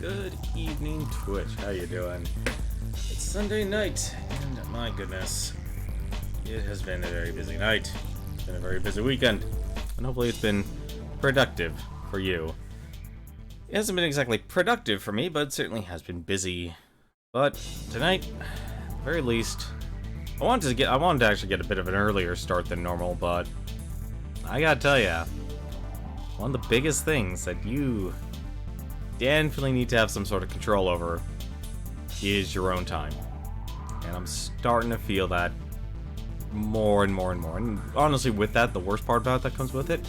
Good evening, Twitch. How you doing? It's Sunday night, and my goodness, it has been a very busy night. It's been a very busy weekend, and hopefully it's been productive for you. It hasn't been exactly productive for me, but it certainly has been busy. But tonight, at the very least, I wanted to actually get a bit of an earlier start than normal, but I gotta tell ya, one of the biggest things that you definitely need to have some sort of control over is your own time. And I'm starting to feel that more and more and more. And honestly, with that, the worst part about it that comes with it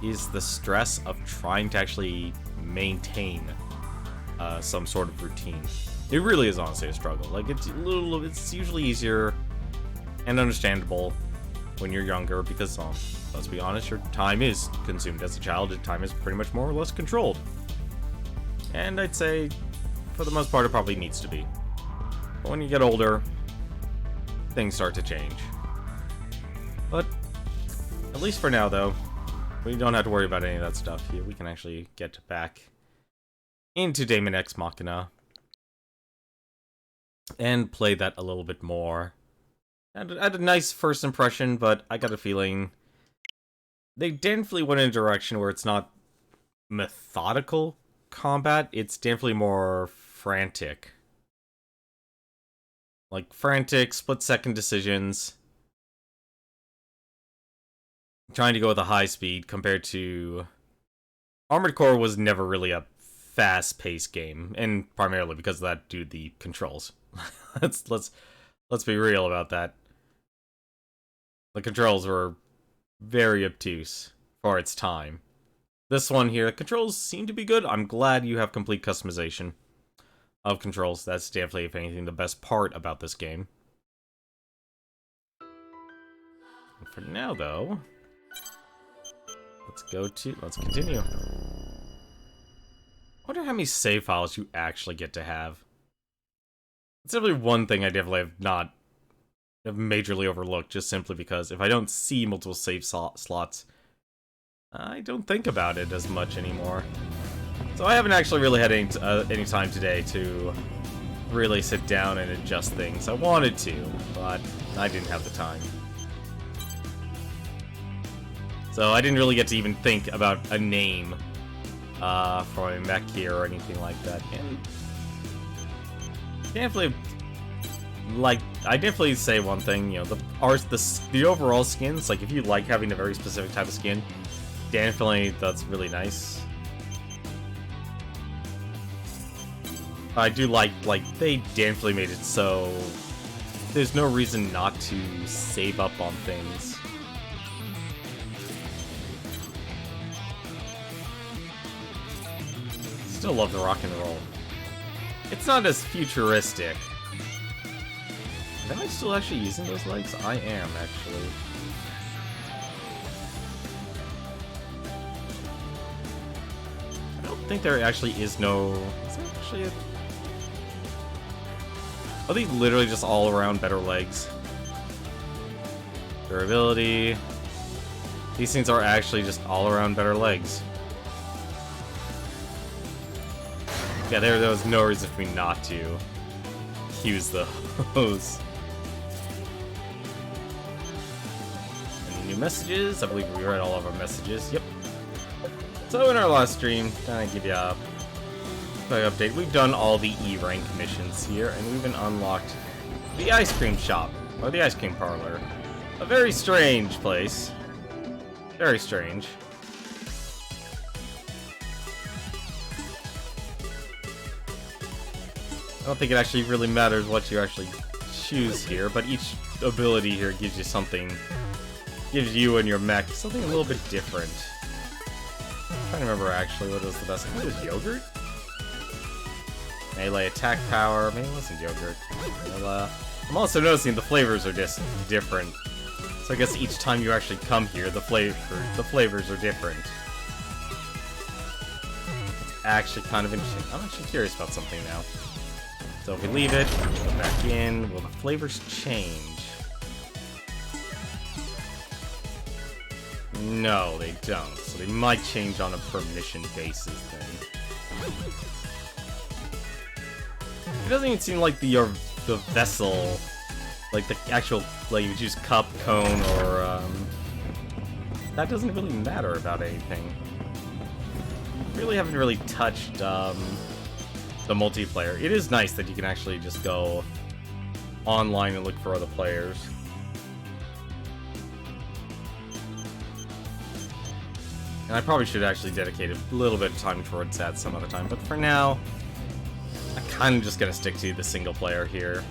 is the stress of trying to actually maintain some sort of routine. It really is honestly a struggle. Like, it's usually easier and understandable when you're younger because, let's be honest, your time is consumed. As a child, your time is pretty much more or less controlled. And I'd say, for the most part, it probably needs to be. But when you get older, things start to change. But, at least for now, though, we don't have to worry about any of that stuff here. We can actually get back into Daemon X Machina and play that a little bit more. I had a nice first impression, but I got a feeling they definitely went in a direction where it's not methodical combat, it's definitely more frantic. Like, frantic, split-second decisions. Trying to go with a high speed compared to... Armored Core was never really a fast-paced game, and primarily because of that due to the controls. let's be real about that. The controls were very obtuse for its time. This one here, the controls seem to be good. I'm glad you have complete customization of controls. That's definitely, if anything, the best part about this game. And for now, though, let's continue. I wonder how many save files you actually get to have. It's definitely one thing I definitely have majorly overlooked, just simply because if I don't see multiple save slots, I don't think about it as much anymore. So I haven't actually really had any time today to really sit down and adjust things. I wanted to, but I didn't have the time. So I didn't really get to even think about a name for my mech here or anything like that. And I definitely say one thing, you know, the overall skins, like if you like having a very specific type of skin, definitely that's really nice. I do like they definitely made it so there's no reason not to save up on things. Still love the rock and roll. It's not as futuristic. Am I still actually using those legs? I am, actually. I don't think there actually is no... Is there actually a... Are these literally just all-around better legs? Durability... These things are actually just all-around better legs. Yeah, there was no reason for me not to use those. Any new messages? I believe we read all of our messages. Yep. So in our last stream, kind of give you a quick update. We've done all the E rank missions here, and we've been unlocked the ice cream shop, or the ice cream parlor. A very strange place. Very strange. I don't think it actually really matters what you actually choose here, but each ability here gives you something, gives you and your mech something a little bit different. I'm trying to remember actually what was the best. I think it was yogurt? Melee attack power. Maybe it wasn't yogurt. I'm also noticing the flavors are just different. So I guess each time you actually come here, the flavors are different. It's actually kind of interesting. I'm actually curious about something now. So if we leave it, go back in, will the flavors change? No, they don't. So they might change on a per mission basis then. It doesn't even seem like the vessel, like the actual, like you choose cup, cone, or that doesn't really matter about anything. Really haven't really touched the multiplayer. It is nice that you can actually just go online and look for other players. And I probably should actually dedicate a little bit of time towards that some other time, but for now, I'm kind of just gonna stick to the single player here.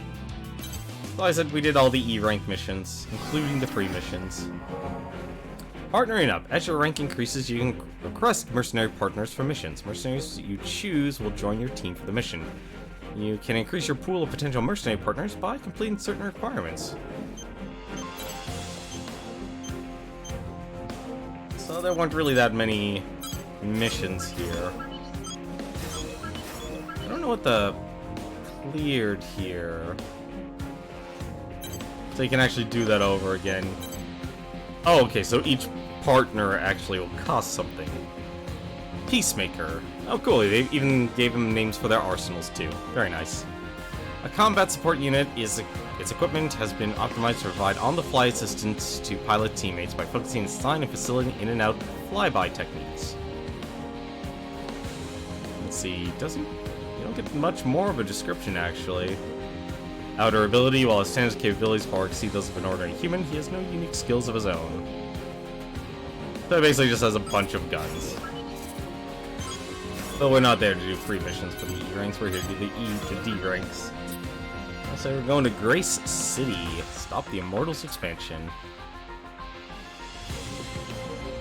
So I said we did all the E rank missions, including the free missions. Partnering up. As your rank increases, you can request mercenary partners for missions. Mercenaries you choose will join your team for the mission. You can increase your pool of potential mercenary partners by completing certain requirements. So there weren't really that many missions here. I don't know what the cleared here. So you can actually do that over again. Oh, okay, so each partner actually will cost something. Peacemaker. Oh, cool, they even gave them names for their arsenals, too. Very nice. A combat support unit its equipment has been optimized to provide on-the-fly assistance to pilot teammates by focusing on design and facilitating in and out flyby techniques. Let's see, you don't get much more of a description, actually. Outer ability, while his standard capabilities far exceed those of an ordinary human, he has no unique skills of his own. So he basically just has a bunch of guns. But we're not there to do free missions for the E ranks, we're here to do the E to D ranks. So we're going to Grace City. Stop the Immortals expansion.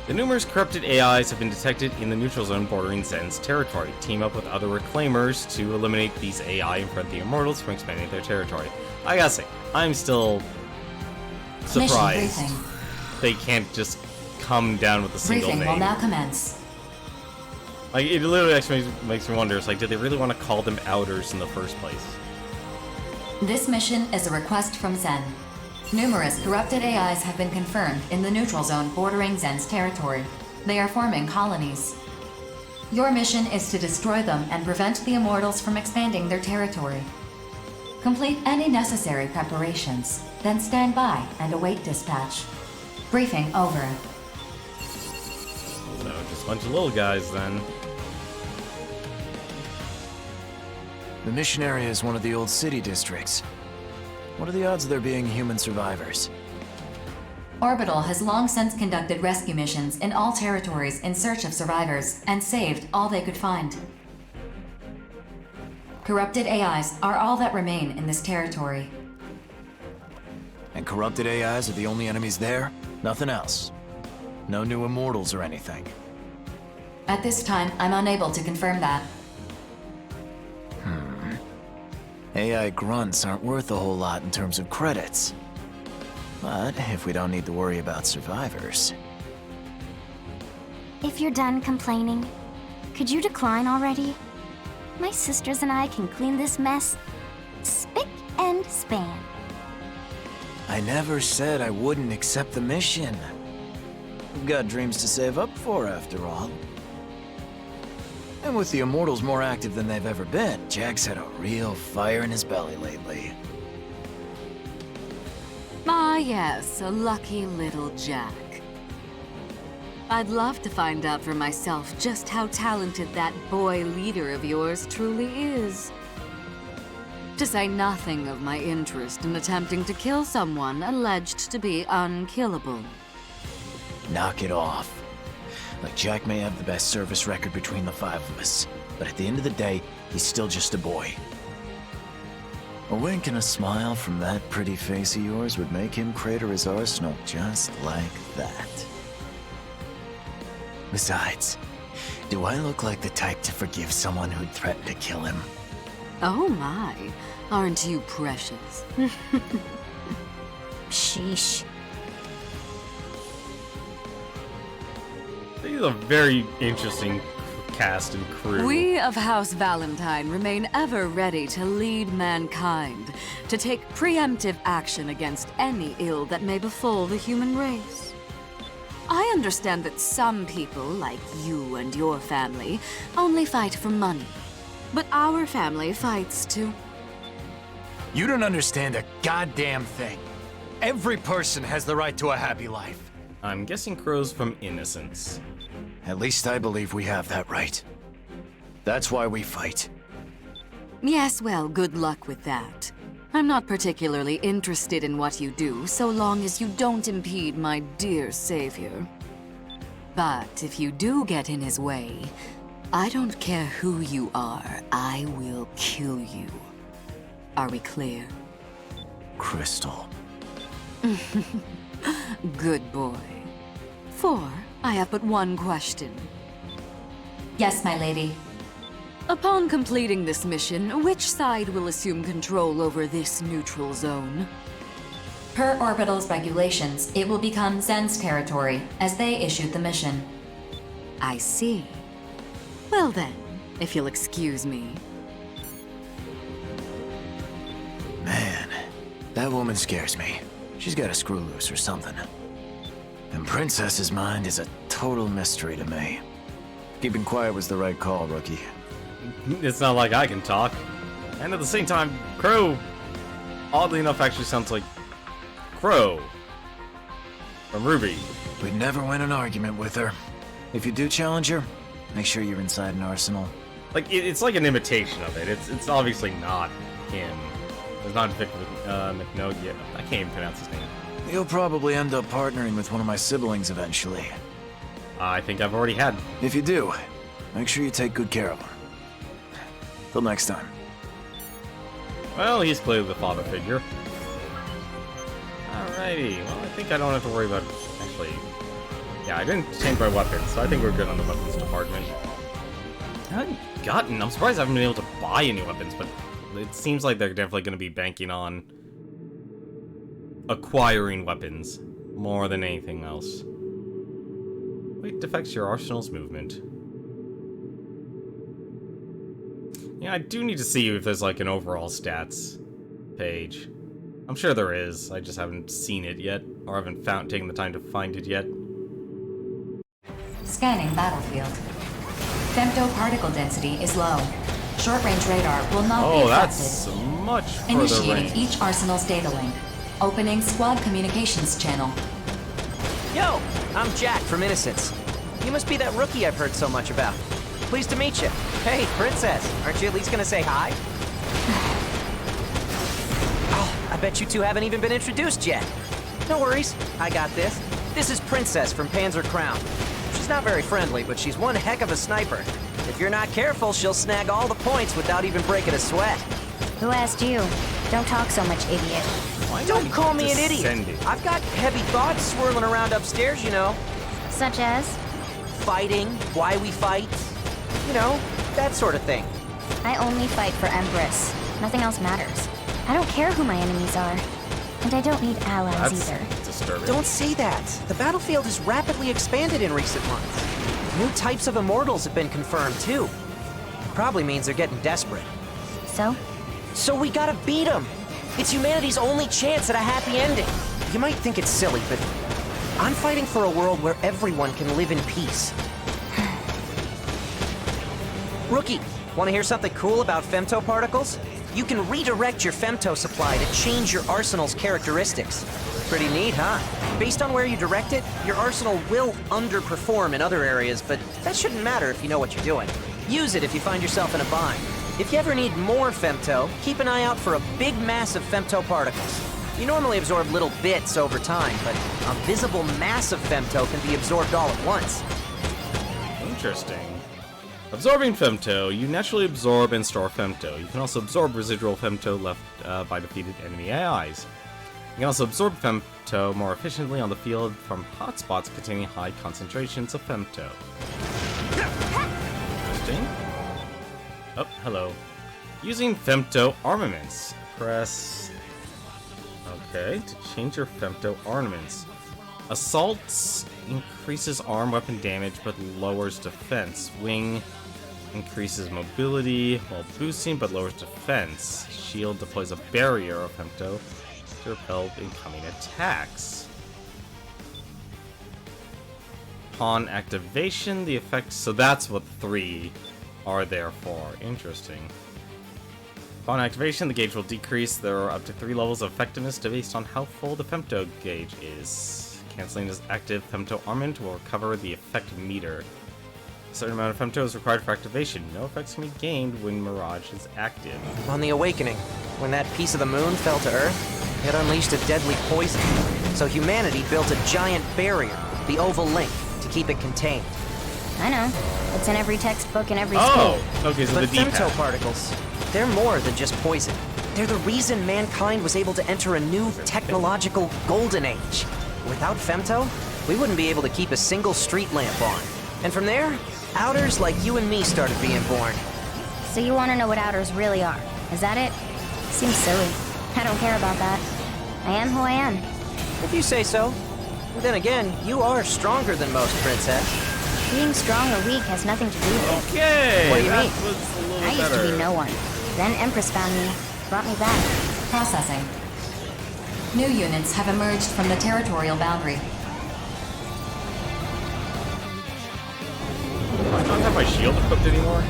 The numerous corrupted AIs have been detected in the neutral zone bordering Zen's territory. Team up with other reclaimers to eliminate these AI and prevent the Immortals from expanding their territory. I gotta say, I'm still surprised they can't just come down with a single name. Briefing will now commence. Like, it literally actually makes me wonder, it's like, did they really want to call them Outers in the first place? This mission is a request from Zen. Numerous corrupted AIs have been confirmed in the neutral zone bordering Zen's territory. They are forming colonies. Your mission is to destroy them and prevent the Immortals from expanding their territory. Complete any necessary preparations, then stand by and await dispatch. Briefing over. So, just a bunch of little guys then. The mission area is one of the old city districts. What are the odds of there being human survivors? Orbital has long since conducted rescue missions in all territories in search of survivors and saved all they could find. Corrupted AIs are all that remain in this territory. And corrupted AIs are the only enemies there? Nothing else? No new Immortals or anything? At this time, I'm unable to confirm that. AI grunts aren't worth a whole lot in terms of credits. But if we don't need to worry about survivors... If you're done complaining, could you decline already? My sisters and I can clean this mess spick and span. I never said I wouldn't accept the mission. We've got dreams to save up for, after all. And with the Immortals more active than they've ever been, Jack's had a real fire in his belly lately. Ah, yes, a lucky little Jack. I'd love to find out for myself just how talented that boy leader of yours truly is. To say nothing of my interest in attempting to kill someone alleged to be unkillable. Knock it off. Like, Jack may have the best service record between the five of us, but at the end of the day, he's still just a boy. A wink and a smile from that pretty face of yours would make him crater his arsenal just like that. Besides, do I look like the type to forgive someone who'd threaten to kill him? Oh my, aren't you precious? Sheesh. This is a very interesting cast and crew. We of House Valentine remain ever ready to lead mankind, to take preemptive action against any ill that may befall the human race. I understand that some people, like you and your family, only fight for money. But our family fights to You don't understand a goddamn thing. Every person has the right to a happy life. I'm guessing crows from innocence. At least I believe we have that right. That's why we fight. Yes, well, good luck with that. I'm not particularly interested in what you do, so long as you don't impede my dear savior. But if you do get in his way, I don't care who you are, I will kill you. Are we clear? Crystal. Good boy. 4, I have but one question. Yes, my lady. Upon completing this mission, which side will assume control over this neutral zone? Per Orbital's regulations, it will become Zen's territory, as they issued the mission. I see. Well then, if you'll excuse me. Man, that woman scares me. She's got a screw loose or something. And Princess's mind is a total mystery to me. Keeping quiet was the right call, rookie. It's not like I can talk. And at the same time, Crow, oddly enough, actually sounds like Crow from Ruby. We'd never win an argument with her. If you do challenge her, make sure you're inside an arsenal. Like, it's like an imitation of it. It's obviously not him. It's not Vic McNogue yet. I can't even pronounce his name. You'll probably end up partnering with one of my siblings eventually. I think I've already had. If you do, make sure you take good care of her. Till next time. Well, he's clearly the father figure. Alrighty, well, I think I don't have to worry about... Actually, yeah, I didn't change my weapons, so I think we're good on the weapons department. I'm surprised I haven't been able to buy any weapons, but it seems like they're definitely going to be banking on acquiring weapons more than anything else. Weight affects your arsenal's movement. Yeah, I do need to see if there's like an overall stats page. I'm sure there is, I just haven't seen it yet, or haven't taken the time to find it yet. Scanning battlefield. Femto particle density is low. Short-range radar will not be Oh, affected. that's much further Initiating range. each arsenal's data link. Opening squad communications channel. Yo, I'm Jack from Innocence. You must be that rookie I've heard so much about. Pleased to meet you. Hey, Princess, aren't you at least gonna say hi? Oh, I bet you two haven't even been introduced yet. No worries, I got this. This is Princess from Panzer Crown. She's not very friendly, but she's one heck of a sniper. If you're not careful, she'll snag all the points without even breaking a sweat. Who asked you? Don't talk so much, idiot. Why Don't not call me an descend idiot. it? I've got heavy thoughts swirling around upstairs, you know. Such as? Fighting, why we fight, you know, that sort of thing. I only fight for Empress. Nothing else matters. I don't care who my enemies are. And I don't need allies That's either. disturbing. Don't say that. The battlefield has rapidly expanded in recent months. New types of immortals have been confirmed, too. Probably means they're getting desperate. So? So we gotta beat them. It's humanity's only chance at a happy ending. You might think it's silly, but I'm fighting for a world where everyone can live in peace. Rookie, want to hear something cool about femto particles? You can redirect your femto supply to change your arsenal's characteristics. Pretty neat, huh? Based on where you direct it, your arsenal will underperform in other areas, but that shouldn't matter if you know what you're doing. Use it if you find yourself in a bind. If you ever need more femto, keep an eye out for a big mass of femto particles. You normally absorb little bits over time, but a visible mass of femto can be absorbed all at once. Interesting. Absorbing femto, you naturally absorb and store femto. You can also absorb residual femto left by defeated enemy AIs. You can also absorb femto more efficiently on the field from hotspots containing high concentrations of femto. Interesting. Oh, hello. Using femto armaments. Press... Okay, to change your femto armaments. Assaults increases arm weapon damage but lowers defense. Wing increases mobility while boosting but lowers defense. Shield deploys a barrier of femto to repel incoming attacks. Upon activation, the effects... So that's what 3 are there for. Interesting. Upon activation, the gauge will decrease. There are up to 3 levels of effectiveness based on how full the femto gauge is. Canceling this active femto armament will recover the effect meter. A certain amount of femto is required for activation. No effects can be gained when Mirage is active. On the Awakening, when that piece of the moon fell to Earth, it unleashed a deadly poison. So humanity built a giant barrier, the Oval Link, to keep it contained. I know. It's in every textbook in every school. Oh, okay, so But the D-pad. femto particles, they're more than just poison. They're the reason mankind was able to enter a new technological golden age. Without femto, we wouldn't be able to keep a single street lamp on. And from there, outers like you and me started being born. So you want to know what outers really are? Is that it? Seems silly. I don't care about that. I am who I am. If you say so. But then again, you are stronger than most, Princess. Being strong or weak has nothing to do with it. Okay! What do you that mean? was a little I used better. to be no one. Then Empress found me, brought me back. Processing. New units have emerged from the territorial boundary. I don't have my shield equipped anymore.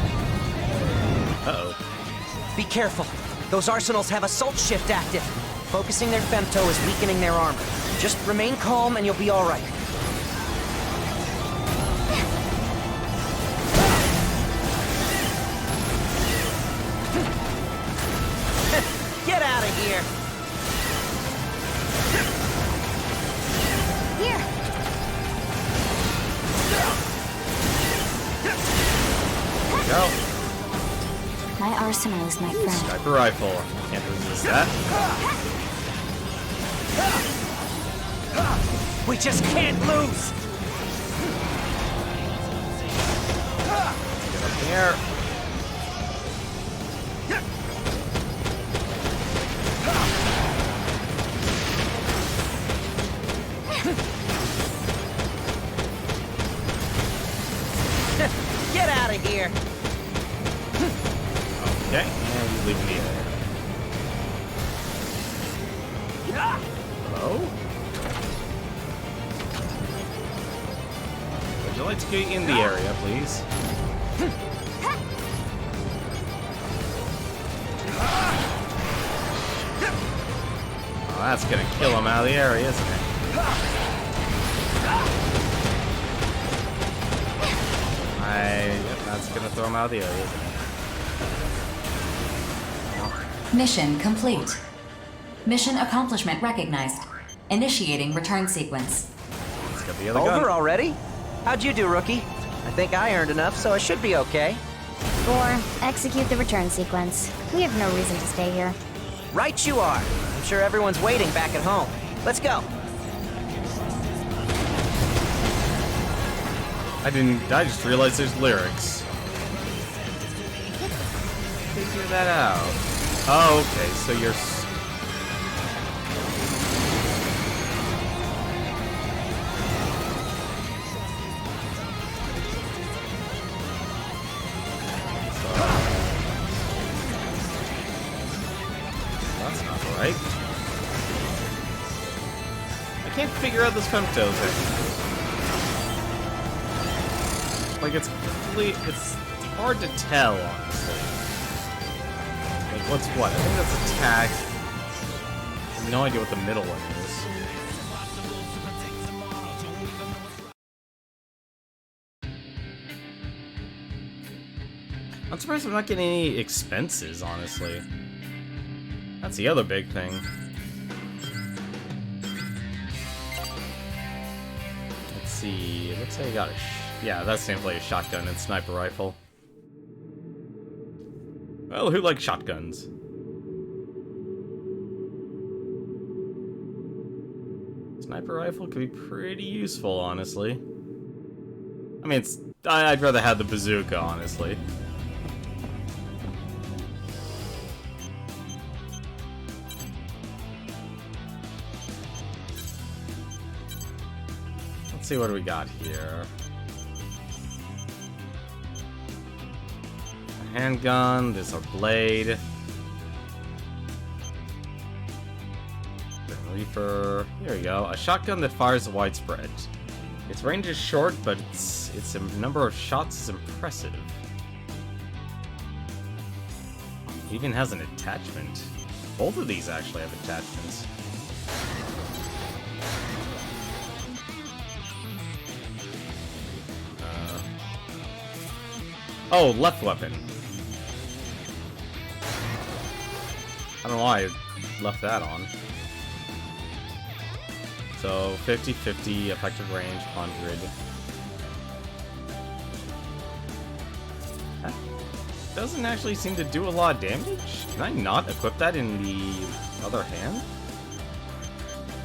Uh-oh. Be careful. Those arsenals have assault shift active. Focusing their femto is weakening their armor. Just remain calm and you'll be all right. Get out of here! Here! Go. My arsenal is my friend. Sniper rifle. Can't resist that. We just can't lose! Get up here. Get out of here! Okay, and he's leaving the area. Hello? Would you like to get in the area, please? Oh, that's gonna kill him out of the area, isn't it? Yep, that's gonna throw him out of the area, isn't it? Mission complete. Mission accomplishment recognized. Initiating return sequence. Let's get the other Over gun. already? How'd you do, rookie? I think I earned enough, so I should be okay. Or execute the return sequence. We have no reason to stay here. Right you are. I'm sure everyone's waiting back at home. Let's go. I just realized there's lyrics. Figure that out. Oh, okay, so you're... That's not right. I can't figure out this femto thing. Like, it's hard to tell, honestly. Like, what's what? I think that's attack. I have no idea what the middle one is. I'm surprised I'm not getting any expenses, honestly. That's the other big thing. Let's see. It looks like I got a... Yeah, that's the same play as shotgun and sniper rifle. Well, who likes shotguns? Sniper rifle could be pretty useful, honestly. I mean, I'd rather have the bazooka, honestly. Let's see what do we got here. Handgun, there's a blade. The Reaper. Here we go. A shotgun that fires widespread. Its range is short, but its number of shots is impressive. It even has an attachment. Both of these actually have attachments. Oh, left weapon. I don't know why I left that on. So 50-50 effective range, 100. That doesn't actually seem to do a lot of damage. Can I not equip that in the other hand?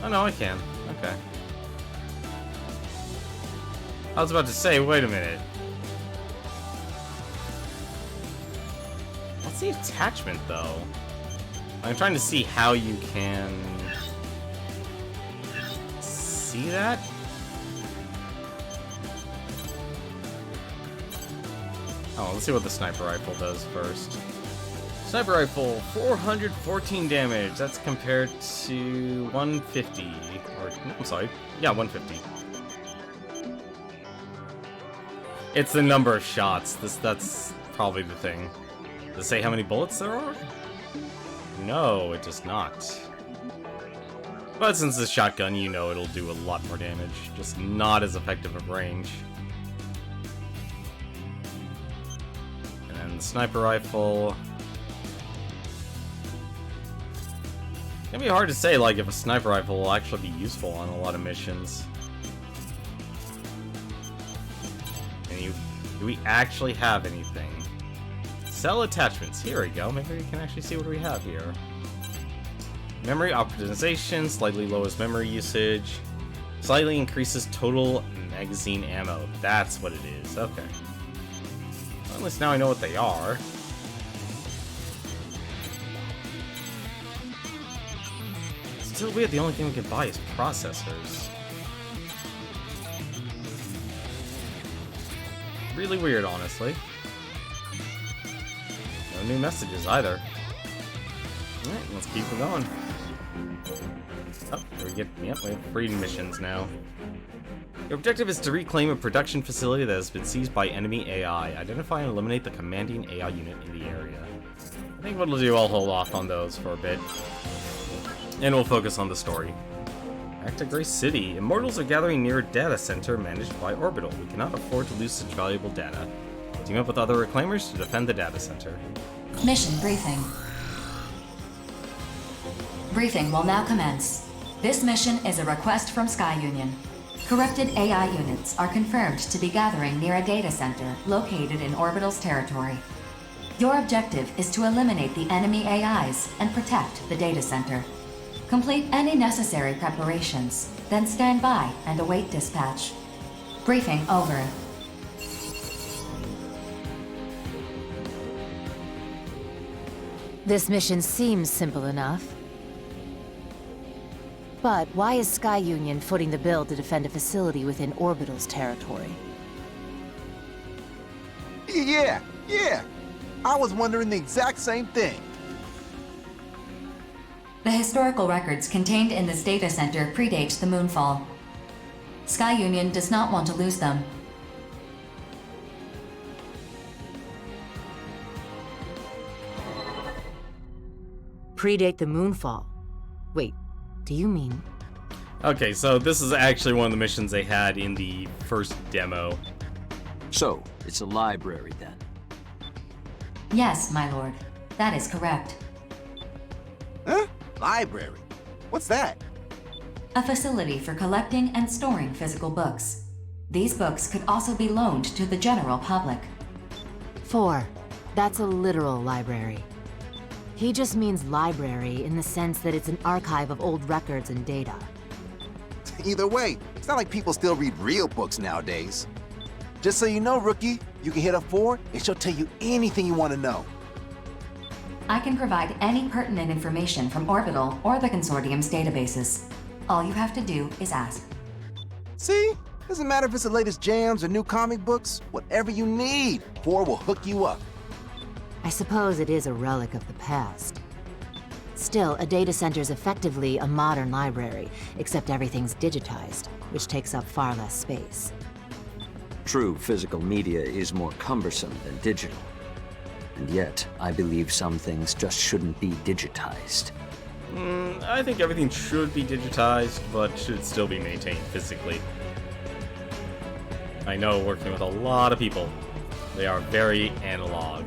Oh no, I can. Okay. I was about to say, wait a minute. What's the attachment though? I'm trying to see how you can see that. Oh, let's see what the sniper rifle does first. Sniper rifle, 414 damage. That's compared to 150. Or, I'm sorry. Yeah, 150. It's the number of shots. That's probably the thing. Does it say how many bullets there are? No, it does not. But since it's a shotgun, you know it'll do a lot more damage. Just not as effective at range. And then the sniper rifle. It's gonna be hard to say, like, if a sniper rifle will actually be useful on a lot of missions. And do we actually have anything? Cell attachments. Here we go. Maybe we can actually see what we have here. Memory optimization, slightly lowers memory usage, slightly increases total magazine ammo. That's what it is. Okay. Well, at least now I know what they are. Still weird, the only thing we can buy is processors. Really weird, honestly. No new messages either. Alright, let's keep it going. Oh, we have free missions now. Your objective is to reclaim a production facility that has been seized by enemy AI. Identify and eliminate the commanding AI unit in the area. I think what we'll do, I'll hold off on those for a bit. And we'll focus on the story. Back to Gray City. Immortals are gathering near a data center managed by Orbital. We cannot afford to lose such valuable data. Team up with other reclaimers to defend the data center. Mission briefing. Briefing will now commence. This mission is a request from Sky Union. Corrupted AI units are confirmed to be gathering near a data center located in Orbital's territory. Your objective is to eliminate the enemy AIs and protect the data center. Complete any necessary preparations, then stand by and await dispatch. Briefing over. This mission seems simple enough. But why is Sky Union footing the bill to defend a facility within Orbital's territory? Yeah. I was wondering the exact same thing. The historical records contained in this data center predate the Moonfall. Sky Union does not want to lose them. Predate the Moonfall? Wait, do you mean? Okay, so this is actually one of the missions they had in the first demo. So, it's a library then? Yes, my lord. That is correct. Huh? Library? What's that? A facility for collecting and storing physical books. These books could also be loaned to the general public. 4. That's a literal library. He just means library in the sense that it's an archive of old records and data. Either way, it's not like people still read real books nowadays. Just so you know, Rookie, you can hit up 4 and she'll tell you anything you want to know. I can provide any pertinent information from Orbital or the Consortium's databases. All you have to do is ask. See? Doesn't matter if it's the latest jams or new comic books. Whatever you need, 4 will hook you up. I suppose it is a relic of the past. Still, a data center's effectively a modern library, except everything's digitized, which takes up far less space. True, physical media is more cumbersome than digital. And yet, I believe some things just shouldn't be digitized. I think everything should be digitized, but should still be maintained physically. I know, working with a lot of people, they are very analog.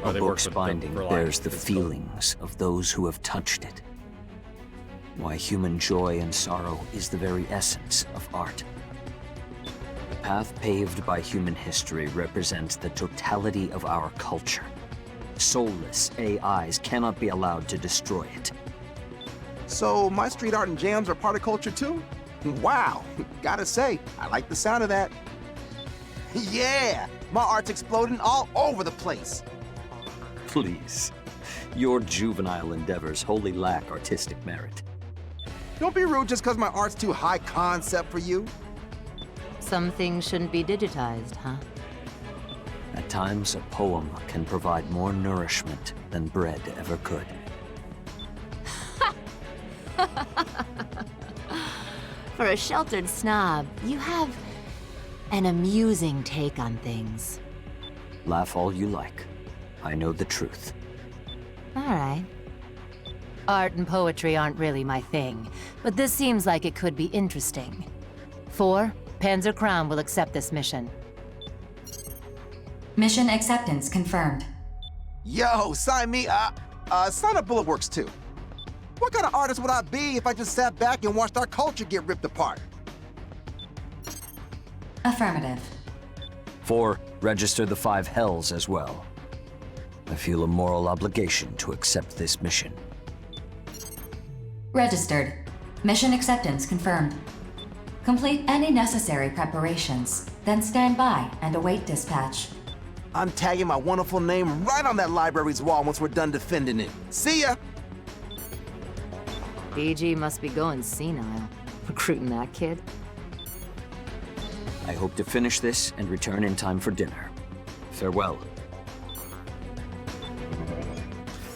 A book's binding bears the feelings of those who have touched it. Why human joy and sorrow is the very essence of art. The path paved by human history represents the totality of our culture. Soulless AIs cannot be allowed to destroy it. So my street art and jams are part of culture too? Wow, gotta say, I like the sound of that. Yeah, my art's exploding all over the place. Please. Your juvenile endeavors wholly lack artistic merit. Don't be rude just because my art's too high concept for you. Some things shouldn't be digitized, huh? At times, a poem can provide more nourishment than bread ever could. For a sheltered snob, you have an amusing take on things. Laugh all you like. I know the truth. All right. Art and poetry aren't really my thing, but this seems like it could be interesting. 4, Panzer Crown will accept this mission. Mission acceptance confirmed. Yo, sign me up. Sign up Bulletworks too. What kind of artist would I be if I just sat back and watched our culture get ripped apart? Affirmative. 4, register the 5 hells as well. I feel a moral obligation to accept this mission. Registered. Mission acceptance confirmed. Complete any necessary preparations, then stand by and await dispatch. I'm tagging my wonderful name right on that library's wall once we're done defending it. See ya! BG must be going senile, recruiting that kid. I hope to finish this and return in time for dinner. Farewell.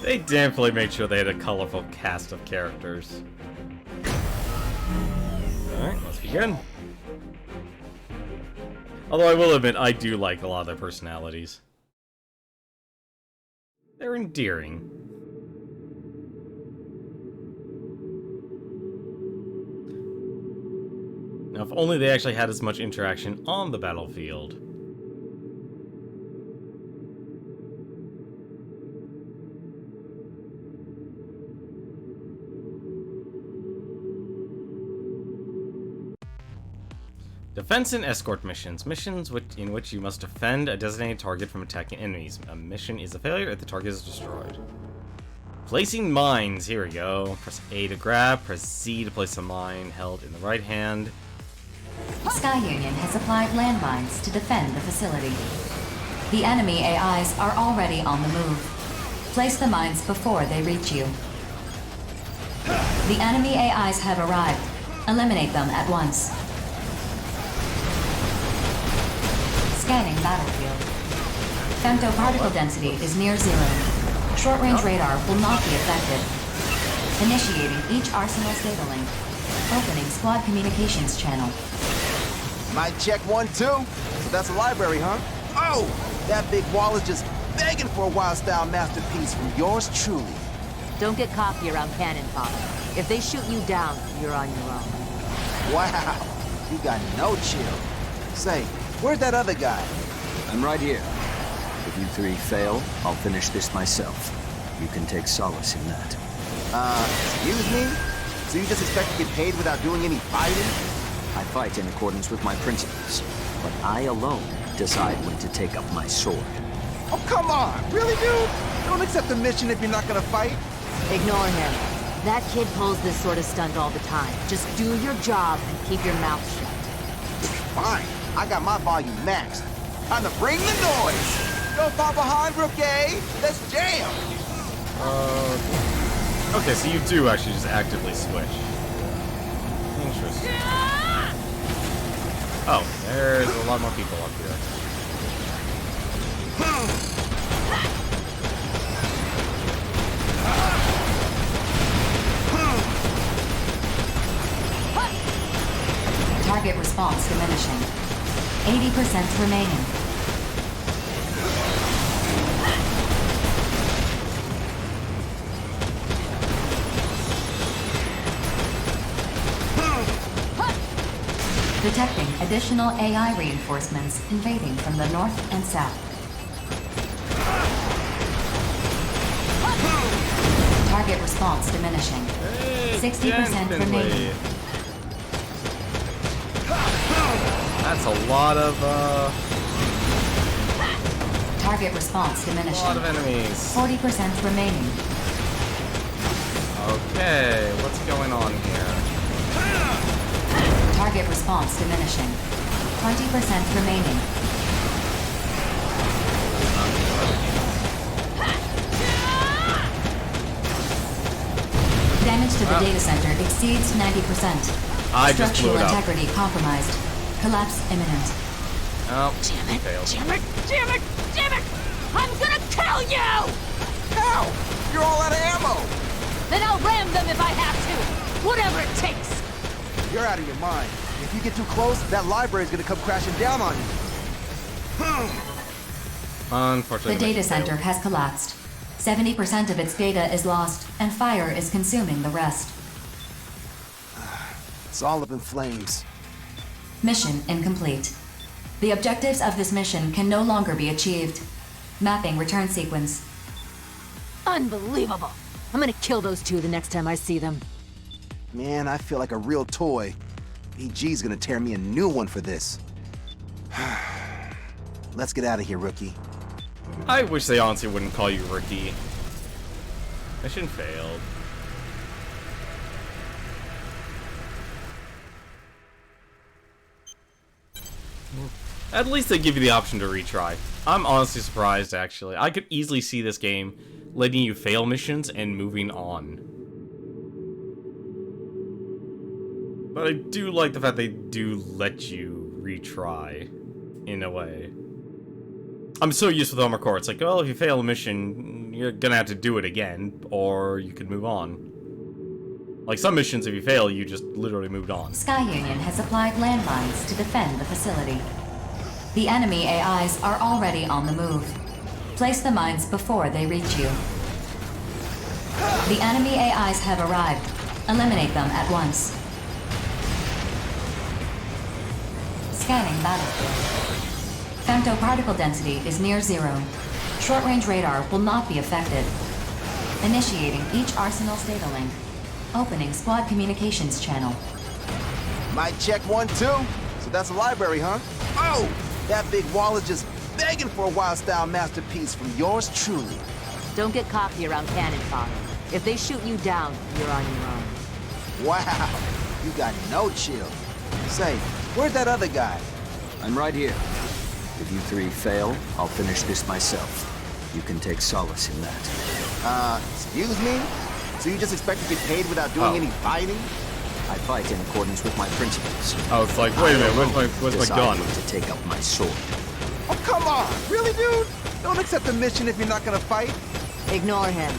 They definitely made sure they had a colorful cast of characters. Alright, let's begin. Although I will admit, I do like a lot of their personalities. They're endearing. Now, if only they actually had as much interaction on the battlefield. Defense and escort missions. Missions in which you must defend a designated target from attacking enemies. A mission is a failure if the target is destroyed. Placing mines. Here we go. Press A to grab. Press Z to place a mine held in the right hand. Sky Union has applied landmines to defend the facility. The enemy AIs are already on the move. Place the mines before they reach you. The enemy AIs have arrived. Eliminate them at once. Scanning battlefield. Femtoparticle density is near 0. Short-range radar will not be affected. Initiating each arsenal's data link. Opening squad communications channel. Might check 1, 2. So that's a library, huh? Oh! That big wall is just begging for a wild-style masterpiece from yours truly. Don't get cocky around cannon fodder. If they shoot you down, you're on your own. Wow! You got no chill. Say, where's that other guy? I'm right here. If you 3 fail, I'll finish this myself. You can take solace in that. Excuse me? So you just expect to get paid without doing any fighting? I fight in accordance with my principles, but I alone decide when to take up my sword. Oh, come on! Really, dude? Don't accept the mission if you're not gonna fight? Ignore him. That kid pulls this sort of stunt all the time. Just do your job and keep your mouth shut. Fine. I got my volume maxed. Time to bring the noise! Don't fall behind, rookie! Let's jam! Okay, so you do actually just actively switch. Interesting. Oh, there's a lot more people up here. Target response diminishing. 80% remaining. Detecting additional AI reinforcements invading from the north and south. Target response diminishing. 60% remaining. That's a lot of, Target response diminishing. A lot of enemies. 40% remaining. Okay, what's going on here? Target response diminishing. 20% remaining. Damage to the data center exceeds 90%. I just blew Structural it up. integrity compromised. Collapse imminent. Oh, Damn it! failed. Damn it! Damn it! Damn it! I'm gonna kill you! How? You're all out of ammo. Then I'll ram them if I have to! Whatever it takes! You're out of your mind. If you get too close, that library's gonna come crashing down on you. Unfortunately, The data mission failed. center has collapsed. 70% of its data is lost, and fire is consuming the rest. It's all up in flames. Mission incomplete. The objectives of this mission can no longer be achieved. Mapping return sequence. Unbelievable! I'm gonna kill those two the next time I see them. Man, I feel like a real toy. BG's gonna tear me a new one for this. Let's get out of here, rookie. I wish they honestly wouldn't call you rookie. Mission failed. At least they give you the option to retry. I'm honestly surprised, actually. I could easily see this game letting you fail missions and moving on. But I do like the fact they do let you retry, in a way. I'm so used to the Armored Core. It's like, well, if you fail a mission, you're gonna have to do it again, or you could move on. Like some missions, if you fail, you just literally moved on. Sky Union has applied landmines to defend the facility. The enemy AIs are already on the move. Place the mines before they reach you. The enemy AIs have arrived. Eliminate them at once. Scanning battlefield. Femtoparticle density is near zero. Short-range radar will not be affected. Initiating each arsenal's data link. Opening squad communications channel. Might check 1, 2. So that's a library, huh? Oh! That big wall is just begging for a wild-style masterpiece from yours truly. Don't get cocky around cannon fodder. If they shoot you down, you're on your own. Wow, you got no chill. Say, where's that other guy? I'm right here. If you three fail, I'll finish this myself. You can take solace in that. Excuse me? So you just expect to get paid without doing any fighting? I fight in accordance with my principles. I was like, wait a minute, where's my gun? Decided to take up my sword. Oh, come on! Really, dude? Don't accept the mission if you're not gonna fight. Ignore him.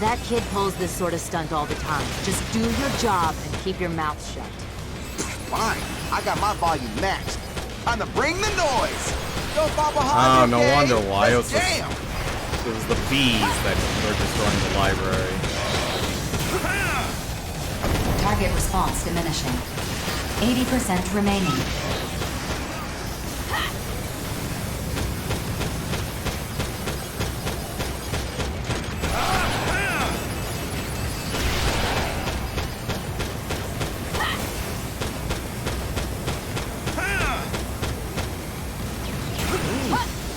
That kid pulls this sort of stunt all the time. Just do your job and keep your mouth shut. Fine. I got my volume maxed. Time to bring the noise. Go fall behind Oh, no wonder why. It was Let's jam. the bees that were destroying the library. Target response diminishing. 80% remaining.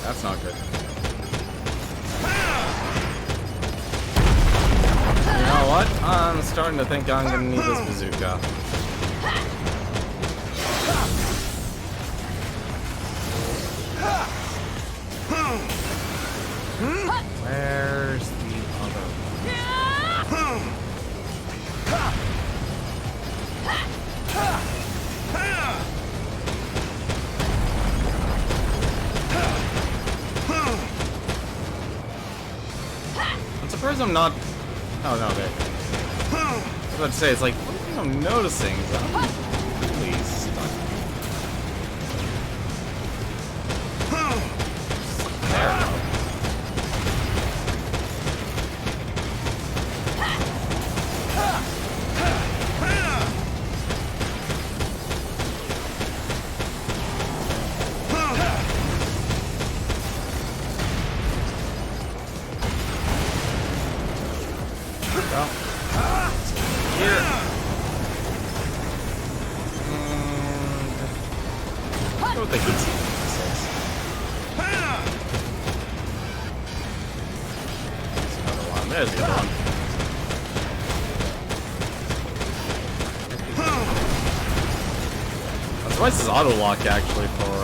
That's not good. You know what? I'm starting to think I'm gonna need this bazooka. Where's the other one? I'm surprised I'm not... Oh, no, there. I was about to say, it's like, one thing I'm noticing is I'm really stuck. There. go. Here. Go with the heat seeker. There's another one. There's the other one. That's why this is auto lock actually for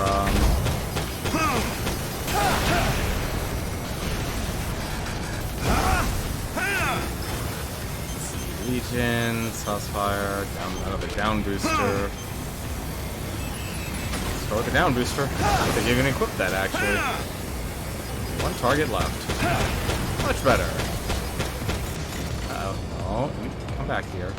Legion, Saucefire, another down booster. Let's go with the down booster. I think you can equip that actually. One target left. Much better. Oh, come back here.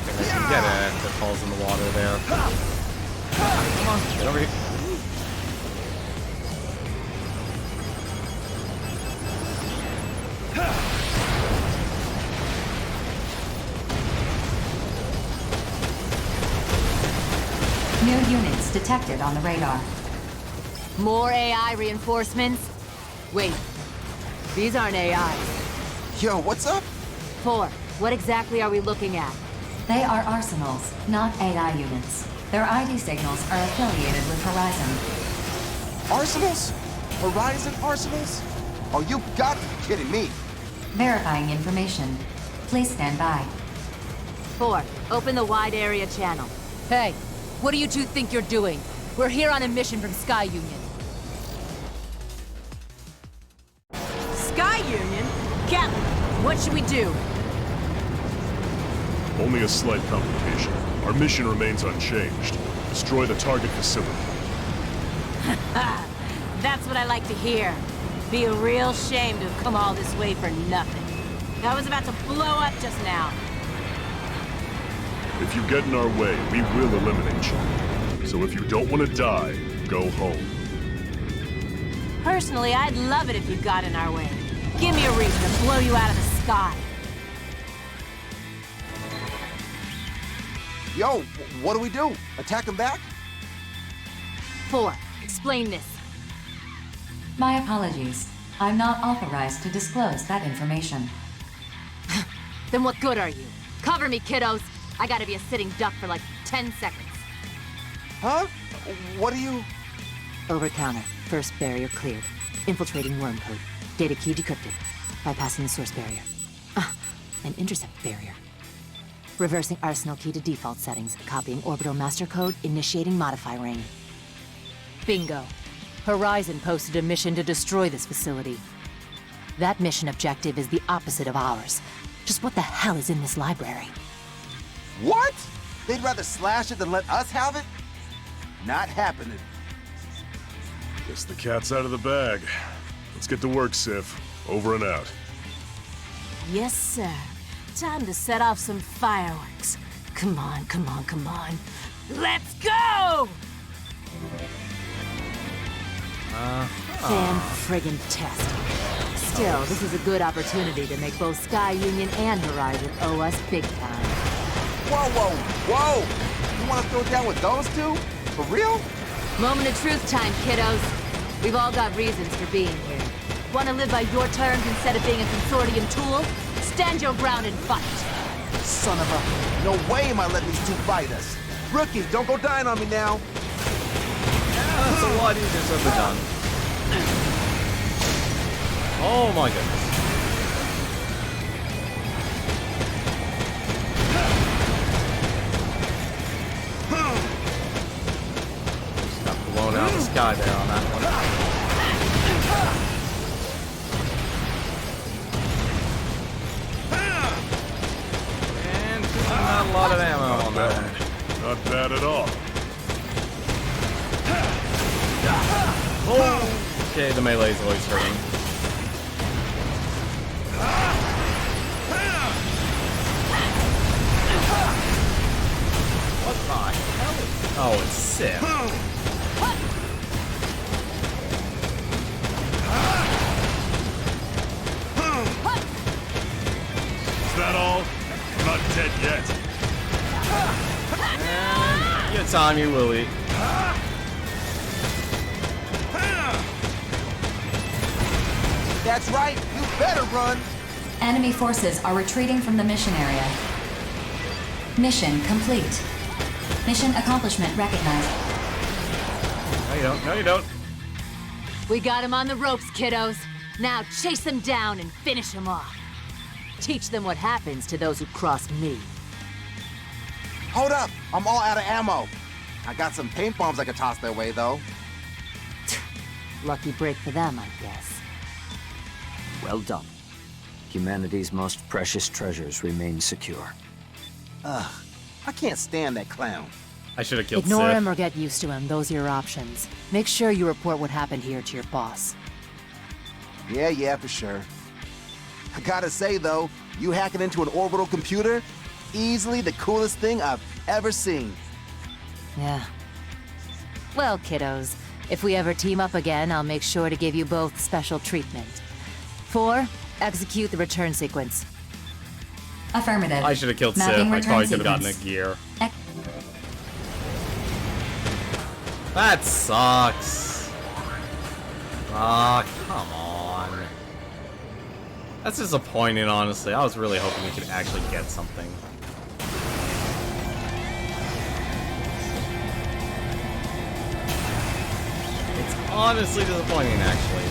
I can get it if it falls in the water there. Come on, get over here. New units detected on the radar. More AI reinforcements? Wait, these aren't AIs. Yo, what's up? 4, what exactly are we looking at? They are arsenals, not AI units. Their ID signals are affiliated with Horizon. Arsenals? Horizon arsenals? Oh, you got to be kidding me. Verifying information. Please stand by. 4, open the wide area channel. Hey, what do you two think you're doing? We're here on a mission from Sky Union. Sky Union? Captain, what should we do? Only a slight complication. Our mission remains unchanged. Destroy the target facility. That's what I like to hear. Be a real shame to have come all this way for nothing. I was about to blow up just now. If you get in our way, we will eliminate you. So if you don't want to die, go home. Personally, I'd love it if you got in our way. Give me a reason to blow you out of the sky. Yo, what do we do? Attack him back? 4, explain this. My apologies. I'm not authorized to disclose that information. Then what good are you? Cover me, kiddos. I gotta be a sitting duck for like 10 seconds. Huh? What are you... Over-counter. First barrier cleared. Infiltrating worm code. Data key decrypted. Bypassing the source barrier. An intercept barrier. Reversing arsenal key to default settings. Copying orbital master code. Initiating modify ring. Bingo. Horizon posted a mission to destroy this facility. That mission objective is the opposite of ours. Just what the hell is in this library? What? They'd rather slash it than let us have it? Not happening. Guess the cat's out of the bag. Let's get to work, Sif. Over and out. Yes, sir. Time to set off some fireworks. Come on, come on, come on. Let's go! Fan-friggin-tastic. Still, this is a good opportunity to make both Sky Union and Horizon owe us big time. Whoa, whoa, whoa! You want to throw down with those two? For real? Moment of truth time, kiddos. We've all got reasons for being here. Want to live by your terms instead of being a consortium tool? Stand your ground and fight. Son of a... No way am I letting these two fight us. Rookie, don't go dying on me now. Yeah, that's a lot easier said than done. Oh my goodness. Just got blown out of the sky there on that one. And not a lot of ammo on that one. Not bad at all. Oh. Okay, the melee is always hurting. What the hell? Oh, it's sick. Is that all? I'm not dead yet. And your time you will eat. That's right, you better run! Enemy forces are retreating from the mission area. Mission complete. Mission accomplishment recognized. No, you don't. No, you don't. We got him on the ropes, kiddos. Now chase them down and finish them off. Teach them what happens to those who cross me. Hold up, I'm all out of ammo. I got some paint bombs I could toss their way, though. Lucky break for them, I guess. Well done. Humanity's most precious treasures remain secure. Ugh, I can't stand that clown. I should have killed Ignore Sif. him or get used to him. Those are your options. Make sure you report what happened here to your boss. Yeah, for sure. I gotta say, though, you hacking into an orbital computer, easily the coolest thing I've ever seen. Yeah. Well, kiddos, if we ever team up again, I'll make sure to give you both special treatment. 4, execute the return sequence. Affirmative. I should have killed Sif. Mapping I probably return could have gotten a sequence. gear. That sucks. Ah, come on. That's disappointing, honestly. I was really hoping we could actually get something. It's honestly disappointing, actually.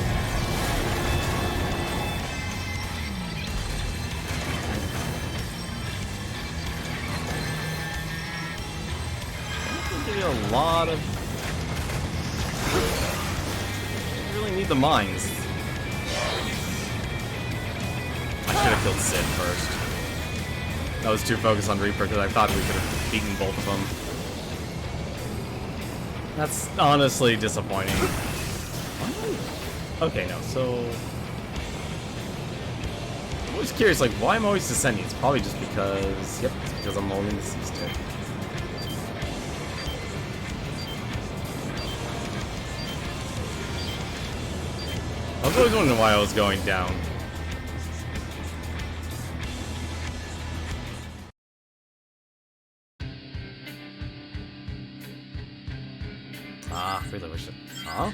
Give you a lot of... You really need the mines. I should have killed Sid first. I was too focused on Reaper because I thought we could have beaten both of them. That's honestly disappointing. Okay, no, so... I'm always curious, like, why I'm always descending? It's probably just because... Yep, it's because I'm holding the C-stick. I was always wondering why I was going down. Ah, really wish it. Huh?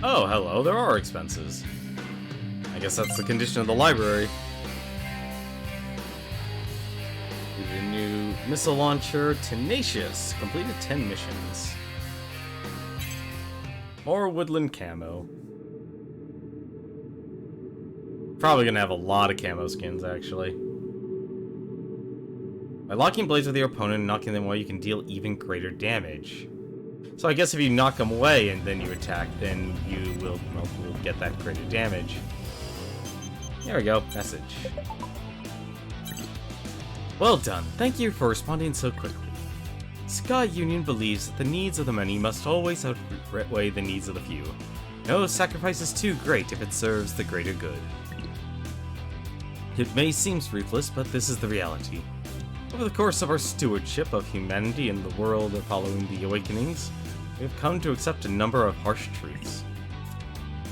Oh, hello, there are expenses. I guess that's the condition of the library. The new missile launcher, Tenacious. Completed 10 missions. More woodland camo. Probably gonna have a lot of camo skins, actually. By locking blades with your opponent and knocking them away, you can deal even greater damage. So I guess if you knock them away and then you attack, then you will get that greater damage. There we go. Message. Well done. Thank you for responding so quickly. Sky Union believes that the needs of the many must always outweigh the needs of the few. No sacrifice is too great if it serves the greater good. It may seem ruthless, but this is the reality. Over the course of our stewardship of humanity and the world following the awakenings, we have come to accept a number of harsh truths.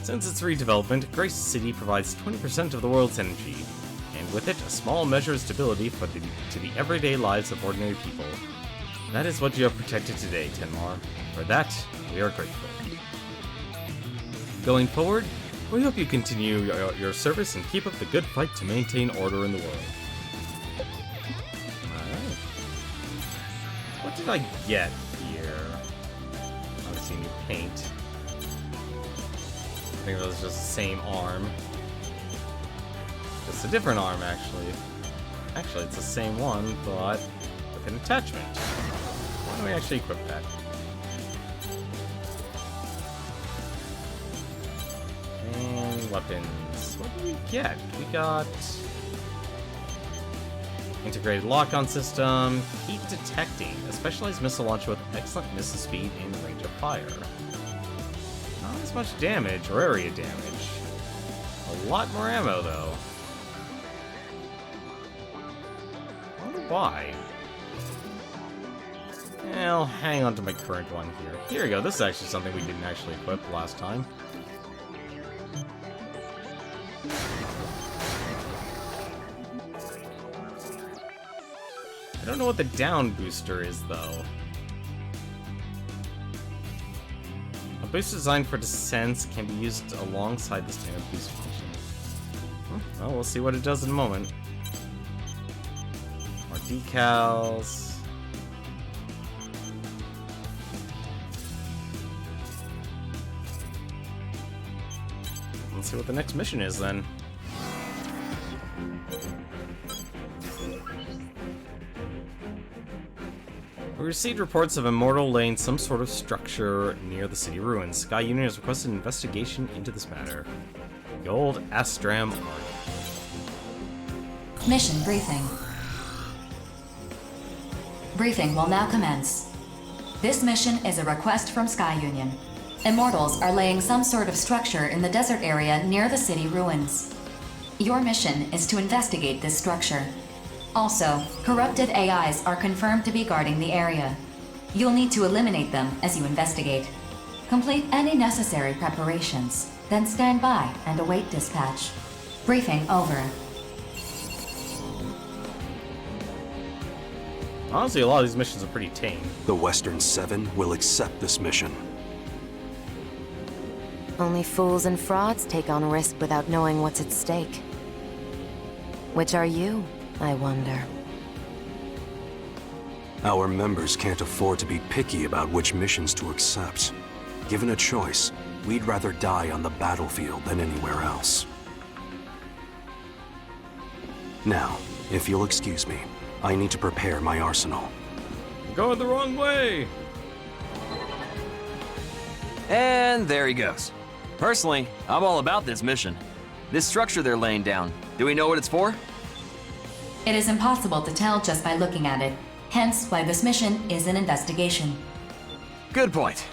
Since its redevelopment, Grace City provides 20% of the world's energy, and with it, a small measure of stability to the everyday lives of ordinary people. That is what you have protected today, Tenmar. For that, we are grateful. Going forward, we hope you continue your service and keep up the good fight to maintain order in the world. Alright. What did I get here? Obviously new paint. I think it was just the same arm. It's a different arm, actually. Actually, it's the same one, but with an attachment. Why don't we actually equip that? And weapons. What did we get? We got... integrated lock-on system, heat detecting, a specialized missile launcher with excellent missile speed and range of fire. Not as much damage or area damage. A lot more ammo, though. I wonder why. I'll hang on to my current one here. Here we go. This is actually something we didn't actually equip last time. I don't know what the down booster is, though. A Boost designed for descents can be used alongside the standard boost function. Well, we'll see what it does in a moment. More decals. Let's see what the next mission is then. We received reports of Immortal laying some sort of structure near the city ruins. Sky Union has requested an investigation into this matter. The old Astram Arc. Mission briefing. Briefing will now commence. This mission is a request from Sky Union. Immortals are laying some sort of structure in the desert area near the city ruins. Your mission is to investigate this structure. Also, corrupted AIs are confirmed to be guarding the area. You'll need to eliminate them as you investigate. Complete any necessary preparations, then stand by and await dispatch. Briefing over. Honestly, a lot of these missions are pretty tame. The Western Seven will accept this mission. Only fools and frauds take on risk without knowing what's at stake. Which are you, I wonder? Our members can't afford to be picky about which missions to accept. Given a choice, we'd rather die on the battlefield than anywhere else. Now, if you'll excuse me, I need to prepare my arsenal. Going the wrong way! And there he goes. Personally, I'm all about this mission. This structure they're laying down, do we know what it's for? It is impossible to tell just by looking at it, hence why this mission is an investigation. Good point.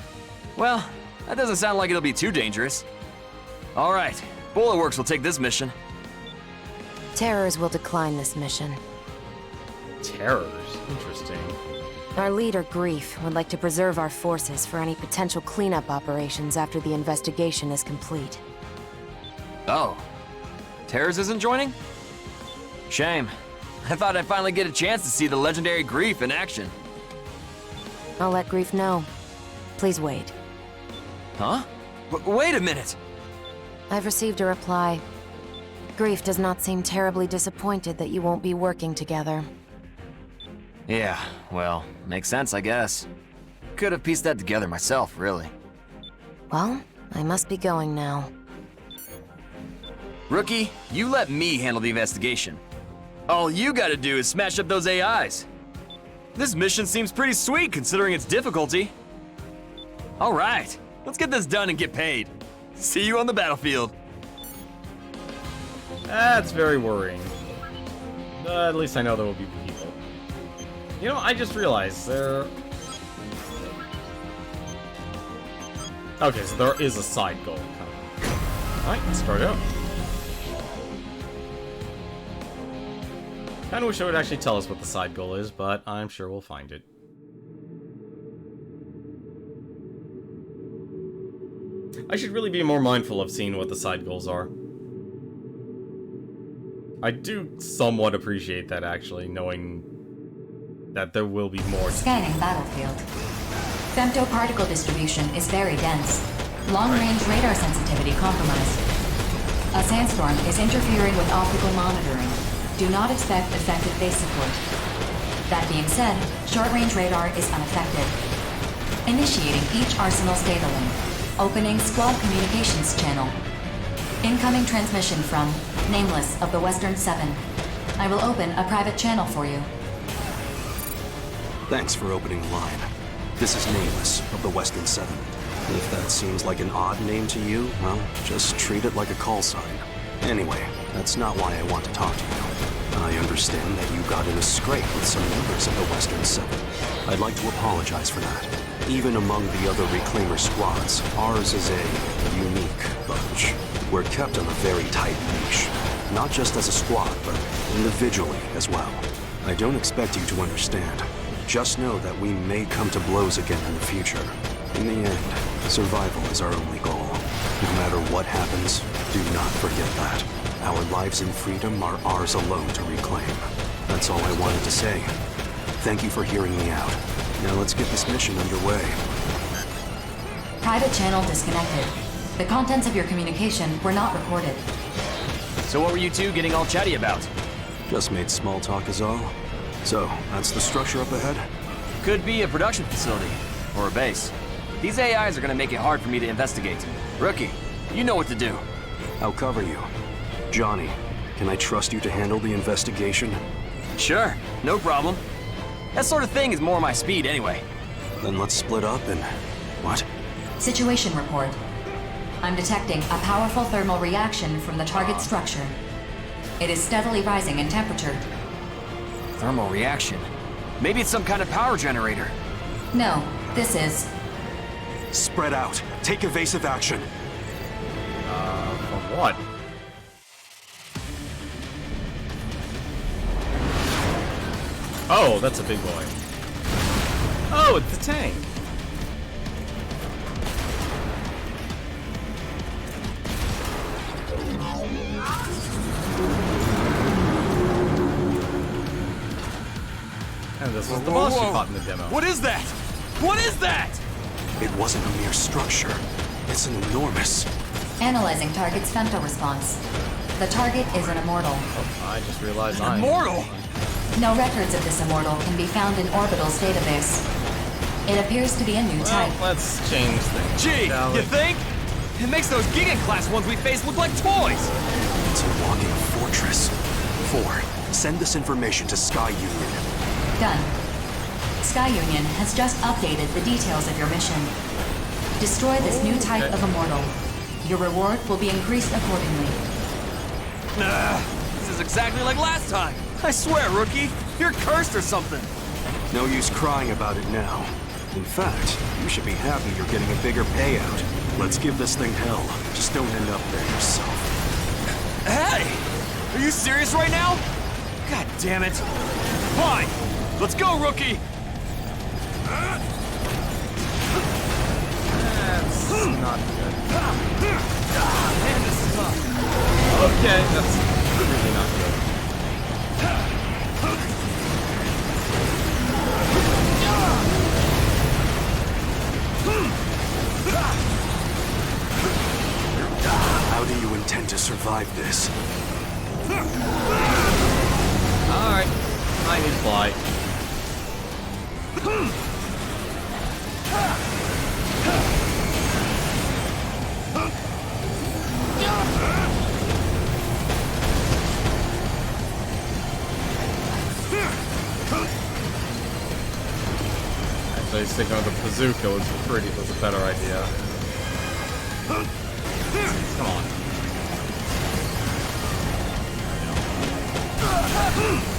Well, that doesn't sound like it'll be too dangerous. All right, Bulletworks will take this mission. Terrors will decline this mission. Terrors? Interesting. Our leader, Grief, would like to preserve our forces for any potential cleanup operations after the investigation is complete. Oh. Terrors isn't joining? Shame. I thought I'd finally get a chance to see the legendary Grief in action. I'll let Grief know. Please wait. Huh? Wait a minute! I've received a reply. Grief does not seem terribly disappointed that you won't be working together. Yeah, well, makes sense, I guess. Could have pieced that together myself, really. Well, I must be going now. Rookie, you let me handle the investigation. All you gotta do is smash up those AIs. This mission seems pretty sweet considering its difficulty. All right, let's get this done and get paid. See you on the battlefield. That's very worrying. At least I know there will be people. You know, I just realized there... Okay, so there is a side goal coming. Alright, let's start out. Kinda wish it would actually tell us what the side goal is, but I'm sure we'll find it. I should really be more mindful of seeing what the side goals are. I do somewhat appreciate that, actually, knowing that there will be more. Scanning battlefield. Femtoparticle distribution is very dense. Long-range radar sensitivity compromised. A sandstorm is interfering with optical monitoring. Do not expect effective base support. That being said, short-range radar is unaffected. Initiating each arsenal's data link. Opening squad communications channel. Incoming transmission from Nameless of the Western Seven. I will open a private channel for you. Thanks for opening the line. This is Nameless of the Western Seven. If that seems like an odd name to you, well, just treat it like a call sign. Anyway, that's not why I want to talk to you. I understand that you got in a scrape with some members of the Western Seven. I'd like to apologize for that. Even among the other Reclaimer squads, ours is a unique bunch. We're kept on a very tight leash. Not just as a squad, but individually as well. I don't expect you to understand. Just know that we may come to blows again in the future. In the end, survival is our only goal. No matter what happens, do not forget that. Our lives and freedom are ours alone to reclaim. That's all I wanted to say. Thank you for hearing me out. Now let's get this mission underway. Private channel disconnected. The contents of your communication were not recorded. So what were you two getting all chatty about? Just made small talk is all. So, that's the structure up ahead? Could be a production facility, or a base. These AIs are gonna make it hard for me to investigate. Rookie, you know what to do. I'll cover you. Johnny, can I trust you to handle the investigation? Sure, no problem. That sort of thing is more my speed anyway. Then let's split up and... what? Situation report. I'm detecting a powerful thermal reaction from the target structure. It is steadily rising in temperature. Thermal reaction? Maybe it's some kind of power generator. No, this is... Spread out. Take evasive action. For what? Oh, that's a big boy. Oh, it's the tank. And this was the boss you fought in the demo. What is that? What is that? It wasn't a mere structure. It's an enormous... Analyzing target's femto response. The target is an immortal. Oh, I just realized I'm... Immortal? No records of this immortal can be found in Orbital's database. It appears to be a new type. Let's change things. Gee, you think? It makes those Giga-class ones we face look like toys! It's a walking fortress. 4. Send this information to Sky Union. Done. Sky Union has just updated the details of your mission. Destroy this new type of immortal. Your reward will be increased accordingly. This is exactly like last time. I swear, Rookie, you're cursed or something. No use crying about it now. In fact, you should be happy you're getting a bigger payout. Let's give this thing hell. Just don't end up there yourself. Hey! Are you serious right now? God damn it. Fine! Let's go, Rookie! That's not good. Man, this is tough. Okay, that's really not good. How do you intend to survive this? Alright, I need fly. Actually, sticking with the bazooka was a better idea. Come on.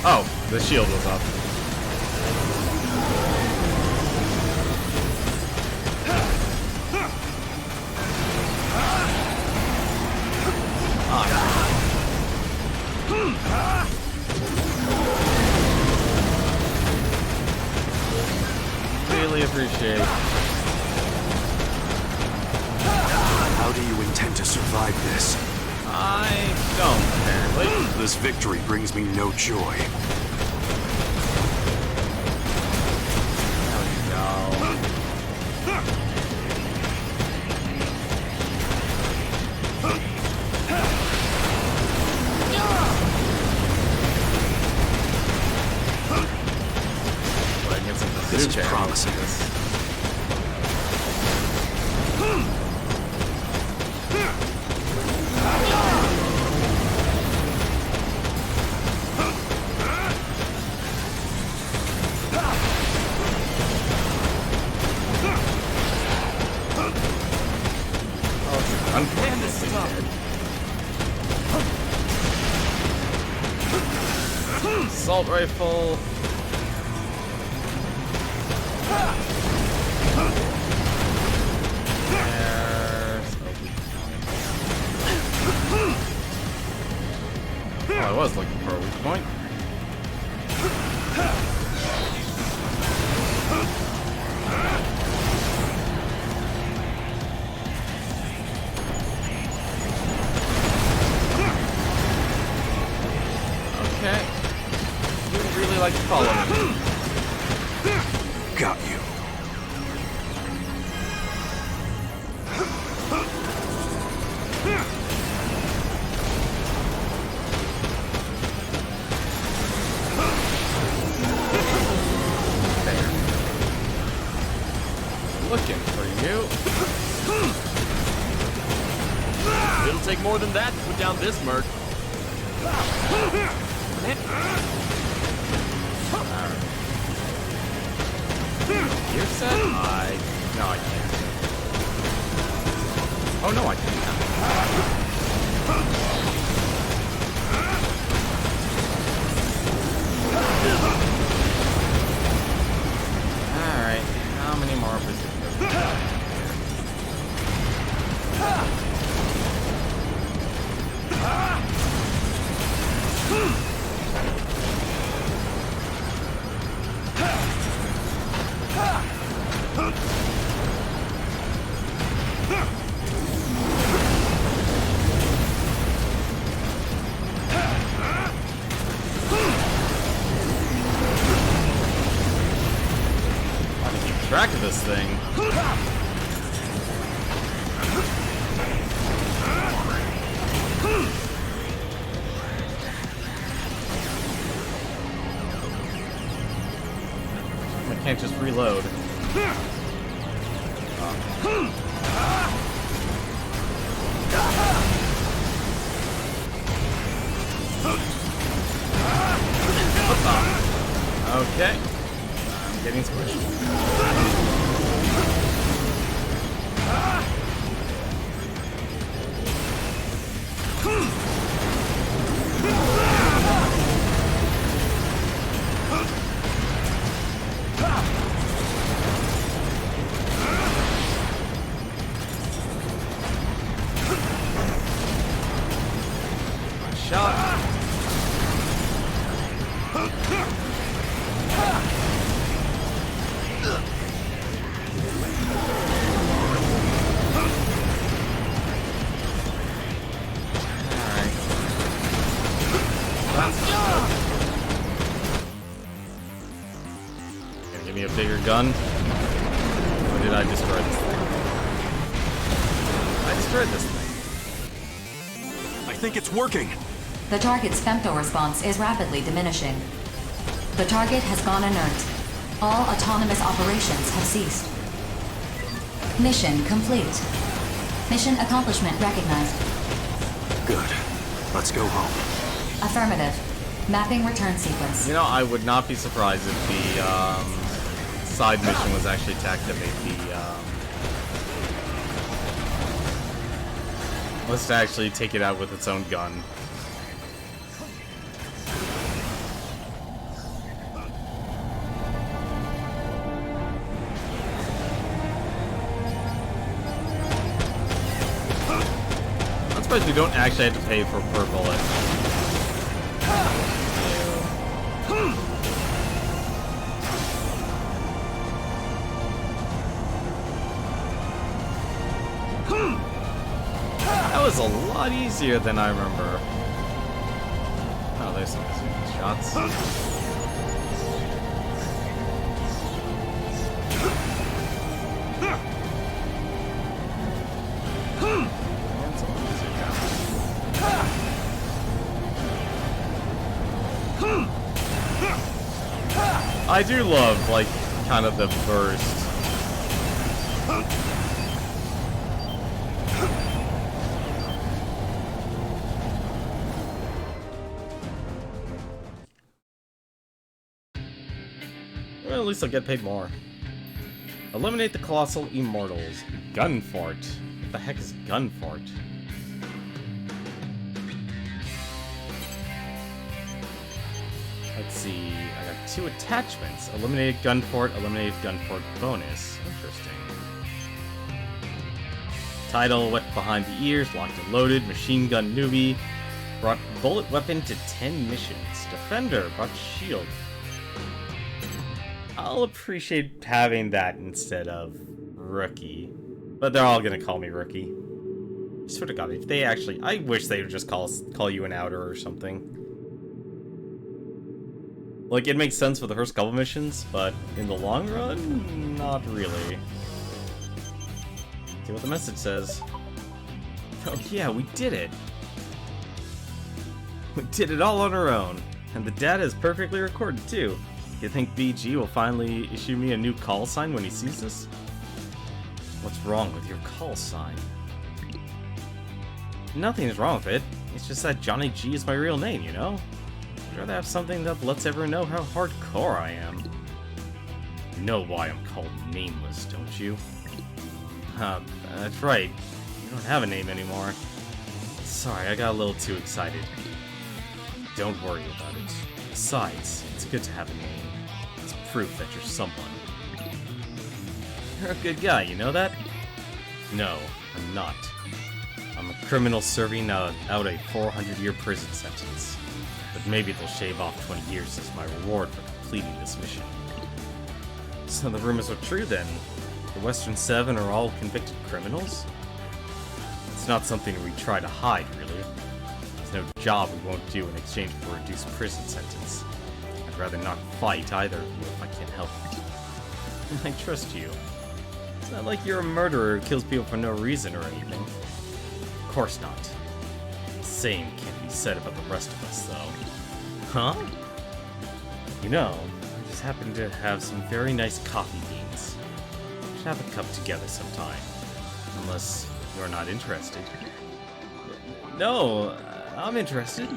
Oh, the shield was up. Really appreciate. How do you intend to survive this? I don't, apparently. This victory brings me no joy. There we go. This is promising. Man, this is tough. Assault rifle. Oh, I was looking for a weak point. Okay. You really like to follow Looking for you. It'll take more than that to put down this merc. Gear set? No, I can't. Oh, no, I can't. Alright, how many more positions? Track of this thing. I can't just reload. Okay. I'm getting squished. Give me a bigger gun. Or did I destroy this thing? I destroyed this thing. I think it's working. The target's femto response is rapidly diminishing. The target has gone inert. All autonomous operations have ceased. Mission complete. Mission accomplishment recognized. Good. Let's go home. Affirmative. Mapping return sequence. You know, I would not be surprised if the side mission was actually to activate the let's actually take it out with its own gun. I'm surprised we don't actually have to pay for per bullet. That was a lot easier than I remember. Oh, there's some shots. I do love, like, kind of the burst. Well, at least I'll get paid more. Eliminate the Colossal Immortals. Gunfort. What the heck is Gunfort? Let's see. I got 2 attachments. Eliminated Gunfort, eliminated Gunfort bonus. Interesting. Title, wet behind the ears, locked and loaded, machine gun newbie. Brought bullet weapon to 10 missions. Defender, brought shield. I'll appreciate having that instead of rookie. But they're all gonna call me rookie. I swear to God, if they actually... I wish they would just call you an outer or something. Like, it makes sense for the first couple missions, but in the long run, not really. See what the message says. Oh yeah, we did it! We did it all on our own. And the data is perfectly recorded, too. You think BG will finally issue me a new call sign when he sees this? What's wrong with your call sign? Nothing is wrong with it. It's just that Johnny G is my real name, you know? I'd rather have something that lets everyone know how hardcore I am. You know why I'm called Nameless, don't you? That's right. You don't have a name anymore. Sorry, I got a little too excited. Don't worry about it. Besides, it's good to have a name. It's proof that you're someone. You're a good guy, you know that? No, I'm not. I'm a criminal serving out a 400-year prison sentence. But maybe they'll shave off 20 years as my reward for completing this mission. So the rumors are true then? The Western Seven are all convicted criminals? It's not something we try to hide, really. There's no job we won't do in exchange for a reduced prison sentence. I'd rather not fight either of you if I can't help it. I trust you. It's not like you're a murderer who kills people for no reason or anything. Of course not. The same can't be said about the rest of us, though. Huh? You know, I just happen to have some very nice coffee beans. We should have a cup together sometime. Unless you're not interested. No, I'm interested.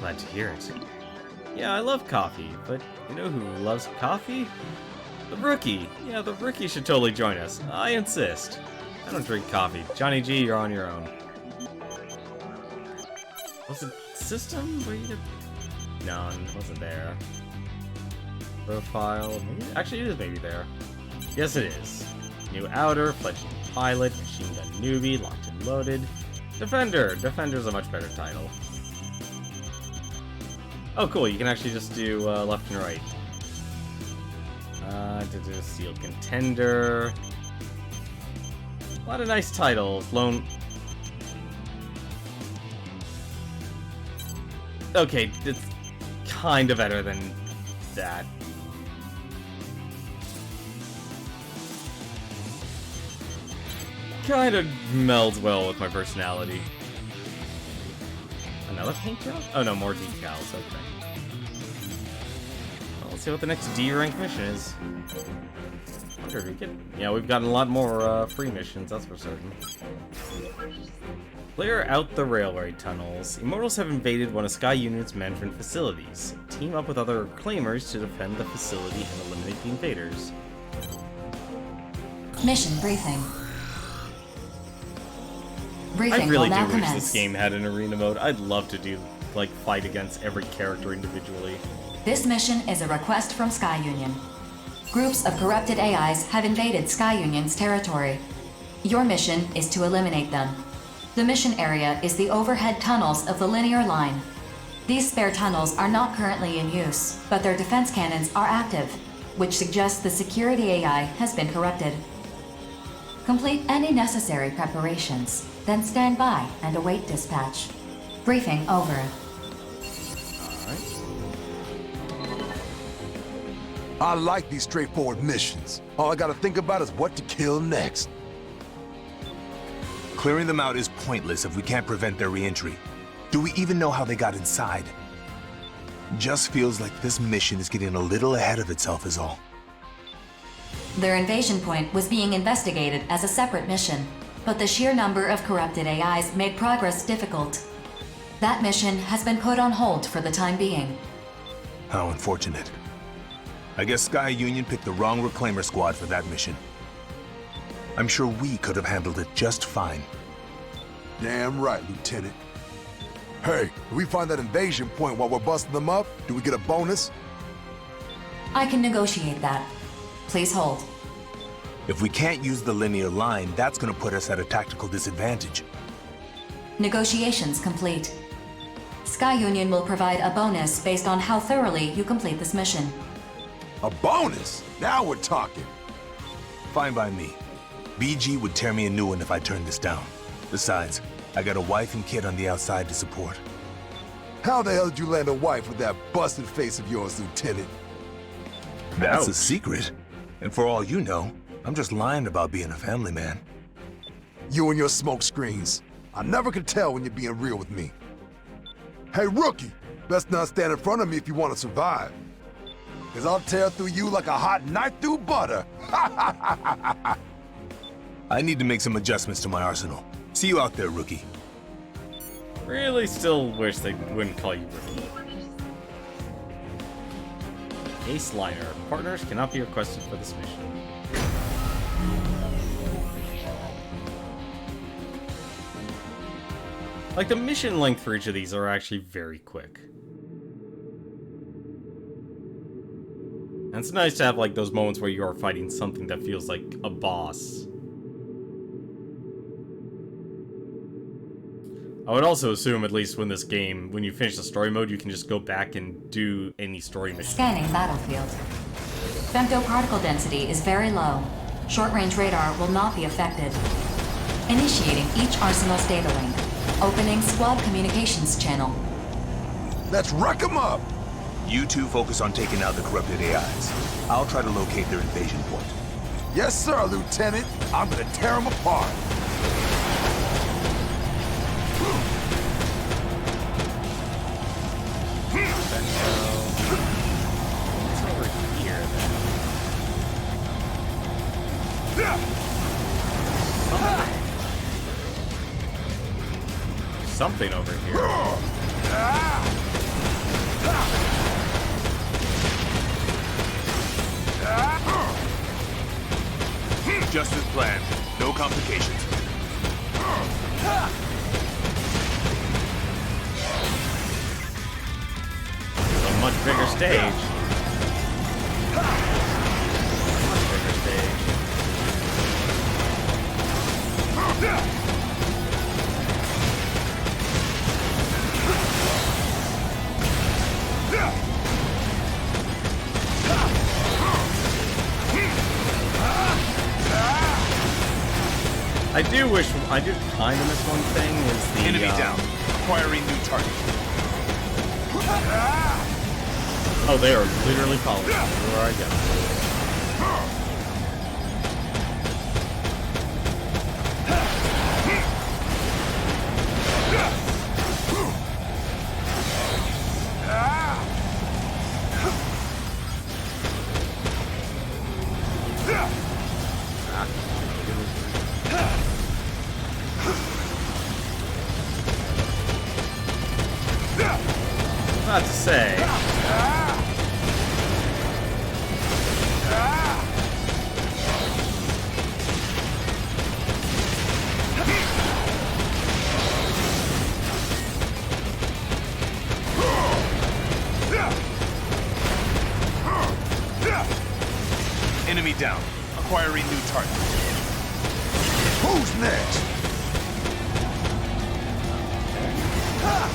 Glad to hear it. Yeah, I love coffee, but you know who loves coffee? The Rookie! Yeah, the Rookie should totally join us. I insist. I don't drink coffee. Johnny G, you're on your own. Was it system? Where you get... None. Wasn't there. Profile. Maybe... Actually, it is maybe there. Yes, it is. New outer, fledgling pilot, machine gun newbie, locked and loaded. Defender. Defender's a much better title. Oh, cool. You can actually just do left and right. Sealed Contender. A lot of nice titles. Lone... Okay, it's kind of better than that. Kind of melds well with my personality. Another paint job? Oh no, more decals. Okay. Well, let's see what the next D rank mission is. Wonder if we get... Yeah, we've gotten a lot more free missions, that's for certain. Clear out the railway tunnels. Immortals have invaded one of Sky Union's management facilities. Team up with other reclaimers to defend the facility and eliminate the invaders. Mission briefing. Briefing I really will now do wish commence. this game had an arena mode. I'd love to do, like, fight against every character individually. This mission is a request from Sky Union. Groups of corrupted AIs have invaded Sky Union's territory. Your mission is to eliminate them. The mission area is the overhead tunnels of the linear line. These spare tunnels are not currently in use, but their defense cannons are active, which suggests the security AI has been corrupted. Complete any necessary preparations, then stand by and await dispatch. Briefing over. I like these straightforward missions. All I gotta think about is what to kill next. Clearing them out is pointless if we can't prevent their re-entry. Do we even know how they got inside? Just feels like this mission is getting a little ahead of itself is all. Their invasion point was being investigated as a separate mission, but the sheer number of corrupted AIs made progress difficult. That mission has been put on hold for the time being. How unfortunate. I guess Sky Union picked the wrong Reclaimer squad for that mission. I'm sure we could have handled it just fine. Damn right, Lieutenant. Hey, if we find that invasion point while we're busting them up, do we get a bonus? I can negotiate that. Please hold. If we can't use the linear line, that's gonna put us at a tactical disadvantage. Negotiations complete. Sky Union will provide a bonus based on how thoroughly you complete this mission. A bonus? Now we're talking. Fine by me. BG would tear me a new one if I turned this down. Besides, I got a wife and kid on the outside to support. How the hell did you land a wife with that busted face of yours, Lieutenant? That's a secret. And for all you know, I'm just lying about being a family man. You and your smoke screens. I never can tell when you're being real with me. Hey, Rookie! Best not stand in front of me if you want to survive. Cause I'll tear through you like a hot knife through butter. I need to make some adjustments to my arsenal. See you out there, rookie. Really still wish they wouldn't call you rookie. Ace Liner. Partners cannot be requested for this mission. Like, the mission length for each of these are actually very quick. And it's nice to have, like, those moments where you are fighting something that feels like a boss. I would also assume, at least when this game, when you finish the story mode, you can just go back and do any story mission. Scanning battlefield. Femtoparticle density is very low. Short-range radar will not be affected. Initiating each arsenal's data link. Opening squad communications channel. Let's wreck 'em up! You two focus on taking out the corrupted AIs. I'll try to locate their invasion point. Yes, sir, Lieutenant. I'm gonna tear them apart. What's over here, then? Something over here. Just as planned. No complications. A much bigger stage. Much bigger stage. I do kind of miss one thing is the enemy down. Acquiring new target. Oh, they are literally following me everywhere I go. Not to say. Enemy down. Acquiring new target. Who's next? How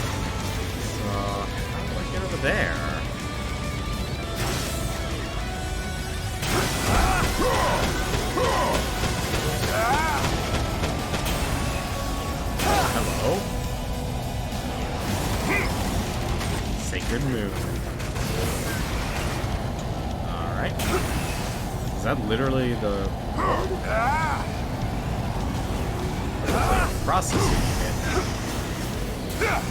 do I get over there? Hello? Sacred move. Alright. Is that literally the processing unit? There.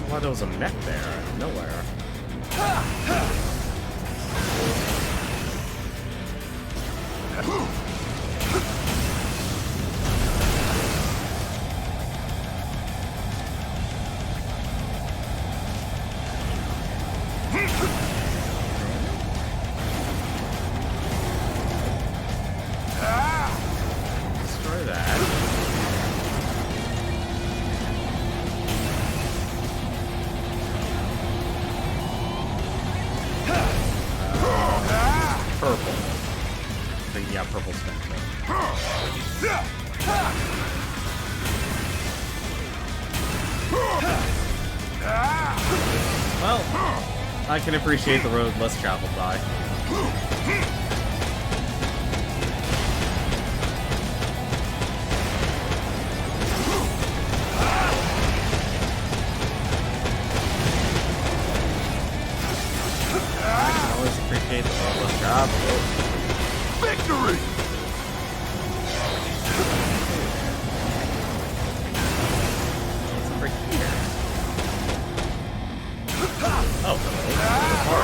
Why there was a mech there out of nowhere? Destroy that. Purple. I think, yeah, purple's better. Well, I can appreciate the road less traveled by. I can always appreciate the road less traveled. Victory! What's over here? Oh, hello.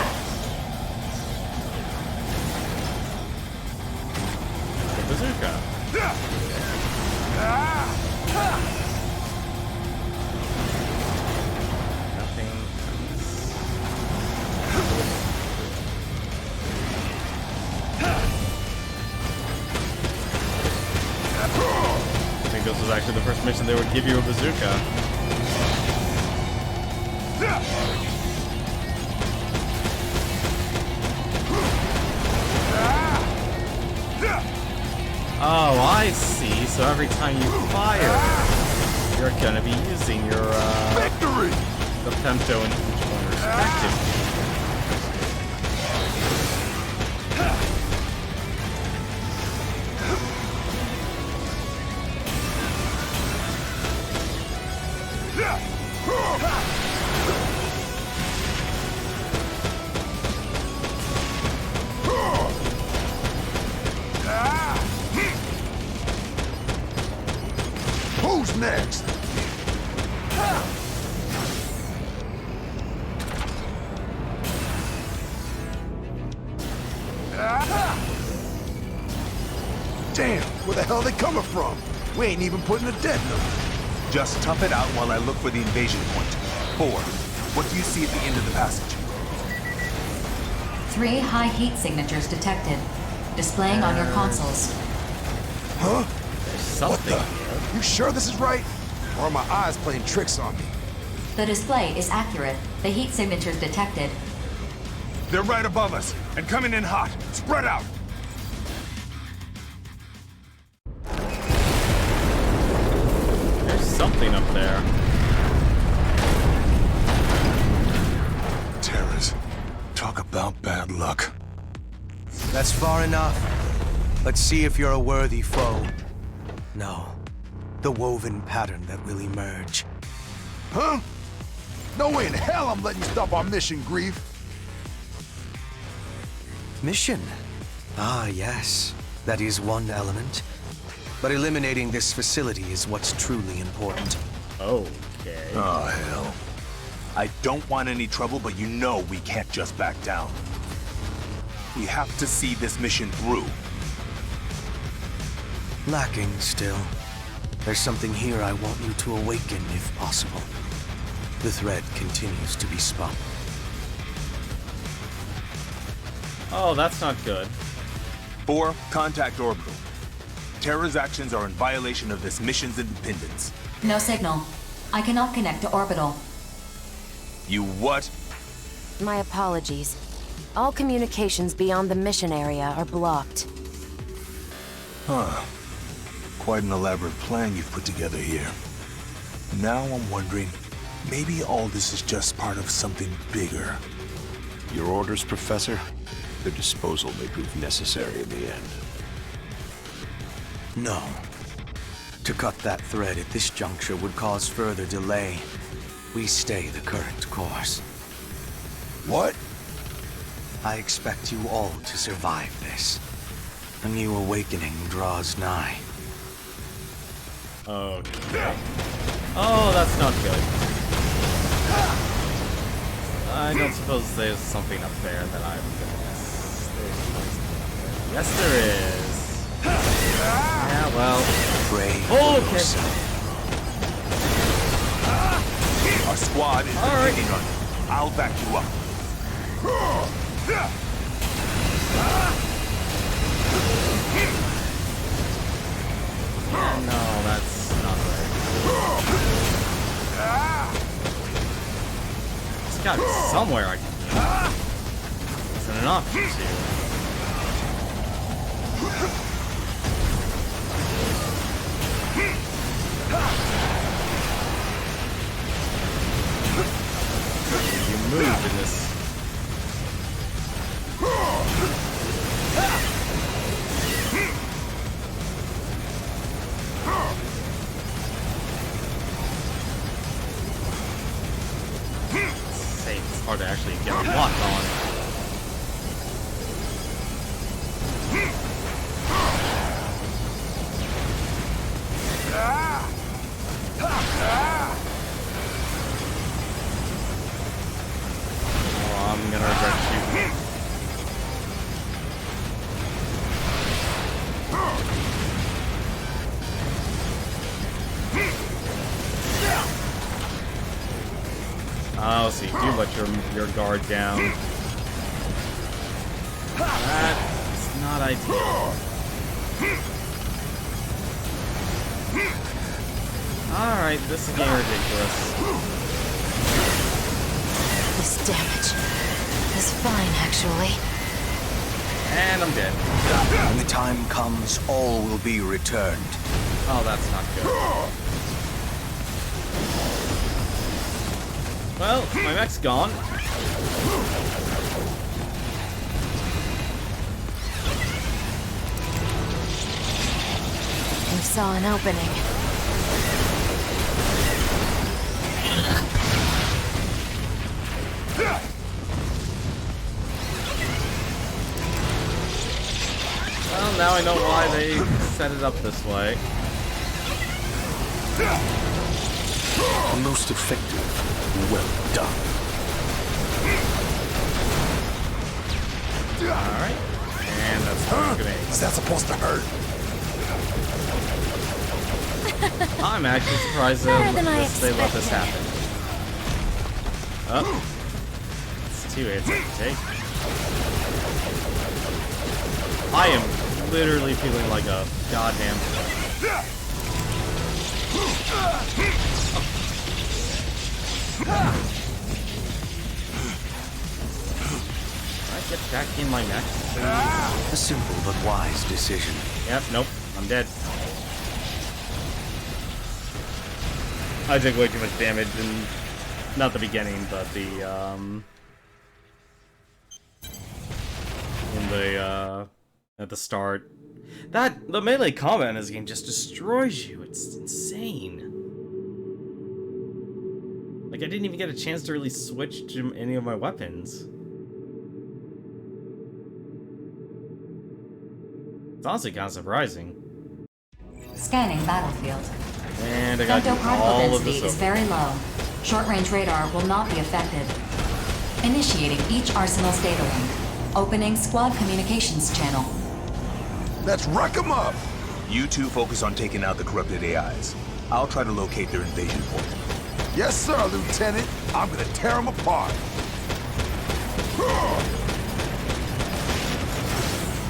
first mission they would give you a bazooka. Oh, I see. So every time you fire, you're gonna be using your victory! The femto in each one respectively. Who's next? Damn, where the hell are they coming from? We ain't even putting a dent in them. Just tough it out while I look for the invasion point. 4. What do you see at the end of the passage? 3 high heat signatures detected. Displaying on your consoles. Huh? Something. What the? You sure this is right? Or are my eyes playing tricks on me? The display is accurate. The heat signatures detected. They're right above us, and coming in hot. Spread out! There's something up there. Terrors. Talk about bad luck. That's far enough. Let's see if you're a worthy foe. No. The woven pattern that will emerge. Huh? No way in hell I'm letting you stop our mission, Grief. Mission? Ah, yes. That is one element. But eliminating this facility is what's truly important. Okay. Oh, hell. I don't want any trouble, but you know we can't just back down. We have to see this mission through. Lacking still. There's something here I want you to awaken if possible. The thread continues to be spun. Oh, that's not good. 4, contact orbital. Terra's actions are in violation of this mission's independence. No signal. I cannot connect to orbital. You what? My apologies. All communications beyond the mission area are blocked. Huh. Quite an elaborate plan you've put together here. Now I'm wondering, maybe all this is just part of something bigger. Your orders, Professor? Their disposal may prove necessary in the end. No. To cut that thread at this juncture would cause further delay. We stay the current course. What? I expect you all to survive this. A new awakening draws nigh. Okay. Oh, that's not good. I don't suppose there's something up there that I'm gonna miss. Yes, there is. Yeah, well. Okay. Our squad is depending on you. I'll back you up. No, that's not right. It's gotta be somewhere I can use. Isn't an option to. You move in this. It's hard to actually get a lock on. Oh, I'm gonna regret shooting. Oh, so you do let your guard down. That's not ideal. Alright, this is getting ridiculous. This damage is fine, actually. And I'm dead. When the time comes, all will be returned. Oh, that's not good. Well, my mech's gone. We saw an opening. Well, now I know why they set it up this way. Most effective. Well done. Alright. And that's how it's gonna aim. Is that supposed to hurt? I'm actually surprised Better than I they let this expected. happen. Oh. It's 2 hits I can take. I am literally feeling like a goddamn... Can I get back in my neck? A simple but wise decision. Yep, nope. I'm dead. I took way too much damage in, not the beginning, but the, at the start. The melee combat in this game just destroys you. It's insane. Like, I didn't even get a chance to really switch to any of my weapons. It's honestly kind of surprising. Scanning battlefield. And I got Femto particle all of density this is very low. Short-range radar will not be affected. Initiating each arsenal's data link. Opening squad communications channel. Let's wreck them up! You two focus on taking out the corrupted AIs. I'll try to locate their invasion point. Yes, sir, Lieutenant. I'm gonna tear them apart.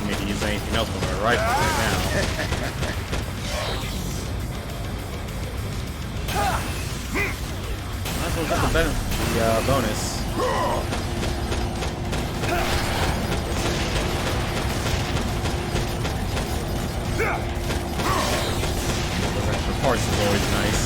Maybe use anything else with my rifle right now. Might as well get the bonus. Those extra parts is always nice.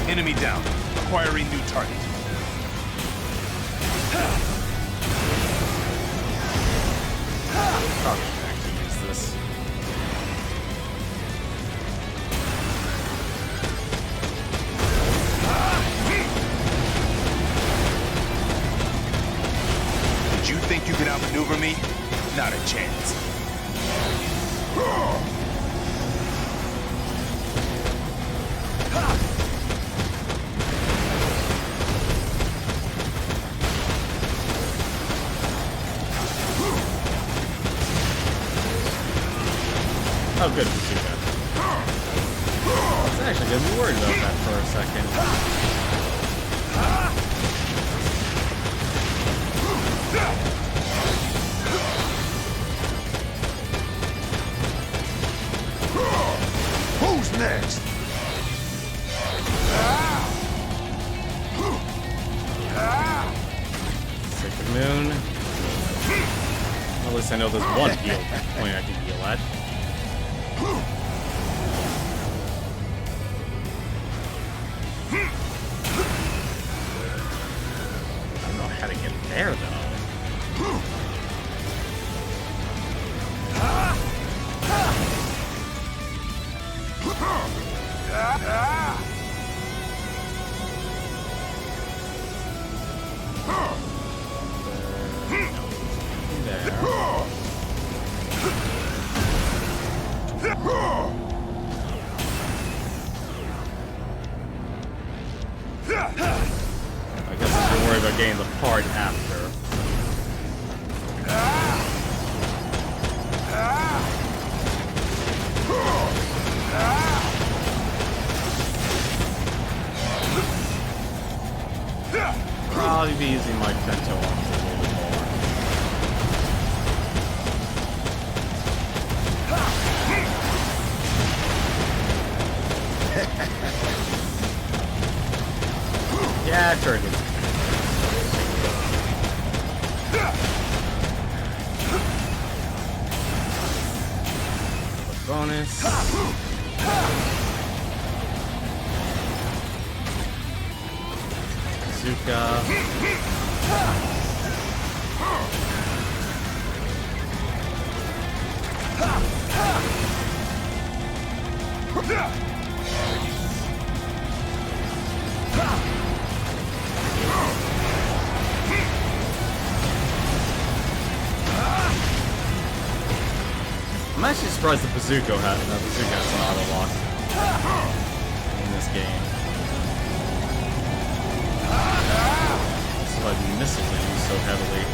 Enemy down. Acquiring new target. Probably gonna actually use this. Did you think you could outmaneuver me? Not a chance. Oh, good to see that. I was actually gonna be worried about that for a second. Who's next? Sacred Moon. At least I know there's one heal point I can heal at. I don't know how to get there though. I guess I should worry about getting the part after. probably be using my Femto arms a little bit more. Yeah, trigger. Bonus. Bazooka. I'm actually surprised the bazooka has an auto lock in this game. That's why the missiles are used so heavily.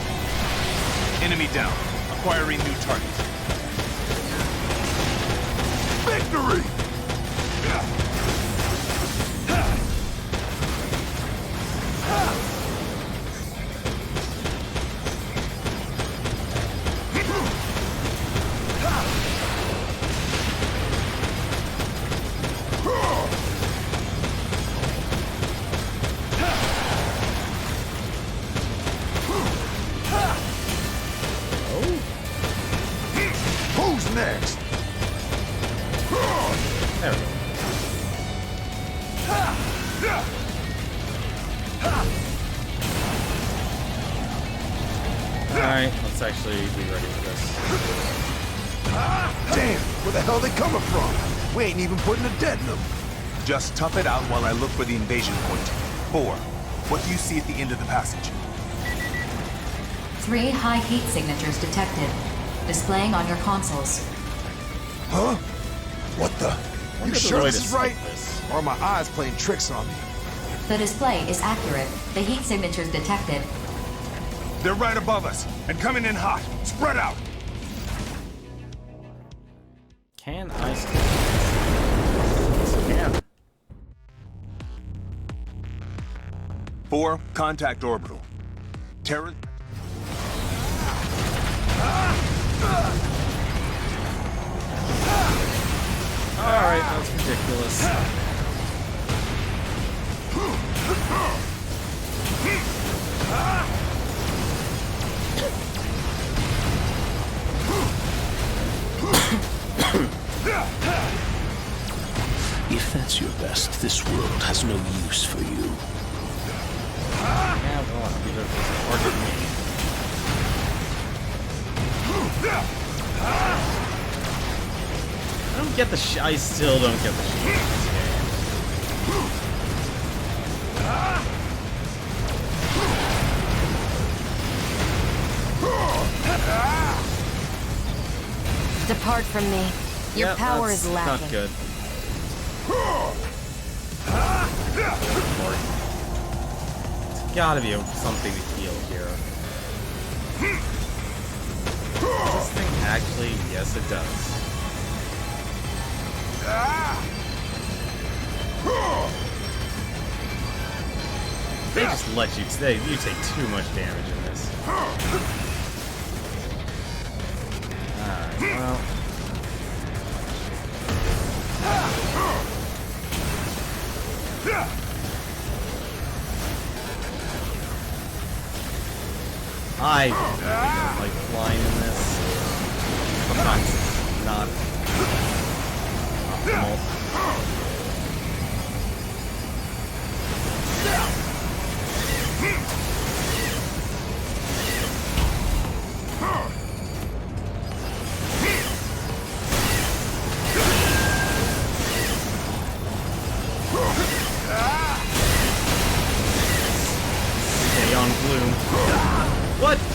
Enemy down. Acquiring new target. Victory! Who's next? There we go. Alright, let's actually be ready for this. Damn, where the hell are they coming from? We ain't even putting a dent in them. Just tough it out while I look for the invasion point. 4. What do you see at the end of the passage? 3 high heat signatures detected, displaying on your consoles. Huh? What the? You there's a sure way this to is slice right? this. Or are my eyes playing tricks on me? The display is accurate. The heat signatures detected. They're right above us and coming in hot. Spread out. Can I still? Yes, I can. 4. Contact orbital. Terra. Alright, that's ridiculous. If that's your best, this world has no use for you. Yeah, well, I'll be there for target me. I don't get the I still don't get the shield in this game. Depart from me. Your Yep, power that's is lacking. Not good. It's gotta be something to heal here. This thing actually, yes, it does. They just let you stay. You take too much damage in this. Alright, well. I don't like flying in this. Sometimes it's not optimal. Stay on gloom. What? Come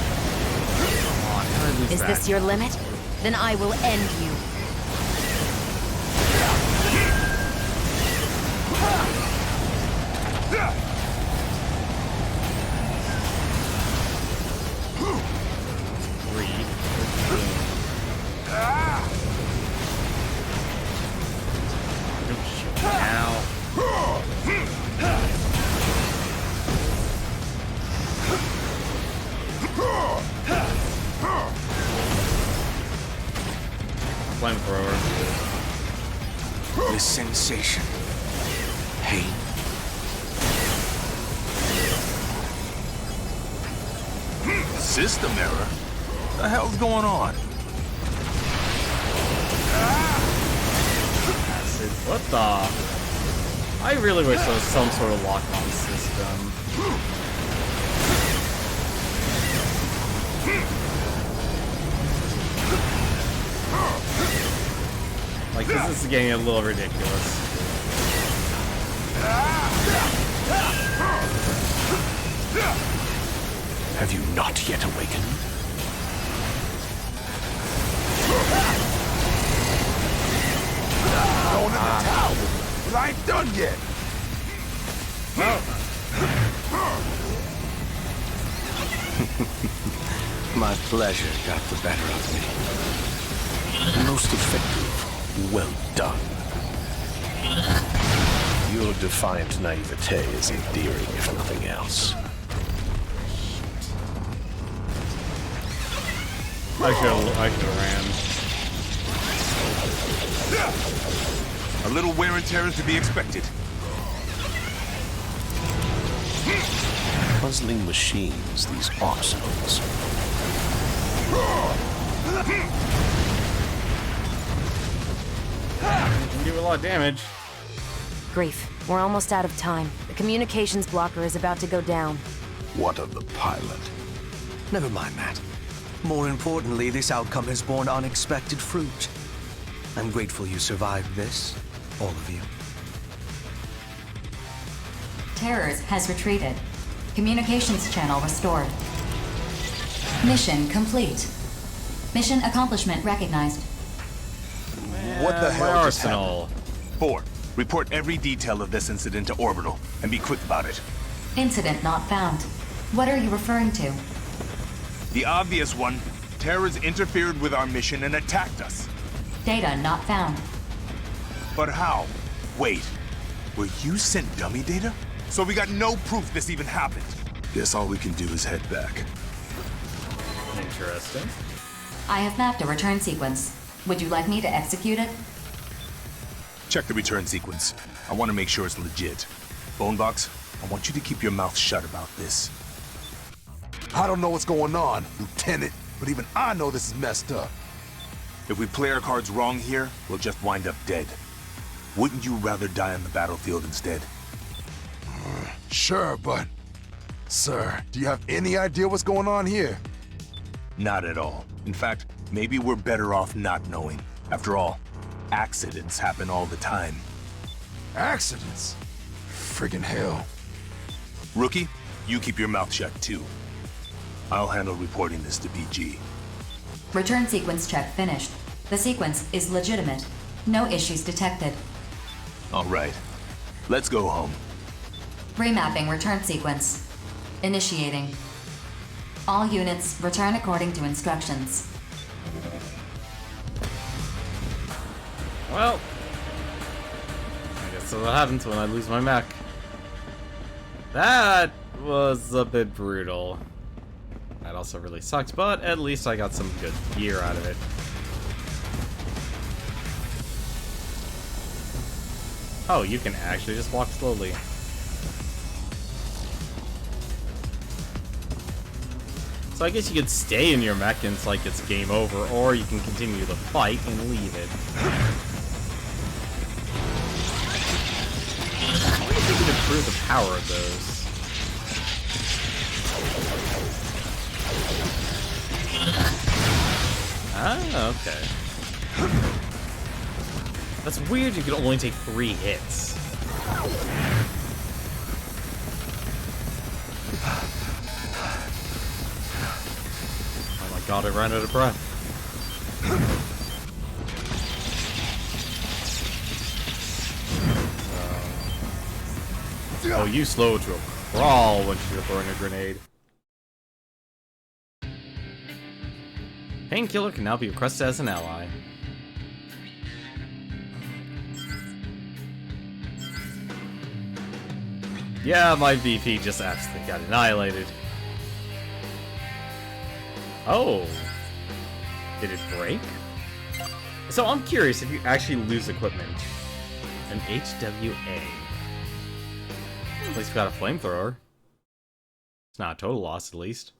on, how did I lose Is that? this your limit? Then I will end you. flamethrower. This sensation. Pain. System error? What the hell's going on? Acid, what the? I really wish there was some sort of lock-on system. Like, this is getting a little ridiculous. Have you not yet awakened? Going in the towel, but I ain't done yet. My pleasure got the better of me. Most effective. Well done. Your defiant naivete is endearing, if nothing else. I should've ran. A little wear and tear is to be expected. Puzzling machines, these arsenals. Can do a lot of damage. Grief, we're almost out of time. The communications blocker is about to go down. What of the pilot? Never mind that. More importantly, this outcome has borne unexpected fruit. I'm grateful you survived this, all of you. Terrors has retreated. Communications channel restored. Mission complete. Mission accomplishment recognized. What the hell just arsenal. happened? 4. Report every detail of this incident to Orbital, and be quick about it. Incident not found. What are you referring to? The obvious one. Terrors interfered with our mission and attacked us. Data not found. But how? Wait. Were you sent dummy data? So we got no proof this even happened. Guess all we can do is head back. Interesting. I have mapped a return sequence. Would you like me to execute it? Check the return sequence. I want to make sure it's legit. Bonebox, I want you to keep your mouth shut about this. I don't know what's going on, Lieutenant, but even I know this is messed up. If we play our cards wrong here, we'll just wind up dead. Wouldn't you rather die on the battlefield instead? Sure, but... Sir, do you have any idea what's going on here? Not at all. In fact, maybe we're better off not knowing. After all, accidents happen all the time. Accidents? Friggin' hell. Rookie, you keep your mouth shut too. I'll handle reporting this to BG. Return sequence check finished. The sequence is legitimate. No issues detected. All right. Let's go home. Remapping return sequence. Initiating. All units return according to instructions. Well, I guess that's what happens when I lose my mech. That was a bit brutal. That also really sucks, but at least I got some good gear out of it. Oh, you can actually just walk slowly. So I guess you could stay in your mech and it's like it's game over, or you can continue the fight and leave it. I wonder if we could improve the power of those. Ah, okay. That's weird, you can only take 3 hits. Oh my god, I ran out of breath. Oh, you slow to a crawl when you're throwing a grenade. Painkiller can now be requested as an ally. Yeah, my VP just absolutely got annihilated. Oh. Did it break? So I'm curious if you actually lose equipment. An HWA. At least we got a flamethrower. It's not a total loss, at least.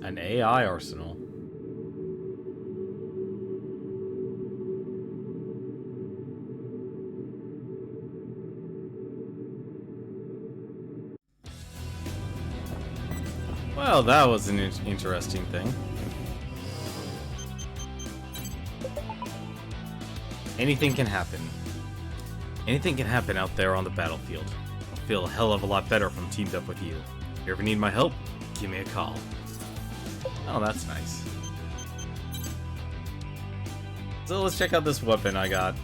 An AI arsenal. Well, that was an interesting thing. Anything can happen. Anything can happen out there on the battlefield. I'll feel a hell of a lot better if I'm teamed up with you. If you ever need my help, give me a call. Oh, that's nice. So let's check out this weapon I got.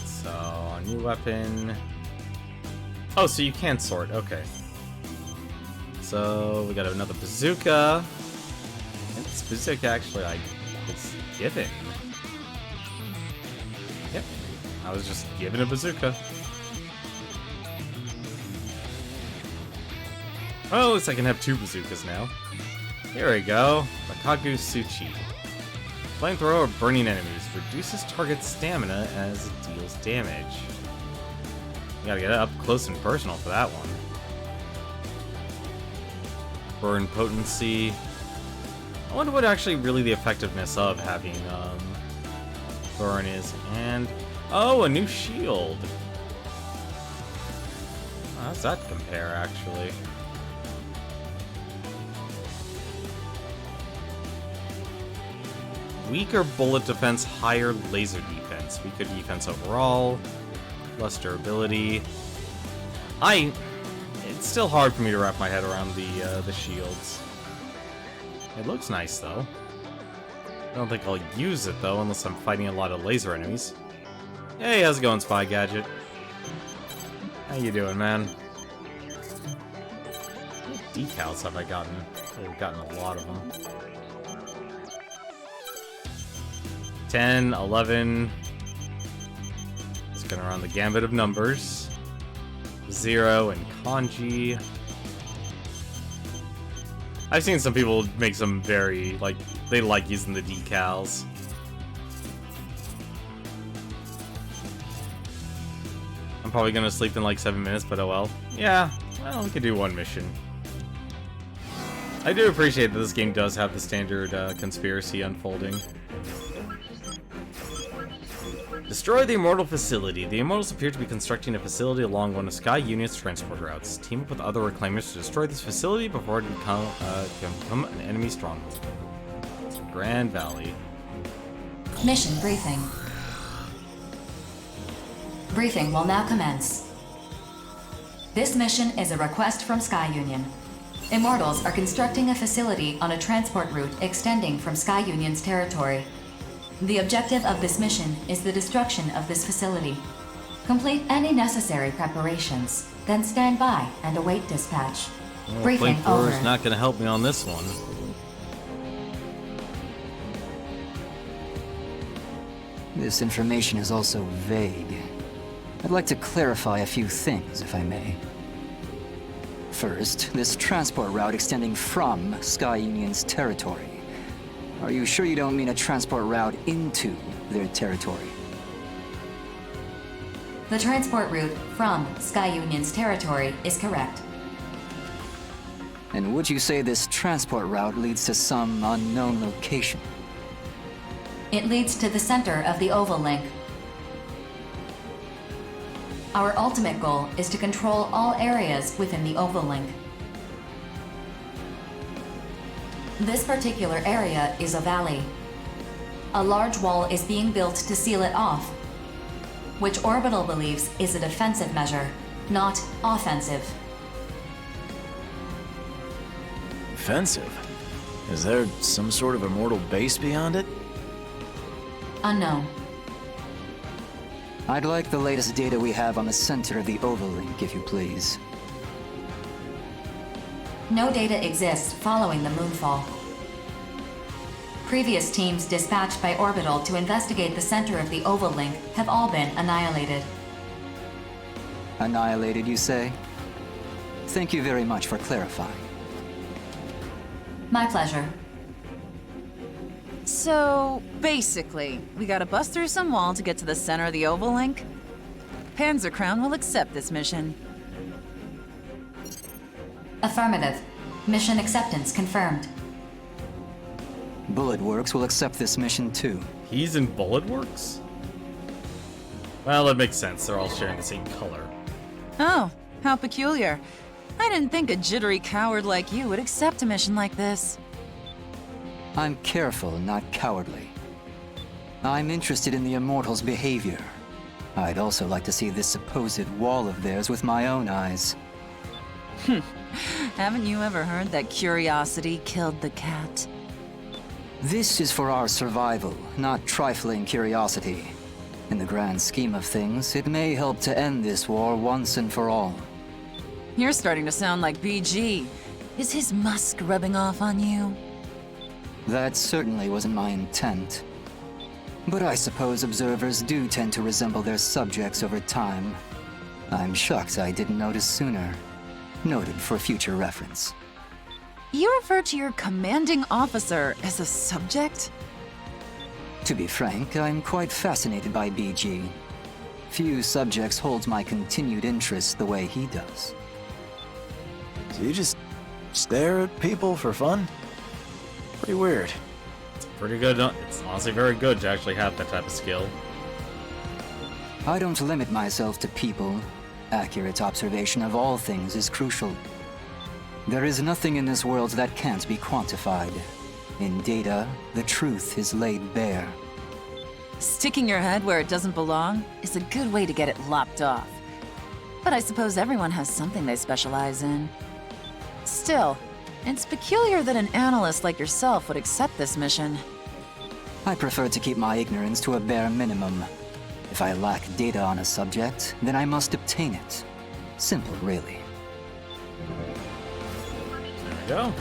So, a new weapon. Oh, so you can sort. Okay. So, we got another bazooka. And this bazooka actually, like, it's given. Yep. I was just given a bazooka. Oh, looks like I can have 2 bazookas now. Here we go. Bakagu Suchi. Flamethrower of burning enemies. Reduces target stamina as it deals damage. You gotta get up close and personal for that one. Burn potency. I wonder what actually really the effectiveness of having burn is. And oh, a new shield. How does that compare actually? Weaker bullet defense, higher laser defense. Weaker defense overall, less durability. It's still hard for me to wrap my head around the shields. It looks nice though. I don't think I'll use it though unless I'm fighting a lot of laser enemies. Hey, how's it going, Spy Gadget? How you doing, man? What decals have I gotten? I've gotten a lot of them. 10, 11. Just gonna run the gambit of numbers. 0 and kanji. I've seen some people make some very, like, they like using the decals. I'm probably gonna sleep in like 7 minutes, but oh well. Yeah, well, we could do one mission. I do appreciate that this game does have the standard conspiracy unfolding. Destroy the Immortal Facility. The Immortals appear to be constructing a facility along one of Sky Union's transport routes. Team up with other Reclaimers to destroy this facility before it can become an enemy stronghold. Grand Valley. Mission briefing. Briefing will now commence. This mission is a request from Sky Union. Immortals are constructing a facility on a transport route extending from Sky Union's territory. The objective of this mission is the destruction of this facility. Complete any necessary preparations, then stand by and await dispatch. Well, Briefing over. Flamethrower's not going to help me on this one. This information is also vague. I'd like to clarify a few things, if I may. First, this transport route extending from Sky Union's territory. Are you sure you don't mean a transport route into their territory? The transport route from Sky Union's territory is correct. And would you say this transport route leads to some unknown location? It leads to the center of the Oval Link. Our ultimate goal is to control all areas within the Oval Link. This particular area is a valley. A large wall is being built to seal it off, which Orbital believes is a defensive measure, not offensive. Offensive? Is there some sort of immortal base beyond it? Unknown. I'd like the latest data we have on the center of the oval link, if you please. No data exists following the moonfall. Previous teams dispatched by Orbital to investigate the center of the oval link have all been annihilated. Annihilated, you say? Thank you very much for clarifying. My pleasure. So, basically, we gotta bust through some wall to get to the center of the oval link? Panzerkrown will accept this mission. Affirmative. Mission acceptance confirmed. Bullet Works will accept this mission too. He's in Bullet Works? Well, it makes sense. They're all sharing the same color. Oh, how peculiar. I didn't think a jittery coward like you would accept a mission like this. I'm careful, not cowardly. I'm interested in the Immortals' behavior. I'd also like to see this supposed wall of theirs with my own eyes. Haven't you ever heard that curiosity killed the cat? This is for our survival, not trifling curiosity. In the grand scheme of things, it may help to end this war once and for all. You're starting to sound like BG. Is his musk rubbing off on you? That certainly wasn't my intent. But I suppose observers do tend to resemble their subjects over time. I'm shocked I didn't notice sooner. Noted for future reference. You refer to your commanding officer as a subject? To be frank, I'm quite fascinated by BG. Few subjects hold my continued interest the way he does. Do you just stare at people for fun? Pretty weird. It's pretty good. It's honestly very good to actually have that type of skill. I don't limit myself to people. Accurate observation of all things is crucial. There is nothing in this world that can't be quantified. In data, the truth is laid bare. Sticking your head where it doesn't belong is a good way to get it lopped off. But I suppose everyone has something they specialize in. Still, it's peculiar that an analyst like yourself would accept this mission. I prefer to keep my ignorance to a bare minimum. If I lack data on a subject, then I must obtain it. Simple, really. There we go.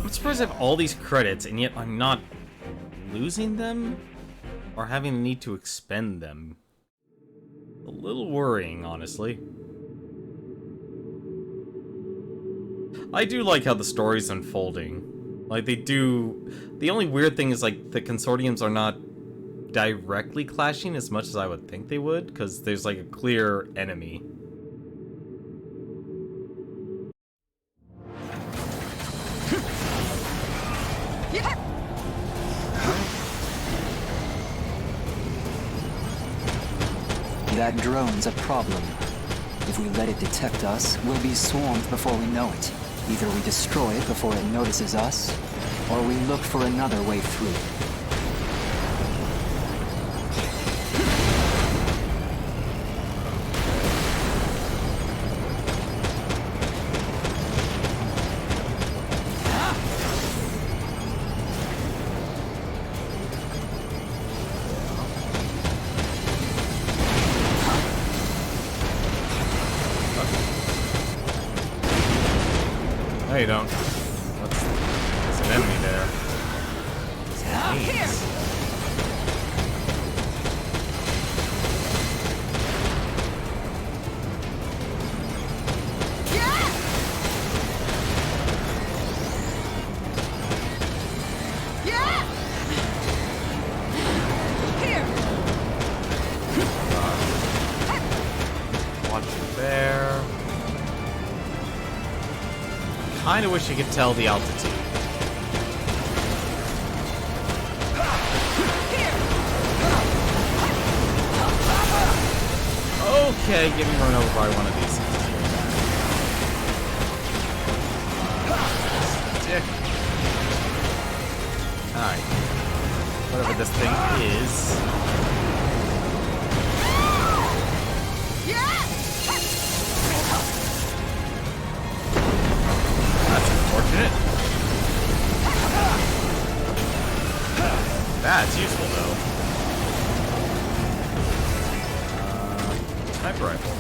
I'm surprised I have all these credits, and yet I'm not losing them or having the need to expend them. A little worrying, honestly. I do like how the story's unfolding. Like, they do... The only weird thing is, like, the consortiums are not directly clashing as much as I would think they would, because there's, like, a clear enemy. That drone's a problem. If we let it detect us, we'll be swarmed before we know it. Either we destroy it before it notices us, or we look for another way through. No, you don't. There's an enemy there. Jeez. Watch it there. Kinda wish you could tell the altitude. Okay, getting run over by one of these things. Dick. Alright. Whatever this thing is. That's unfortunate. That's useful, though. sniper rifle.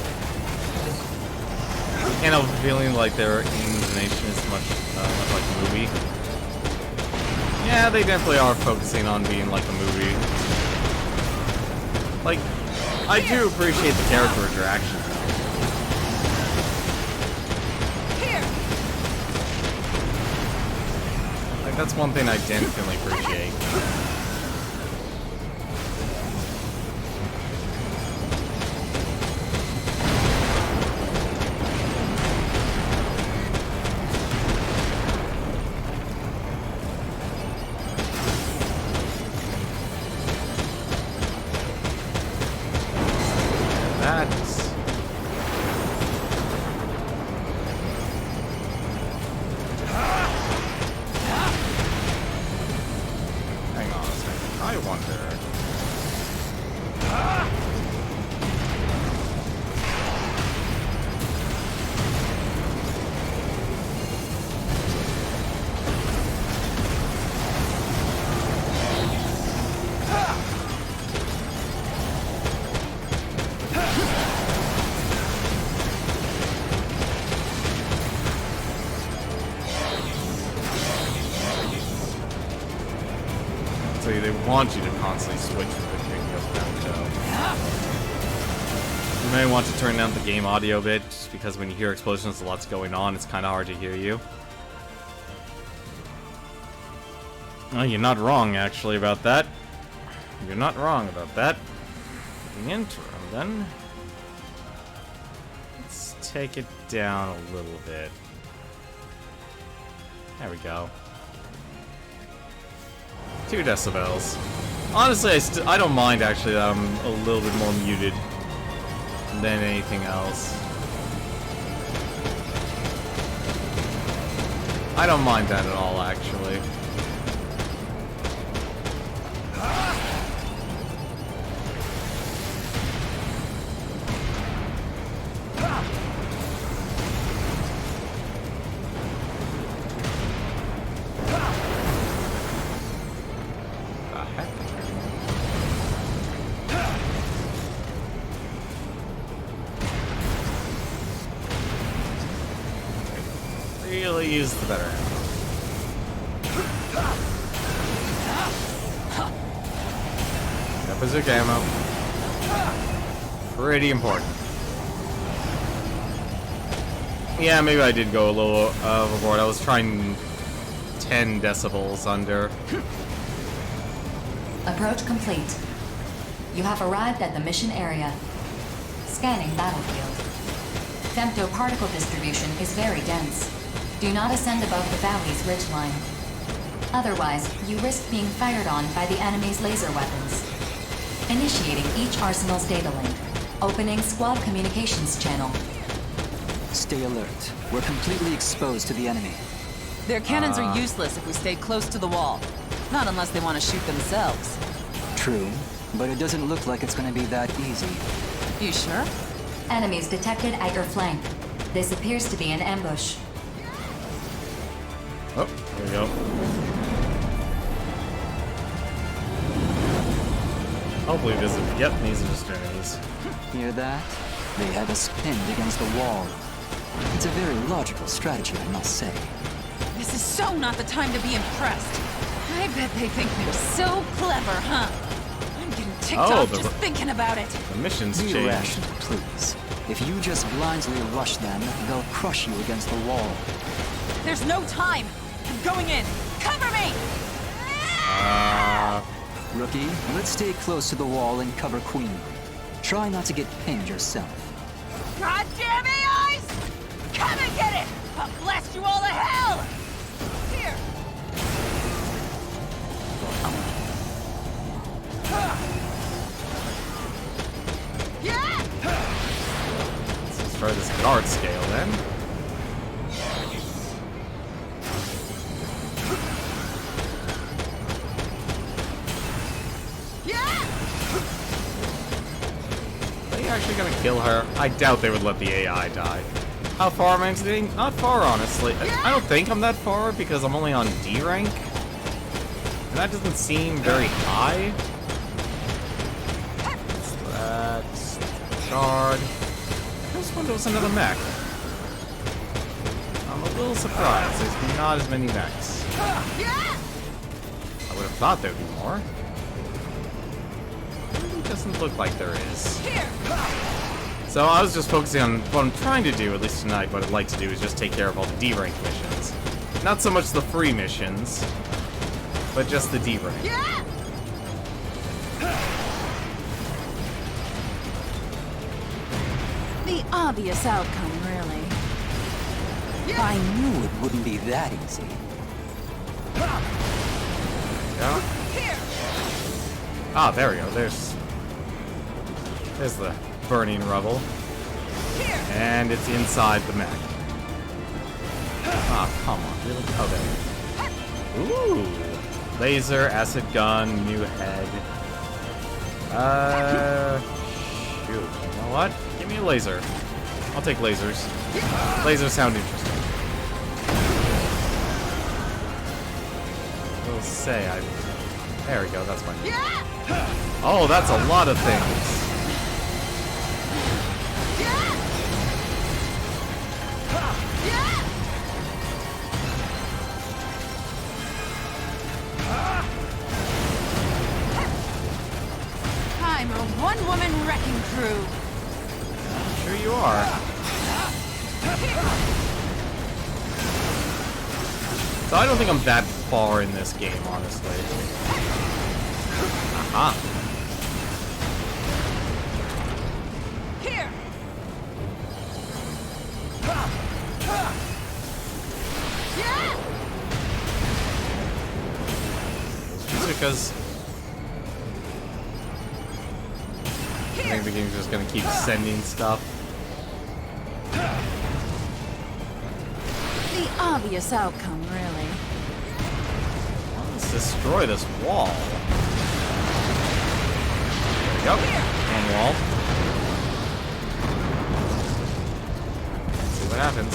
I can't help feeling like their intonation is much like a movie. Yeah, they definitely are focusing on being like a movie. Like, I do appreciate the character interaction. Like, that's one thing I genuinely appreciate. They want you to constantly switch between your Femto. You may want to turn down the game audio a bit, just because when you hear explosions, a lot's going on, it's kind of hard to hear you. Oh, you're not wrong, actually, about that. You're not wrong about that. The interim, then. Let's take it down a little bit. There we go. 2 decibels. Honestly, I don't mind actually that I'm a little bit more muted than anything else. I don't mind that at all, actually. Really use the better ammo. That bazooka ammo. Pretty important. Yeah, maybe I did go a little overboard. I was trying 10 decibels under. Approach complete. You have arrived at the mission area. Scanning battlefield. Femto particle distribution is very dense. Do not ascend above the valley's ridgeline. Otherwise, you risk being fired on by the enemy's laser weapons. Initiating each arsenal's data link. Opening squad communications channel. Stay alert. We're completely exposed to the enemy. Their cannons are useless if we stay close to the wall. Not unless they want to shoot themselves. True, but it doesn't look like it's going to be that easy. You sure? Enemies detected at your flank. This appears to be an ambush. Oh, there we go. Hopefully this is... Yep, these are just enemies. Hear that? They have us pinned against the wall. It's a very logical strategy, I must say. This is so not the time to be impressed. I bet they think they're so clever, huh? I'm getting ticked off just thinking about it. The mission's changed. Be rational, please. If you just blindly rush them, they'll crush you against the wall. There's no time. I'm going in. Cover me! Rookie, let's stay close to the wall and cover Queen. Try not to get pinned yourself. Goddamn AIs! Come and get it! I'll blast you all to hell! Here! Yeah! Let's try this guard scale then. Actually gonna kill her? I doubt they would let the AI die. How far am I into the... Not far, honestly. I don't think I'm that far because I'm only on D rank. And that doesn't seem very high. That's... Guard. This one there was another mech. I'm a little surprised there's not as many mechs. I would have thought there'd be more. It doesn't look like there is. So I was just focusing on what I'm trying to do, at least tonight. What I'd like to do is just take care of all the D-rank missions. Not so much the free missions, but just the D-rank. The obvious outcome, really. I knew it wouldn't be that easy. Yeah. Ah, there we go. There's the burning rubble. And it's inside the mech. Ah, come on, really? Oh, there. Ooh. Laser, acid gun, new head. Shoot. You know what? Give me a laser. I'll take lasers. Lasers sound interesting. We'll say there we go, that's fine. Oh, that's a lot of things. I'm a one-woman wrecking crew. I'm sure you are. So I don't think I'm that far in this game, honestly. Aha. Here. Just because I think the game's just gonna keep sending stuff. The obvious outcome, really. Let's destroy this wall. There we go. One wall. Let's see what happens.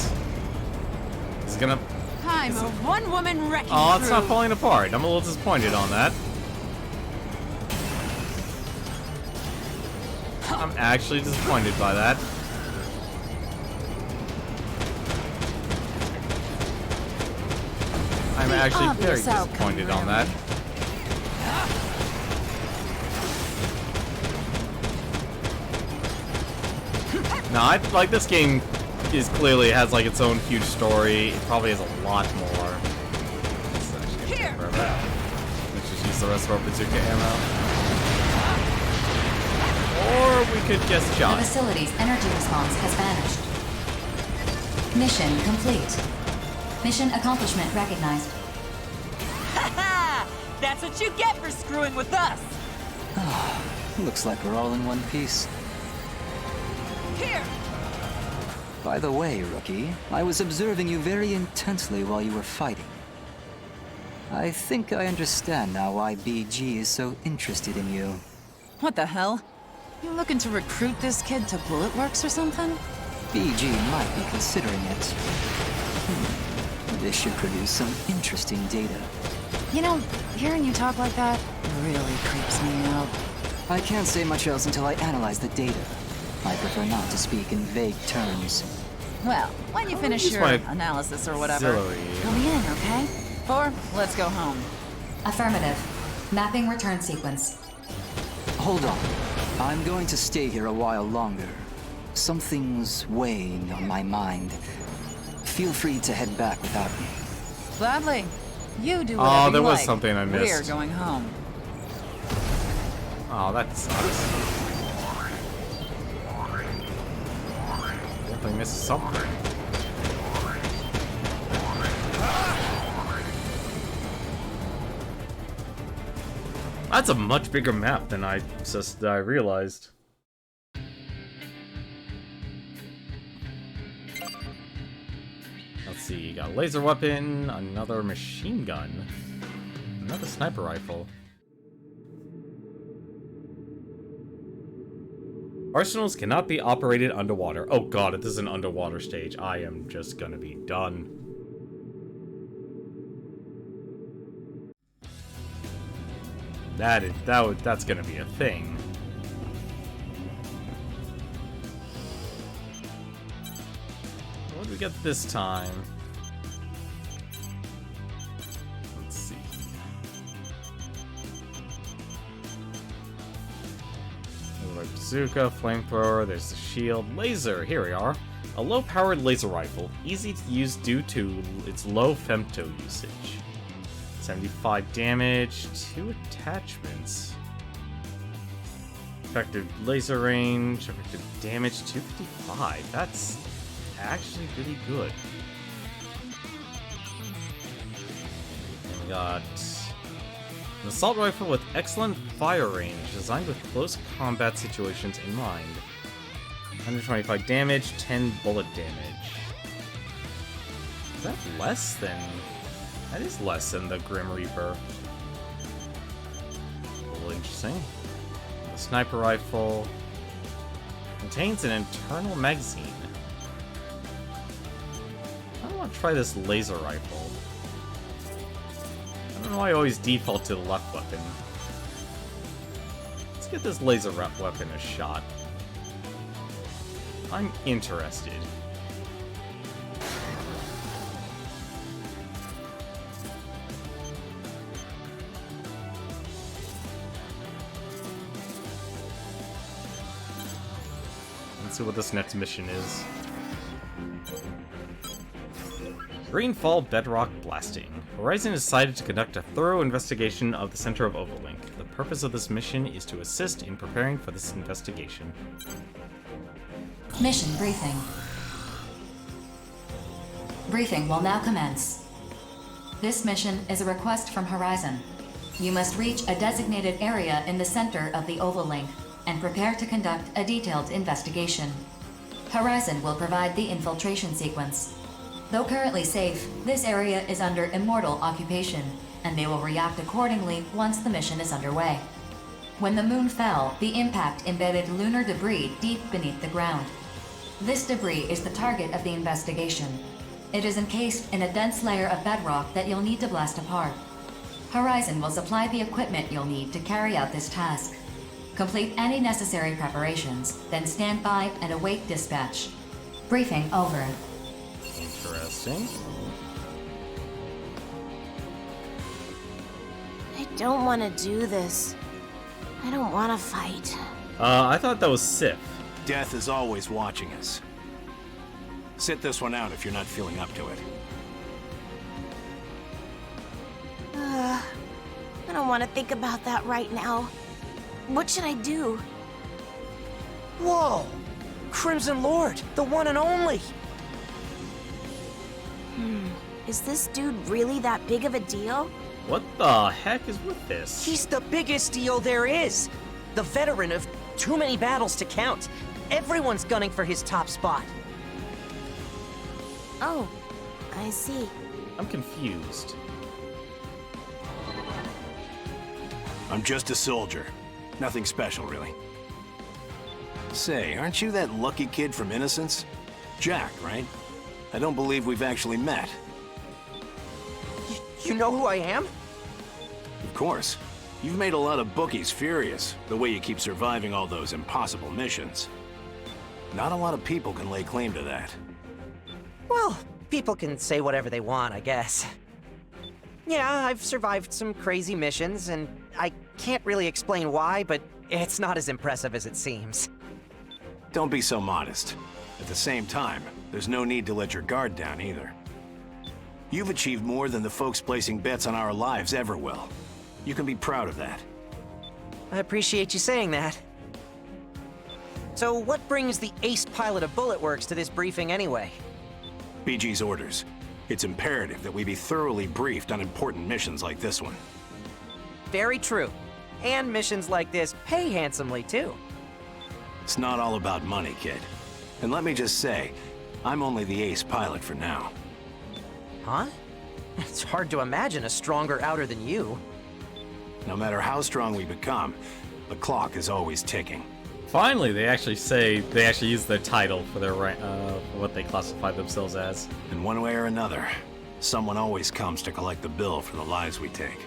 It's gonna. I'm a one-woman wrecking crew. Oh, it's not falling apart. I'm a little disappointed on that. I'm actually disappointed by that. I'm actually very disappointed on that. No, I like this game is clearly has like its own huge story. It probably has a lot more. This is actually gonna take forever. Let's just use the rest of our bazooka ammo. Or we could just shot. The facility's energy response has vanished. Mission complete. Mission accomplishment recognized. Ha! That's what you get for screwing with us! Looks like we're all in one piece. Here! By the way, Rookie, I was observing you very intensely while you were fighting. I think I understand now why BG is so interested in you. What the hell? You looking to recruit this kid to Bullet Works or something? BG might be considering it. This should produce some interesting data. You know, hearing you talk like that really creeps me out. I can't say much else until I analyze the data. I prefer not to speak in vague terms. Well, when you finish your analysis or whatever, fill me in, okay? Or let's go home. Affirmative. Mapping return sequence. Hold on. I'm going to stay here a while longer. Something's weighing on my mind. Feel free to head back without me. Gladly. You do whatever there you was like. something I missed. We're going home. Oh, that sucks. Definitely missed something. That's a much bigger map than I realized. Let's see, you got a laser weapon, another machine gun, another sniper rifle. Arsenals cannot be operated underwater. Oh god, if this is an underwater stage, I am just gonna be done. That's gonna be a thing. we get this time? Let's see. There's a bazooka, flamethrower, there's the shield, laser, here we are. A low-powered laser rifle, easy to use due to its low femto usage. 75 damage, 2 attachments. Effective laser range, effective damage 255. That's actually really good. And we got an assault rifle with excellent fire range, designed with close combat situations in mind. 125 damage, 10 bullet damage. Is that less than... That is less than the Grim Reaper. A little interesting. The sniper rifle contains an internal magazine. I don't want to try this laser rifle. I don't know why I always default to the left weapon. Let's get this laser weapon a shot. I'm interested. Let's see what this next mission is. Rainfall Bedrock Blasting. Horizon has decided to conduct a thorough investigation of the center of Overlink. The purpose of this mission is to assist in preparing for this investigation. Mission briefing. Briefing will now commence. This mission is a request from Horizon. You must reach a designated area in the center of the Overlink and prepare to conduct a detailed investigation. Horizon will provide the infiltration sequence. Though currently safe, this area is under immortal occupation, and they will react accordingly once the mission is underway. When the moon fell, the impact embedded lunar debris deep beneath the ground. This debris is the target of the investigation. It is encased in a dense layer of bedrock that you'll need to blast apart. Horizon will supply the equipment you'll need to carry out this task. Complete any necessary preparations, then stand by and await dispatch. Briefing over. Interesting. I don't want to do this. I don't want to fight. I thought that was Sif. Death is always watching us. Sit this one out if you're not feeling up to it. I don't want to think about that right now. What should I do? Whoa! Crimson Lord, the one and only! Is this dude really that big of a deal? What the heck is with this? He's the biggest deal there is! The veteran of too many battles to count. Everyone's gunning for his top spot. Oh, I see. I'm confused. I'm just a soldier. Nothing special, really. Say, aren't you that lucky kid from Innocence? Jack, right? I don't believe we've actually met. You know who I am? Of course. You've made a lot of bookies furious, the way you keep surviving all those impossible missions. Not a lot of people can lay claim to that. Well, people can say whatever they want, I guess. Yeah, I've survived some crazy missions, and I can't really explain why, but it's not as impressive as it seems. Don't be so modest. At the same time, there's no need to let your guard down either. You've achieved more than the folks placing bets on our lives ever will. You can be proud of that. I appreciate you saying that. So what brings the ace pilot of Bullet Works to this briefing anyway? BG's orders. It's imperative that we be thoroughly briefed on important missions like this one. Very true. And missions like this pay handsomely, too. It's not all about money, kid. And let me just say, I'm only the ace pilot for now. Huh? It's hard to imagine a stronger outer than you. No matter how strong we become, the clock is always ticking. Finally, they actually use the title for their for what they classify themselves as. In one way or another, someone always comes to collect the bill for the lives we take.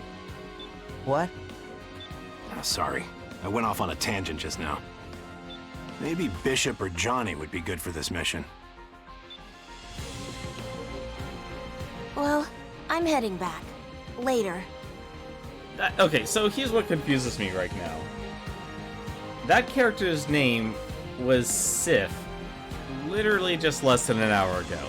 What? Oh, sorry, I went off on a tangent just now. Maybe Bishop or Johnny would be good for this mission. Well, I'm heading back. Later. Okay, so here's what confuses me right now. That character's name was Sif literally just less than an hour ago.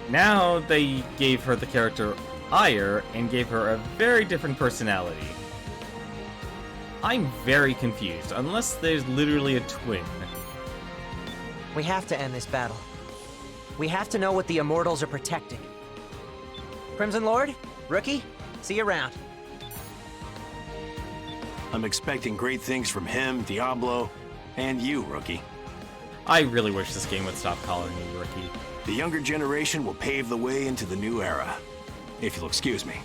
Now they gave her the character Ire and gave her a very different personality. I'm very confused, unless there's literally a twin. We have to end this battle. We have to know what the Immortals are protecting. Crimson Lord, Rookie, see you around. I'm expecting great things from him, Diablo, and you, Rookie. I really wish this game would stop calling me Rookie. The younger generation will pave the way into the new era, if you'll excuse me.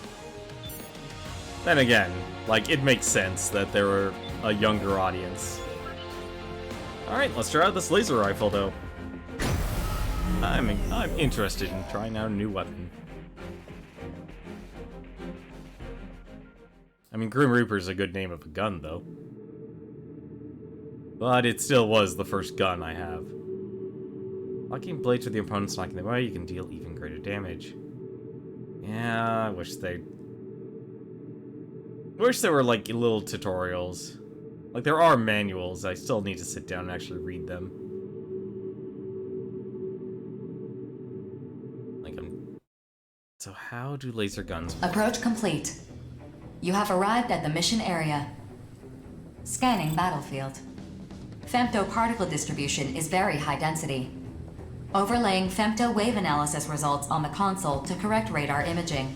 Then again, like, it makes sense that there were a younger audience. Alright, let's try out this laser rifle, though. I'm interested in trying out a new weapon. I mean, Grim Reaper's a good name of a gun, though. But it still was the first gun I have. Locking blades with the opponent's knocking them away, you can deal even greater damage. Yeah, I wish there were, like, little tutorials. Like, there are manuals, I still need to sit down and actually read them. Like, so how do laser guns work? Approach complete. You have arrived at the mission area. Scanning battlefield. Femto-particle distribution is very high density. Overlaying femto wave analysis results on the console to correct radar imaging.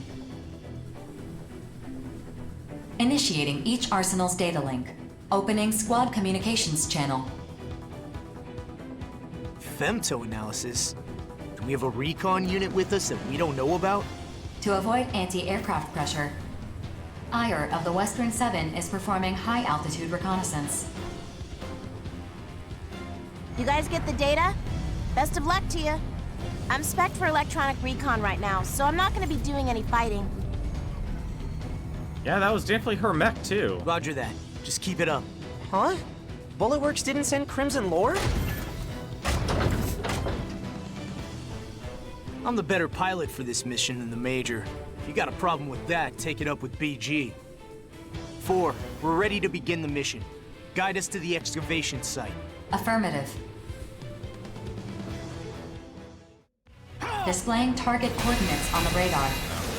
Initiating each arsenal's data link. Opening squad communications channel. Femto analysis? Do we have a recon unit with us that we don't know about? To avoid anti-aircraft pressure, Ire of the Western 7 is performing high-altitude reconnaissance. You guys get the data? Best of luck to you. I'm spec'd for electronic recon right now, so I'm not gonna be doing any fighting. Yeah, that was definitely her mech, too. Roger that. Just keep it up. Huh? Bulletworks didn't send Crimson Lord? I'm the better pilot for this mission than the Major. If you got a problem with that, take it up with BG. 4, we're ready to begin the mission. Guide us to the excavation site. Affirmative. Displaying target coordinates on the radar.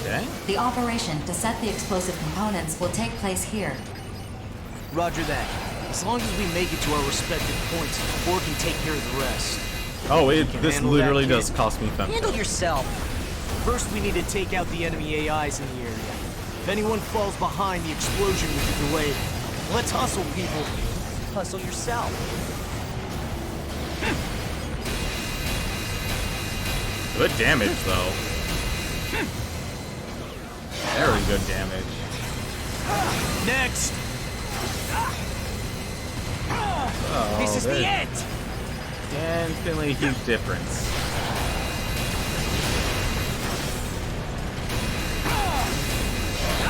Okay. The operation to set the explosive components will take place here. Roger that. As long as we make it to our respective points, 4 can take care of the rest. Oh, this literally does cost me femto. Handle yourself. First, we need to take out the enemy AIs in the area. If anyone falls behind, the explosion will be delayed. Let's hustle, people. Hustle yourself. Good damage, though. Very good damage. Next! Oh, This is the end! Infinitely huge difference.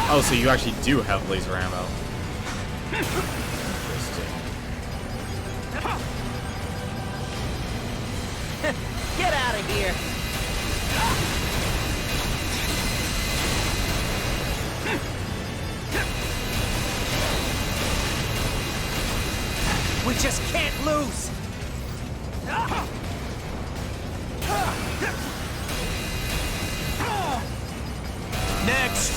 Oh, so you actually do have laser ammo. Interesting. Get out of here! We just can't lose! Next!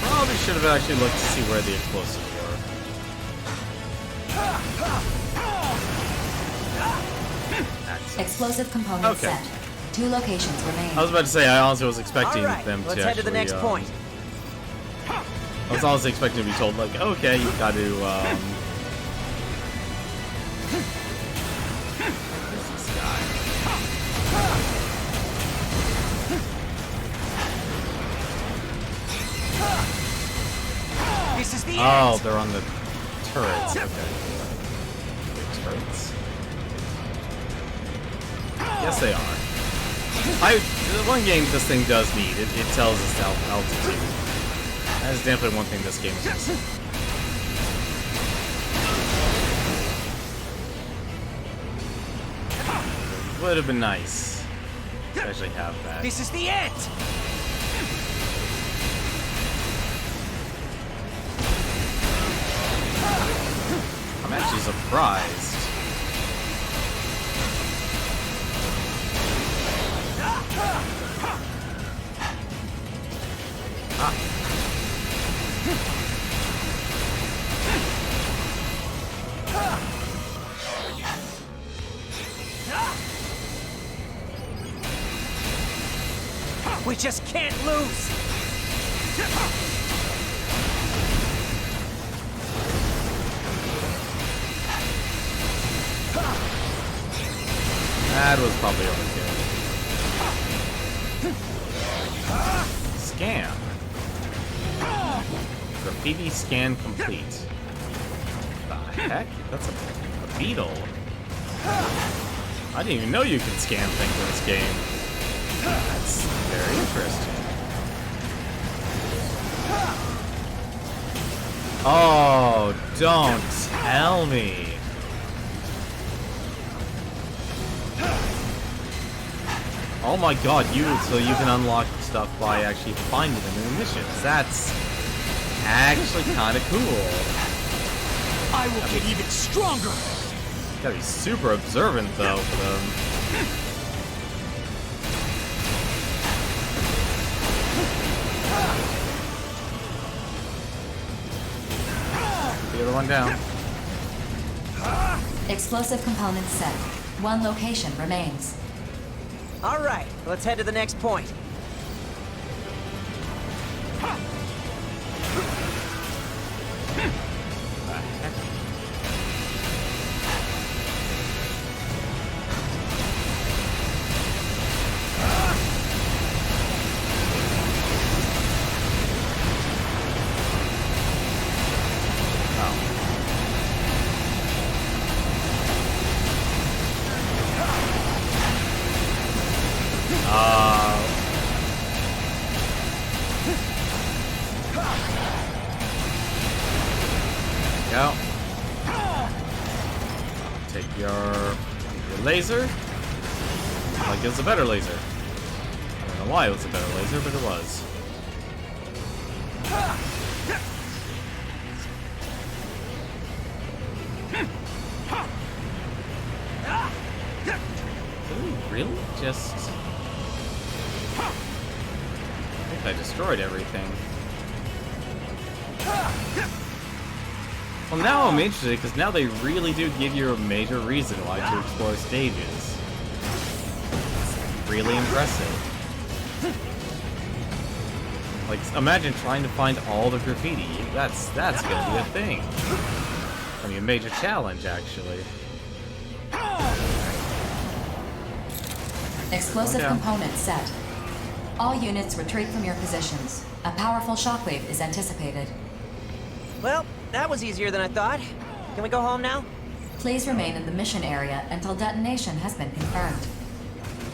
Probably should have actually looked to see where the explosives were. Explosive components set. 2 locations remain. I was about to say, I honestly was expecting them to let's head to the next point. I was honestly expecting to be told, like, okay, you've got to, where's this guy? This is the Oh, end. they're on the turrets. Okay. The turrets. Yes, they are. The one game this thing does need, it tells us altitude. That is definitely one thing this game is missing. Would have been nice. actually have that. This is the end! I'm actually surprised. We just can't lose! That was probably overkill. Scan. Graffiti scan complete. The heck? That's a beetle. I didn't even know you can scan things in this game. That's very interesting. Oh, don't tell me. Oh my god, so you can unlock stuff by actually finding them in the missions. That's actually kind of cool. I will get even stronger! Gotta be super observant though for them. The other one down. Explosive components set. One location remains. All right, let's head to the next point. Go. Take your laser. Like it was a better laser. I don't know why it was a better laser, but it was. Ooh, really? Just... I think I destroyed everything. Well, now I'm interested, because now they really do give you a major reason why to explore stages. It's really impressive. Like, imagine trying to find all the graffiti. That's gonna be a thing. I mean, a major challenge, actually. Explosive components set. All units retreat from your positions. A powerful shockwave is anticipated. Well, that was easier than I thought. Can we go home now? Please remain in the mission area until detonation has been confirmed.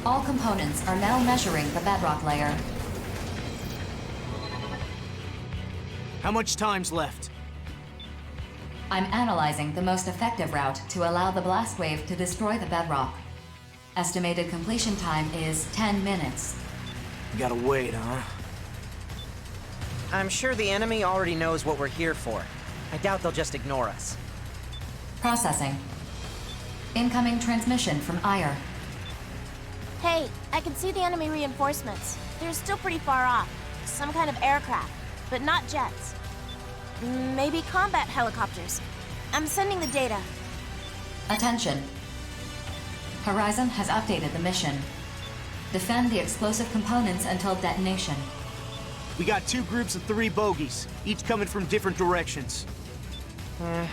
All components are now measuring the bedrock layer. How much time's left? I'm analyzing the most effective route to allow the blast wave to destroy the bedrock. Estimated completion time is 10 minutes. You gotta wait, huh? I'm sure the enemy already knows what we're here for. I doubt they'll just ignore us. Processing. Incoming transmission from Ire. Hey, I can see the enemy reinforcements. They're still pretty far off. Some kind of aircraft, but not jets. Maybe combat helicopters. I'm sending the data. Attention. Horizon has updated the mission. Defend the explosive components until detonation. We got 2 groups of 3 bogies, each coming from different directions.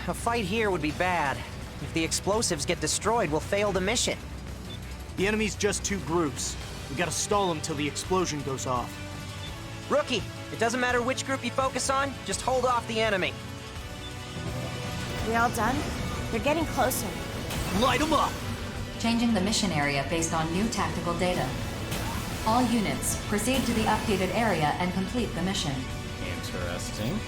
A fight here would be bad. If the explosives get destroyed, we'll fail the mission. The enemy's just 2 groups. We gotta stall them till the explosion goes off. Rookie, it doesn't matter which group you focus on, just hold off the enemy. We all done? They're getting closer. Light them up! Changing the mission area based on new tactical data. All units, proceed to the updated area and complete the mission. Interesting.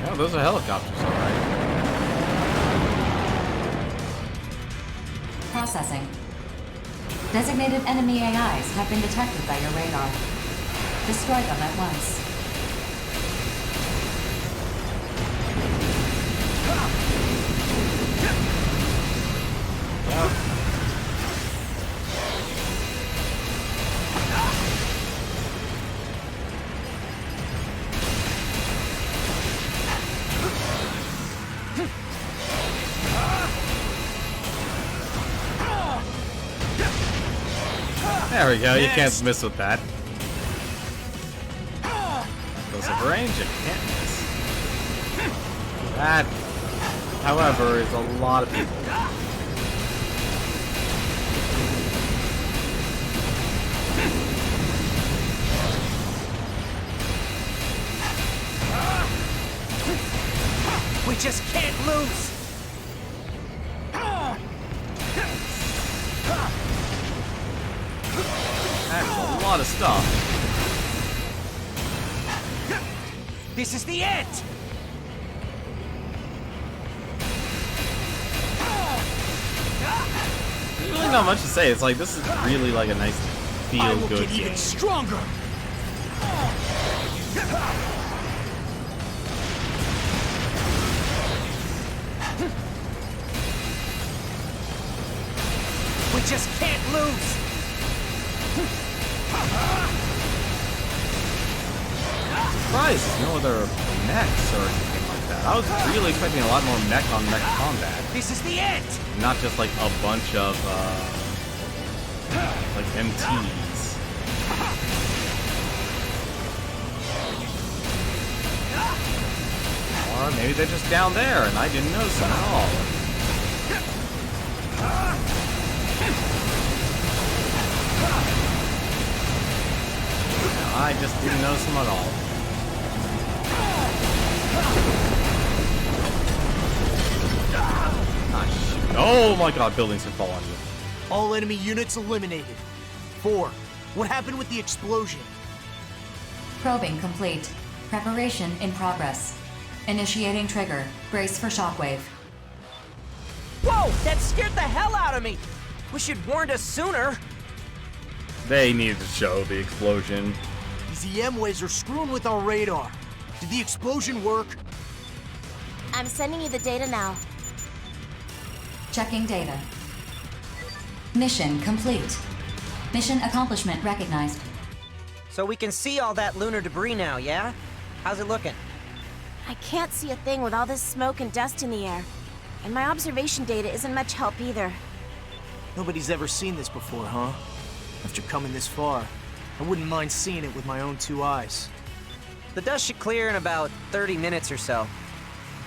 Yeah, those are helicopters, alright. Processing. Designated enemy AIs have been detected by your radar. Destroy them at once. There we go, you can't miss with that. Explosive range, you can't miss. That, however, is a lot of people. We just can't lose! That is a lot of stuff. This is the end! There's really not much to say. It's like, this is really like a nice feel-good game. Even stronger! We just can't lose! Surprised there's no other mechs or anything like that. I was really expecting a lot more mech-on-mech combat. This is the end! Not just like a bunch of, like MTs. Or maybe they're just down there and I didn't notice them at all. I just didn't notice them at all. Ah, shoot. Oh my god, buildings can fall on you. All enemy units eliminated. 4. What happened with the explosion? Probing complete. Preparation in progress. Initiating trigger. Brace for shockwave. Whoa! That scared the hell out of me! Wish you'd warned us sooner. They needed to show the explosion. These EM waves are screwing with our radar. Did the explosion work? I'm sending you the data now. Checking data. Mission complete. Mission accomplishment recognized. So we can see all that lunar debris now, yeah? How's it looking? I can't see a thing with all this smoke and dust in the air. And my observation data isn't much help either. Nobody's ever seen this before, huh? After coming this far, I wouldn't mind seeing it with my own 2 eyes. The dust should clear in about 30 minutes or so.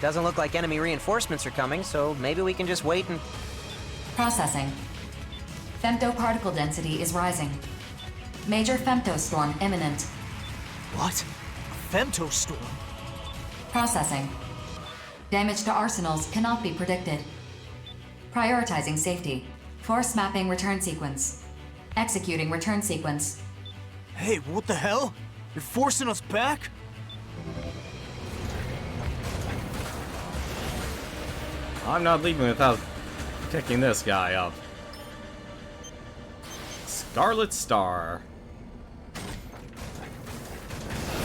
Doesn't look like enemy reinforcements are coming, so maybe we can just wait and... Processing. Femtoparticle density is rising. Major femtostorm imminent. What? A femtostorm? Processing. Damage to arsenals cannot be predicted. Prioritizing safety. Force mapping return sequence. Executing return sequence. Hey, what the hell? You're forcing us back? I'm not leaving without picking this guy up. Scarlet Star.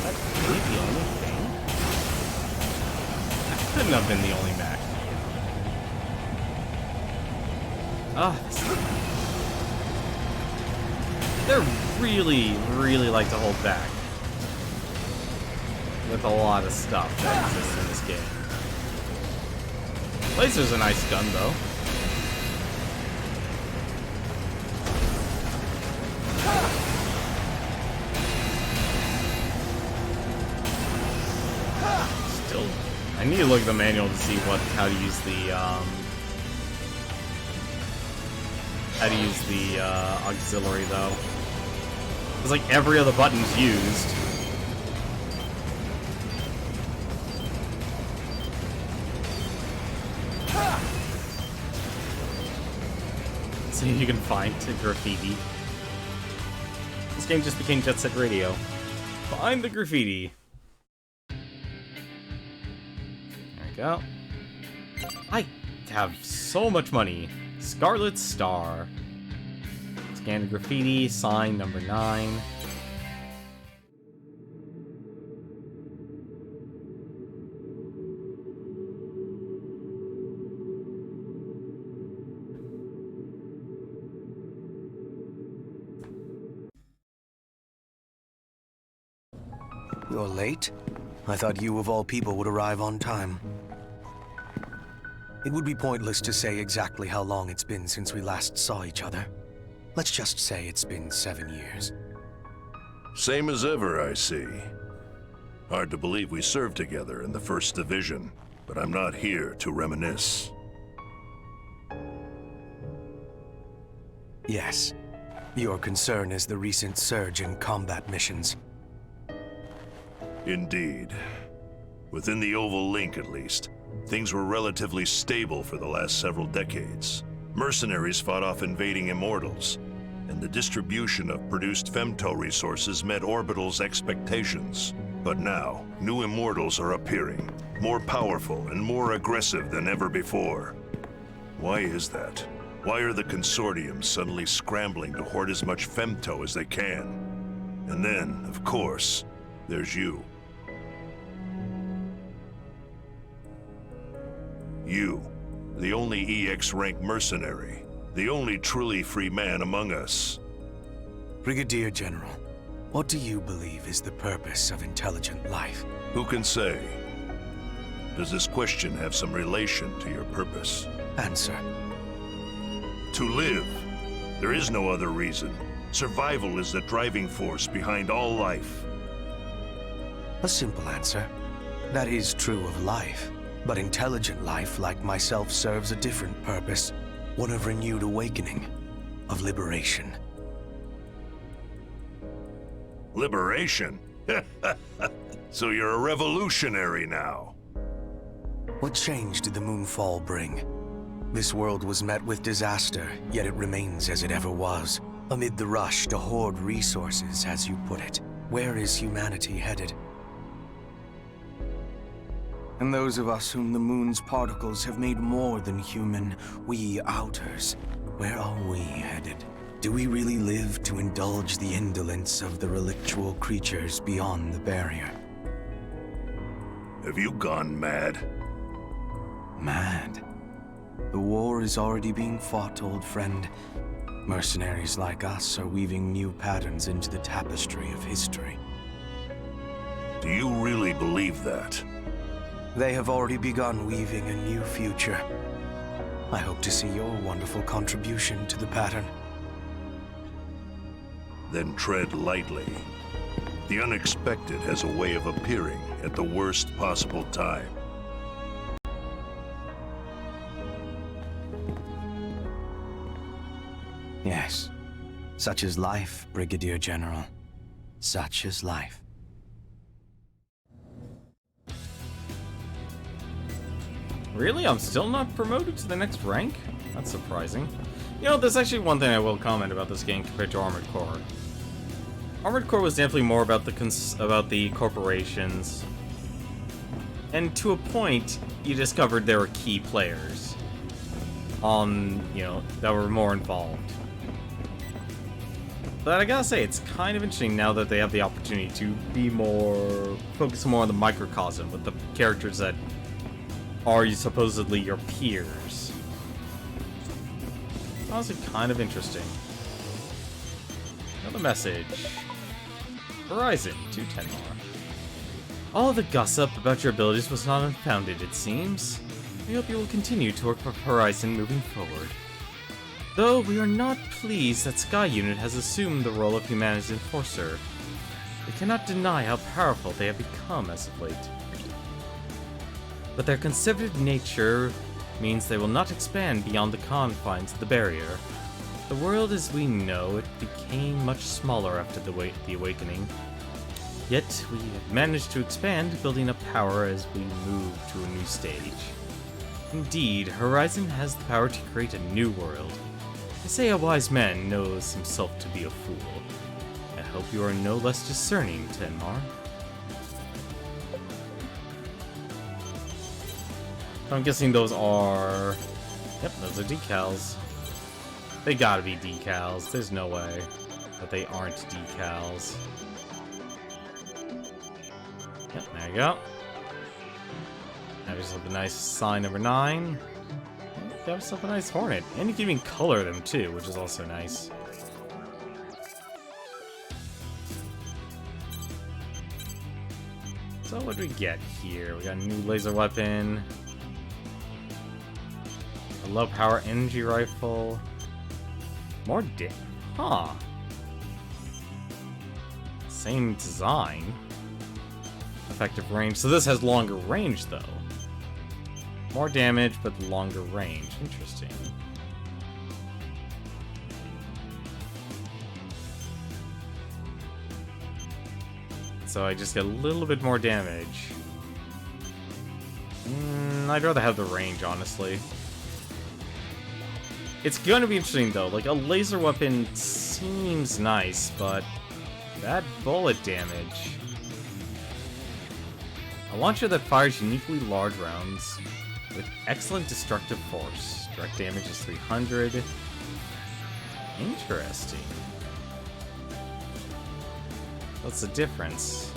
That could be the only thing. That couldn't have been the only mech. Oh, they're really like to hold back with a lot of stuff that exists in this game. Laser's a nice gun, though. Still, I need to look at the manual to see how to use the auxiliary, though. It's like every other button's used. See if you can find the graffiti. This game just became Jet Set Radio. Find the graffiti. go. I have so much money. Scarlet Star. Scan graffiti, sign number 9. You're late? I thought you of all people would arrive on time. It would be pointless to say exactly how long it's been since we last saw each other. Let's just say it's been 7 years. Same as ever, I see. Hard to believe we served together in the 1st Division, but I'm not here to reminisce. Yes. Your concern is the recent surge in combat missions. Indeed. Within the Oval Link, at least, things were relatively stable for the last several decades. Mercenaries fought off invading Immortals, and the distribution of produced femto resources met Orbital's expectations. But now, new Immortals are appearing, more powerful and more aggressive than ever before. Why is that? Why are the Consortium suddenly scrambling to hoard as much femto as they can? And then, of course, there's you. You, the only EX-rank mercenary, the only truly free man among us. Brigadier General, what do you believe is the purpose of intelligent life? Who can say? Does this question have some relation to your purpose? Answer. To live. There is no other reason. Survival is the driving force behind all life. A simple answer. That is true of life. But intelligent life, like myself, serves a different purpose. One of renewed awakening. Of liberation. Liberation? So you're a revolutionary now. What change did the Moonfall bring? This world was met with disaster, yet it remains as it ever was. Amid the rush to hoard resources, as you put it, where is humanity headed? And those of us whom the moon's particles have made more than human, we outers, where are we headed? Do we really live to indulge the indolence of the relictual creatures beyond the barrier? Have you gone mad? Mad? The war is already being fought, old friend. Mercenaries like us are weaving new patterns into the tapestry of history. Do you really believe that? They have already begun weaving a new future. I hope to see your wonderful contribution to the pattern. Then tread lightly. The unexpected has a way of appearing at the worst possible time. Yes. Such is life, Brigadier General. Such is life. Really? I'm still not promoted to the next rank? That's surprising. You know, there's actually one thing I will comment about this game compared to Armored Core. Armored Core was definitely more about the corporations. And to a point, you discovered there were key players. That were more involved. But I gotta say, it's kind of interesting now that they have the opportunity to be focus more on the microcosm with the characters that are supposedly your peers. Honestly, kind of interesting. Another message. Horizon, 210 more. All the gossip about your abilities was not unfounded, it seems. We hope you will continue to work with Horizon moving forward. Though we are not pleased that Sky Unit has assumed the role of humanity's enforcer, we cannot deny how powerful they have become as of late. But their conservative nature means they will not expand beyond the confines of the barrier. The world as we know it became much smaller after the awakening. Yet we have managed to expand, building up power as we move to a new stage. Indeed, Horizon has the power to create a new world. They say a wise man knows himself to be a fool. I hope you are no less discerning, Tenmar. I'm guessing those are... Yep, those are decals. They gotta be decals. There's no way that they aren't decals. Yep, there you go. Have yourself a nice sign number 9. Have yourself a nice hornet. And you can even color them too, which is also nice. So what do we get here? We got a new laser weapon. A low power energy rifle. More Huh. Same design. Effective range. So this has longer range though. More damage, but longer range. Interesting. So I just get a little bit more damage. I'd rather have the range, honestly. It's gonna be interesting, though. Like, a laser weapon seems nice, but that bullet damage... A launcher that fires uniquely large rounds with excellent destructive force. Direct damage is 300. Interesting. What's the difference?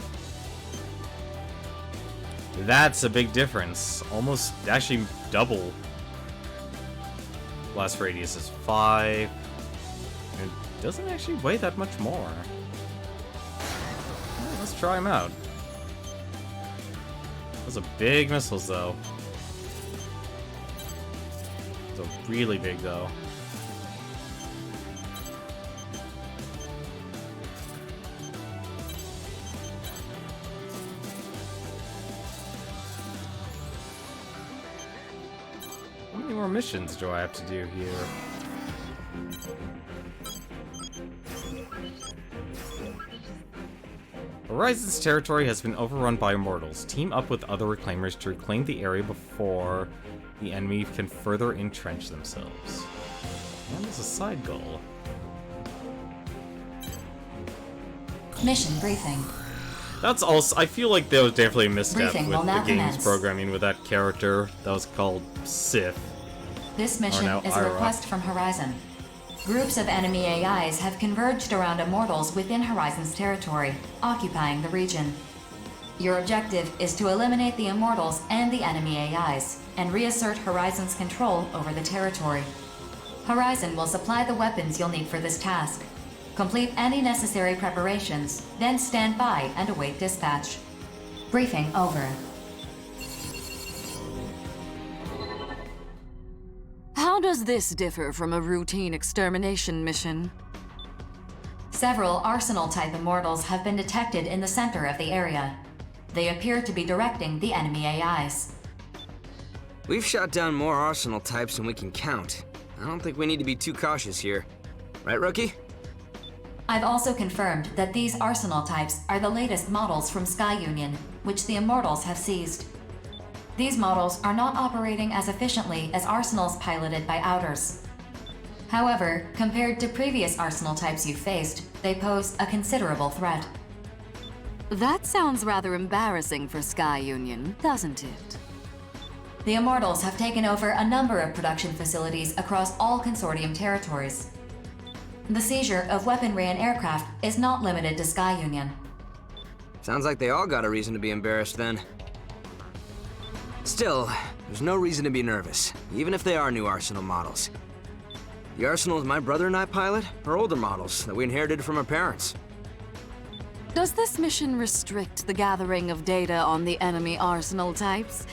That's a big difference. Almost, actually, double. Blast radius is 5. And it doesn't actually weigh that much more. Well, let's try them out. Those are big missiles, though. Those are really big, though. How many more missions do I have to do here? Horizon's territory has been overrun by immortals. Team up with other reclaimers to reclaim the area before the enemy can further entrench themselves. And there's a side goal. Mission briefing. That's also... I feel like there was definitely a misstep Briefing with will the now game's commence. programming with that character that was called Sith. This mission now is a Ira. request from Horizon. Groups of enemy AIs have converged around immortals within Horizon's territory, occupying the region. Your objective is to eliminate the immortals and the enemy AIs, and reassert Horizon's control over the territory. Horizon will supply the weapons you'll need for this task. Complete any necessary preparations, then stand by and await dispatch. Briefing over. How does this differ from a routine extermination mission? Several Arsenal-type immortals have been detected in the center of the area. They appear to be directing the enemy AIs. We've shot down more Arsenal types than we can count. I don't think we need to be too cautious here. Right, Rookie? I've also confirmed that these Arsenal types are the latest models from Sky Union, which the Immortals have seized. These models are not operating as efficiently as Arsenals piloted by Outers. However, compared to previous Arsenal types you've faced, they pose a considerable threat. That sounds rather embarrassing for Sky Union, doesn't it? The Immortals have taken over a number of production facilities across all Consortium territories. The seizure of weaponry and aircraft is not limited to Sky Union. Sounds like they all got a reason to be embarrassed then. Still, there's no reason to be nervous, even if they are new Arsenal models. The Arsenals my brother and I pilot are older models that we inherited from our parents. Does this mission restrict the gathering of data on the enemy Arsenal types?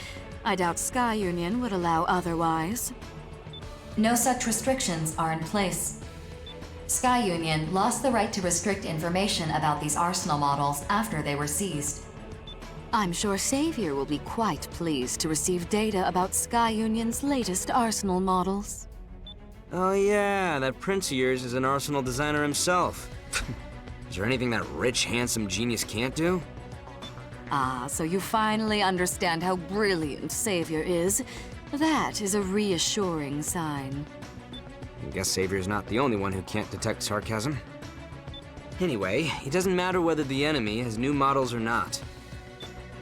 I doubt Sky Union would allow otherwise. No such restrictions are in place. Sky Union lost the right to restrict information about these Arsenal models after they were seized. I'm sure Savior will be quite pleased to receive data about Sky Union's latest Arsenal models. Oh yeah, that prince of yours is an Arsenal designer himself. Is there anything that rich, handsome genius can't do? Ah, so you finally understand how brilliant Savior is. That is a reassuring sign. I guess Savior's not the only one who can't detect sarcasm. Anyway, it doesn't matter whether the enemy has new models or not.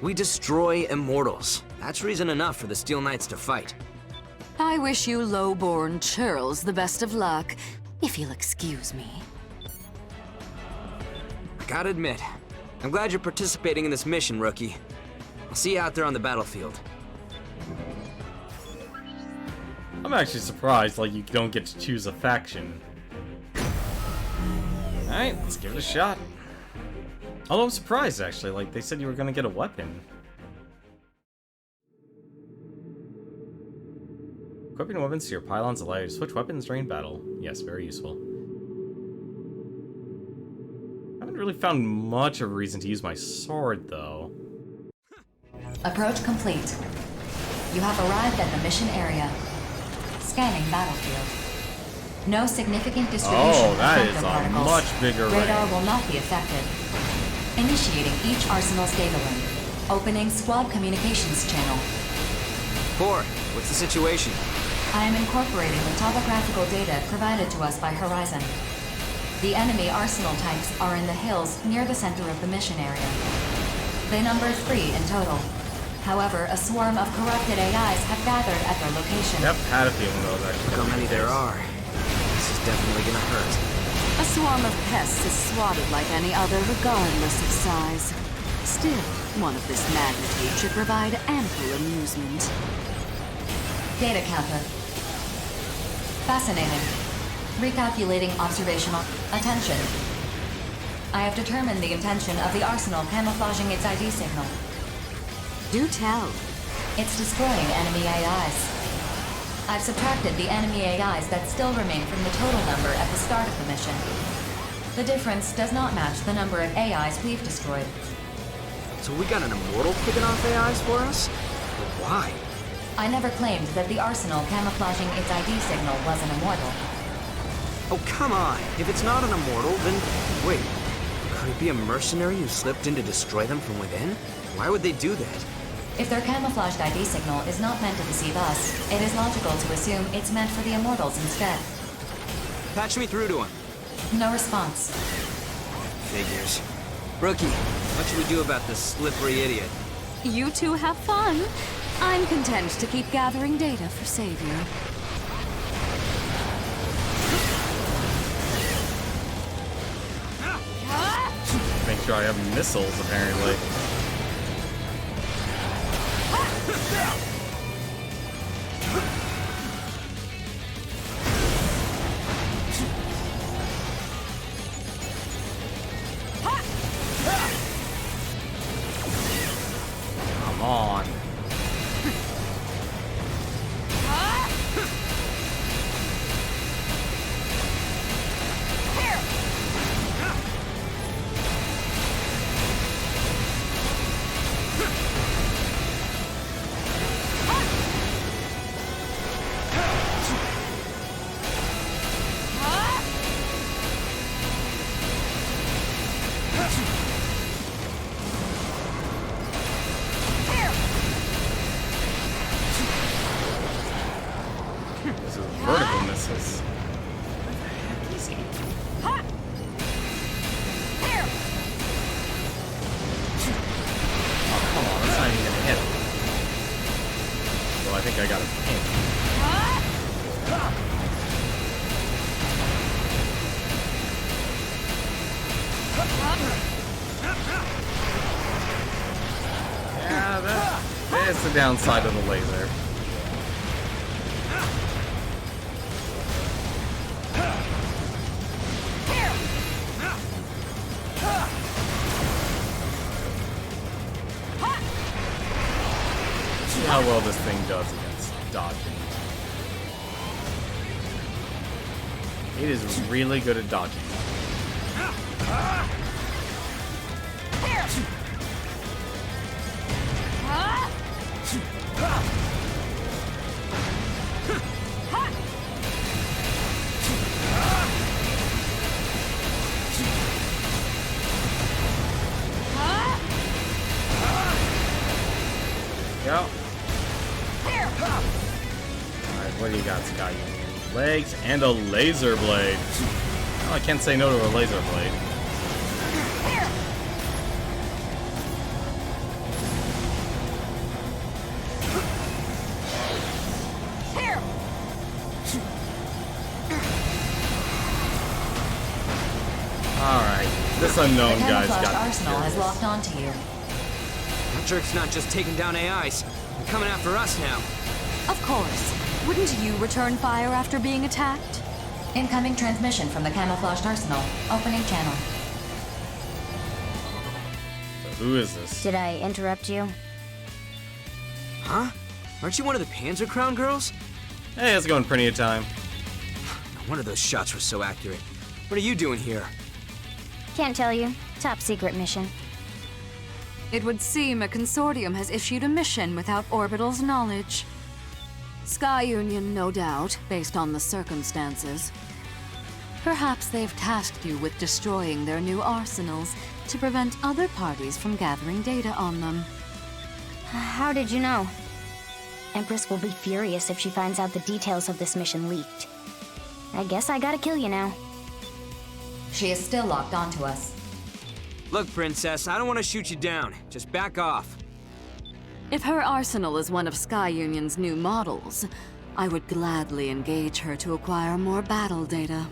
We destroy immortals. That's reason enough for the Steel Knights to fight. I wish you low-born churls the best of luck, if you'll excuse me. I gotta admit, I'm glad you're participating in this mission, rookie. I'll see you out there on the battlefield. I'm actually surprised, like, you don't get to choose a faction. Alright, let's give it a shot. Although I'm surprised, actually, like, they said you were gonna get a weapon. Equipping weapons to your pylons allow you to switch weapons during battle. Yes, very useful. I haven't really found much of a reason to use my sword, though. Approach complete. You have arrived at the mission area. Scanning battlefield. No significant distribution of femtoparticles. Much bigger Radar range. will not be affected. Initiating each arsenal's data link. Opening squad communications channel. 4, what's the situation? I am incorporating the topographical data provided to us by Horizon. The enemy arsenal types are in the hills near the center of the mission area. They number 3 in total. However, a swarm of corrupted AIs have gathered at their location. Yep, had a feeling those actually. Look how many there are. This is definitely gonna hurt. A swarm of pests is swatted like any other, regardless of size. Still, one of this magnitude should provide ample amusement. Data counter. Fascinating. Recalculating observational. Attention. I have determined the intention of the arsenal camouflaging its ID signal. Do tell. It's destroying enemy AIs. I've subtracted the enemy AIs that still remain from the total number at the start of the mission. The difference does not match the number of AIs we've destroyed. So we got an immortal picking off AIs for us? But why? I never claimed that the arsenal camouflaging its ID signal was an immortal. Oh, come on. If it's not an immortal, then... Wait. Could it be a mercenary who slipped in to destroy them from within? Why would they do that? If their camouflaged ID signal is not meant to deceive us, it is logical to assume it's meant for the immortals instead. Patch me through to him. No response. Figures. Rookie, what should we do about this slippery idiot? You two have fun. I'm content to keep gathering data for Savior. Make sure I have missiles, apparently. Come on. This is vertical missiles. What the heck is he? Oh, come on, that's not even gonna hit him. Well, I think I got a pin. Yeah, that's the downside of the laser. See how well this thing does against dodging. It is really good at dodging. Go. Alright, what do you got, Sky? Legs and a laser blade. Well, I can't say no to a laser blade. this unknown The guy's camouflaged got arsenal has curious. locked onto you. That jerk's not just taking down AIs. They're coming after us now. Of course. Wouldn't you return fire after being attacked? Incoming transmission from the camouflaged arsenal. Opening channel. So who is this? Did I interrupt you? Huh? Aren't you one of the Panzer Crown girls? Hey, how's it going, Prinny of Time? No wonder those shots were so accurate. What are you doing here? Can't tell you. Top secret mission. It would seem a consortium has issued a mission without Orbital's knowledge. Sky Union, no doubt, based on the circumstances. Perhaps they've tasked you with destroying their new arsenals to prevent other parties from gathering data on them. How did you know? Empress will be furious if she finds out the details of this mission leaked. I guess I gotta kill you now. She is still locked onto us. Look, Princess, I don't want to shoot you down. Just back off. If her arsenal is one of Sky Union's new models, I would gladly engage her to acquire more battle data.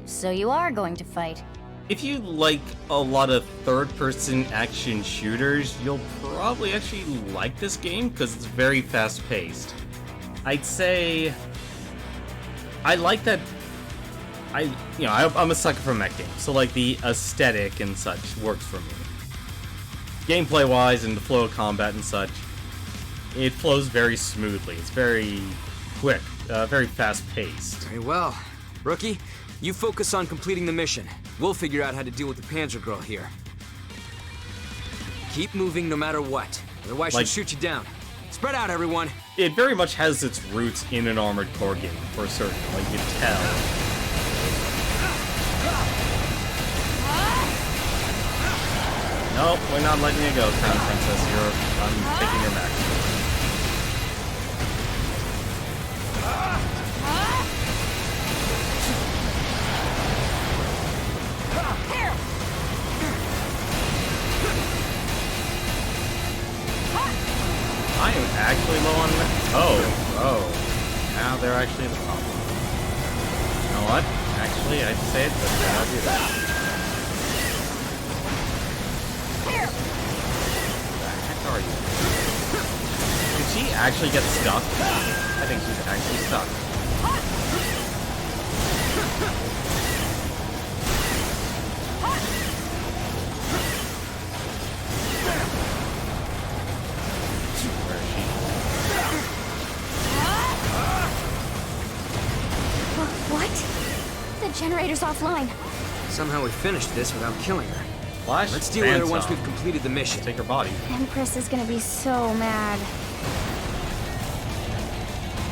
So you are going to fight. If you like a lot of third-person action shooters, you'll probably actually like this game because it's very fast-paced. I'd say I like that. I'm a sucker for mech games, so like the aesthetic and such works for me. Gameplay-wise and the flow of combat and such, it flows very smoothly. It's very quick, very fast-paced. Very well. Rookie, you focus on completing the mission. We'll figure out how to deal with the Panzer Girl here. Keep moving no matter what. Otherwise she'll shoot you down. Spread out, everyone. It very much has its roots in an Armored Core game, for certain. Like, you can tell. Nope, we're not letting you go, Crown Princess. I'm taking your back. I am actually low on... Oh. Now they're actually the problem. You know what? Actually, I'd say it, but I'll do that. Where the heck are you? Did she actually get stuck? I think she's actually stuck. What? The generator's offline. Somehow we finished this without killing her. Flash, let's deal with her once we've completed the mission. Take her body. Empress is gonna be so mad.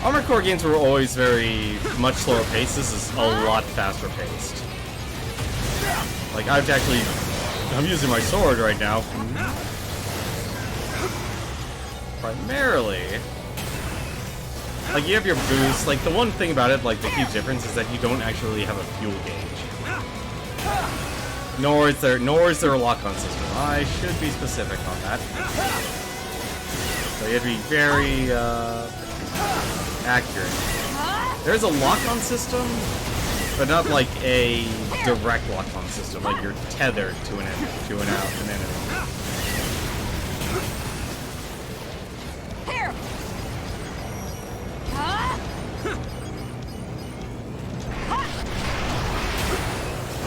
Armored Core games were always very much slower paced. This is a lot faster paced. Like, I'm using my sword right now. Primarily. Like, you have your boost. Like, the one thing about it, like, the huge difference is that you don't actually have a fuel gauge. Nor is there a lock-on system. I should be specific on that. So you have to be very, accurate. There's a lock-on system, but not like a direct lock-on system. Like, you're tethered to an enemy. Here.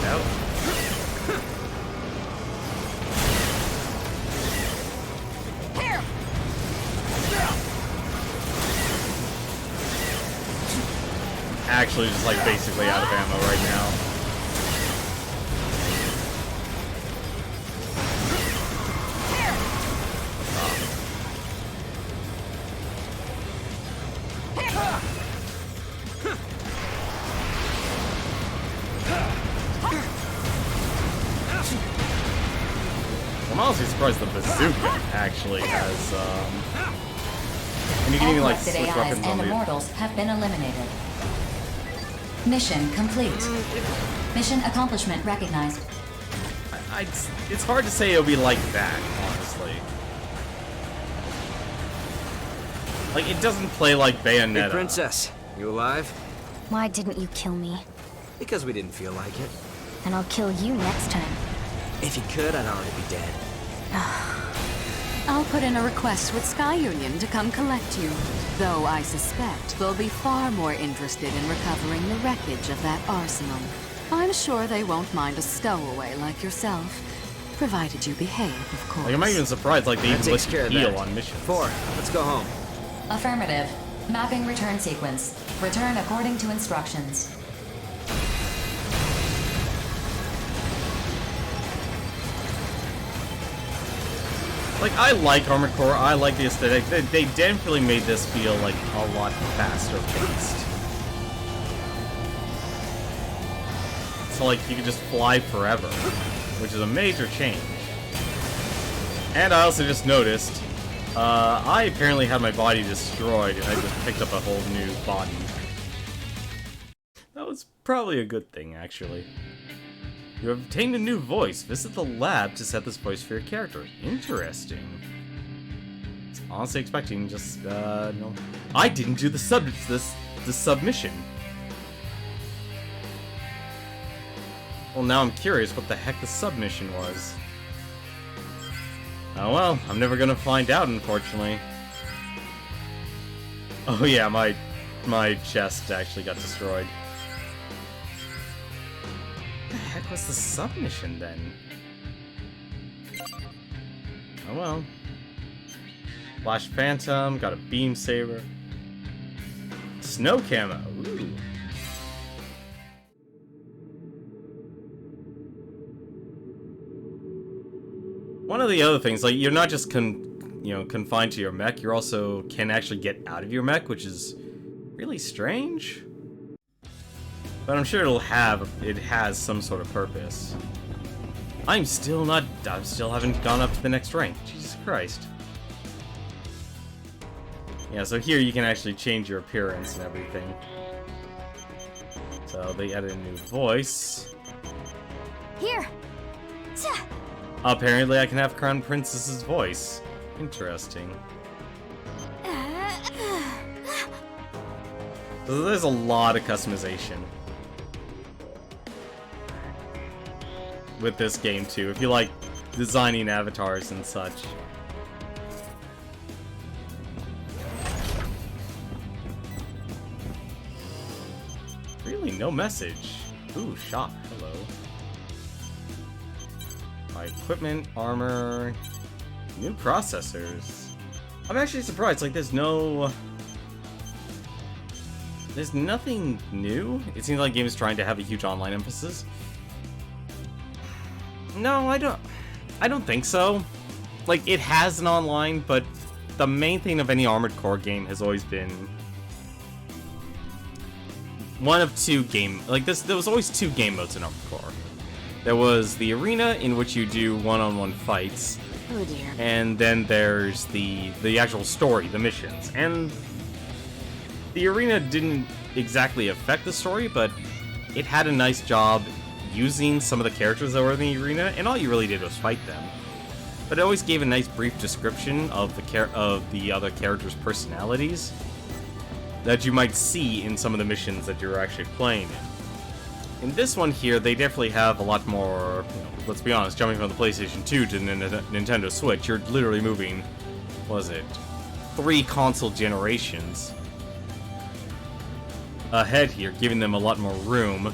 No. Here. Actually, just like basically out of ammo right now. I'm honestly surprised the bazooka actually has, and you can even like All switch collected AIs weapons on and the... immortals have been eliminated. Mission complete. Mission accomplishment recognized. It's hard to say it'll be like that, honestly. Like, it doesn't play like Bayonetta. Hey, Princess, you alive? Why didn't you kill me? Because we didn't feel like it. and I'll kill you next time. If you could, I'd already be dead. I'll put in a request with Sky Union to come collect you. Though I suspect they'll be far more interested in recovering the wreckage of that arsenal. I'm sure they won't mind a stowaway like yourself, provided you behave, of course. Like, I'm not even surprised, like, they even takes let you care of heal that. on missions. 4, let's go home. Affirmative. Mapping return sequence. Return according to instructions. Like, I like Armored Core, I like the aesthetic. They definitely made this feel, like, a lot faster paced. So, like, you could just fly forever, which is a major change. And I also just noticed, I apparently had my body destroyed, and I just picked up a whole new body. That was probably a good thing, actually. You have obtained a new voice. Visit the lab to set this voice for your character. Interesting. I was honestly expecting just, no. I didn't do the submission. Well, now I'm curious what the heck the submission was. Oh well, I'm never gonna find out, unfortunately. Oh yeah, my chest actually got destroyed. What the heck was the submission then? Oh well. Flash Phantom, got a beam saber. Snow camo, ooh. One of the other things, like, you're not just confined to your mech, you also can actually get out of your mech, which is really strange. But I'm sure it has some sort of purpose. I still haven't gone up to the next rank. Jesus Christ. Yeah, so here you can actually change your appearance and everything. So they added a new voice. Here. Apparently I can have Crown Princess's voice. Interesting. So there's a lot of customization with this game too, if you like designing avatars and such. Really, no message. Ooh, shop. Hello. My equipment, armor, new processors. I'm actually surprised, like, there's nothing new. It seems like the game is trying to have a huge online emphasis. No, I don't think so. Like, it has an online, but the main thing of any Armored Core game has always been one of two game, like this, there was always two game modes in Armored Core. There was the arena, in which you do one-on-one fights. Oh dear. And then there's the actual story, the missions. And the arena didn't exactly affect the story, but it had a nice job using some of the characters that were in the arena, and all you really did was fight them. But it always gave a nice brief description of the other characters' personalities that you might see in some of the missions that you're actually playing in. In this one here, they definitely have a lot more, let's be honest, jumping from the PlayStation 2 to the Nintendo Switch, you're literally moving, what was it, 3 console generations ahead here, giving them a lot more room,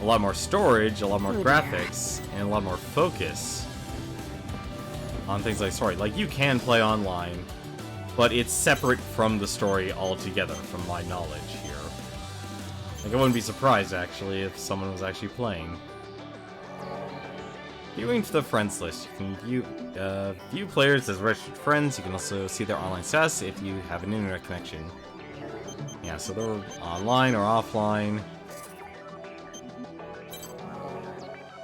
a lot more storage, a lot more graphics, and a lot more focus on things like story. Like, you can play online, but it's separate from the story altogether, from my knowledge here. Like, I wouldn't be surprised, actually, if someone was actually playing. Viewing to the friends list. You can view players as registered friends. You can also see their online status if you have an internet connection. Yeah, so they're online or offline.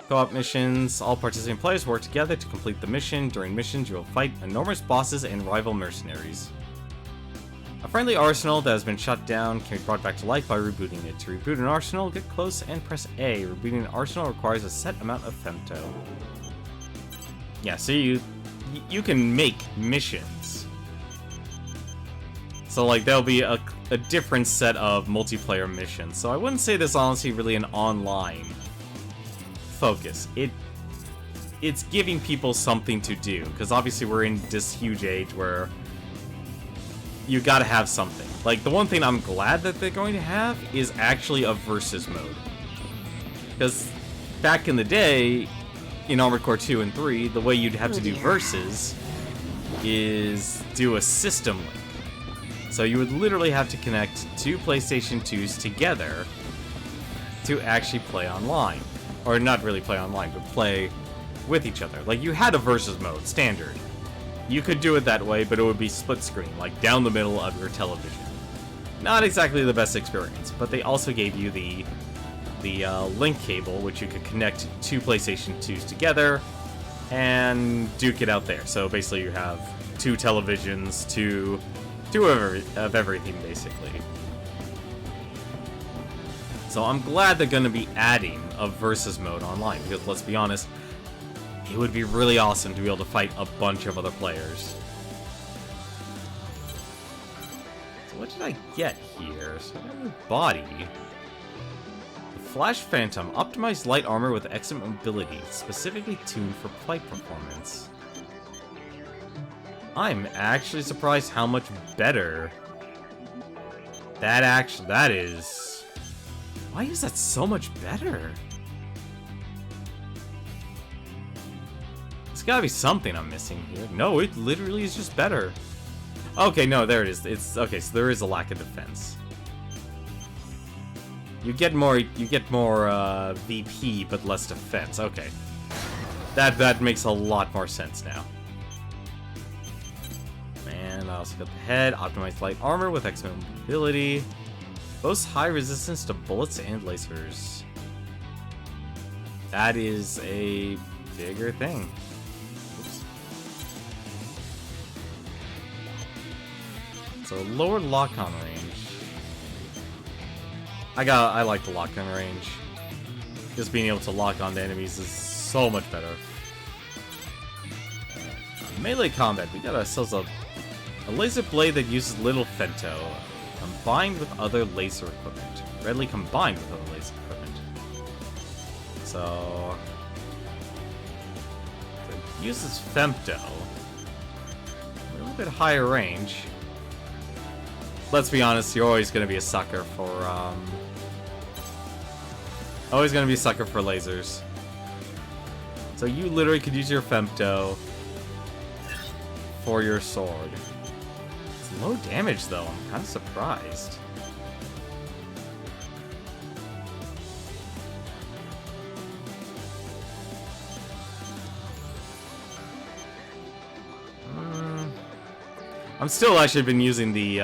Co-op missions. All participating players work together to complete the mission. During missions, you will fight enormous bosses and rival mercenaries. A friendly arsenal that has been shut down can be brought back to life by rebooting it. To reboot an arsenal, get close and press A. Rebooting an arsenal requires a set amount of femto. Yeah, so you can make missions. So, like, there'll be a different set of multiplayer missions. So I wouldn't say this honestly really an online focus. It's giving people something to do, because obviously we're in this huge age where you gotta have something. Like, the one thing I'm glad that they're going to have is actually a versus mode. Because back in the day, in Armored Core 2 and 3, the way you'd have to do versus is do a system link. So you would literally have to connect two PlayStation 2s together to actually play online. Or not really play online, but play with each other. Like, you had a versus mode, standard. You could do it that way, but it would be split screen, like down the middle of your television. Not exactly the best experience, but they also gave you the link cable, which you could connect two PlayStation 2s together and duke it out there. So basically you have two televisions, two of everything, basically. So I'm glad they're going to be adding a versus mode online, because let's be honest, it would be really awesome to be able to fight a bunch of other players. So what did I get here? So I got a new body. The Flash Phantom, optimized light armor with excellent mobility, specifically tuned for flight performance. I'm actually surprised how much better that is. Why is that so much better? There's gotta be something I'm missing here. No, it literally is just better. Okay, no, there it is. It's okay, so there is a lack of defense. You get more VP, but less defense. Okay. That makes a lot more sense now. And I also got the head, optimized light armor with excellent mobility. Boasts high resistance to bullets and lasers. That is a bigger thing. Oops. So lower lock-on range. I like the lock-on range. Just being able to lock on to enemies is so much better. Melee combat. We got ourselves a laser blade that uses little femto, combined with other laser equipment. Readily combined with other laser equipment. So it uses femto. A little bit higher range. Let's be honest, you're always going to be a sucker for lasers. So you literally could use your femto for your sword. It's low damage though, I'm kind of surprised. I'm still actually been using the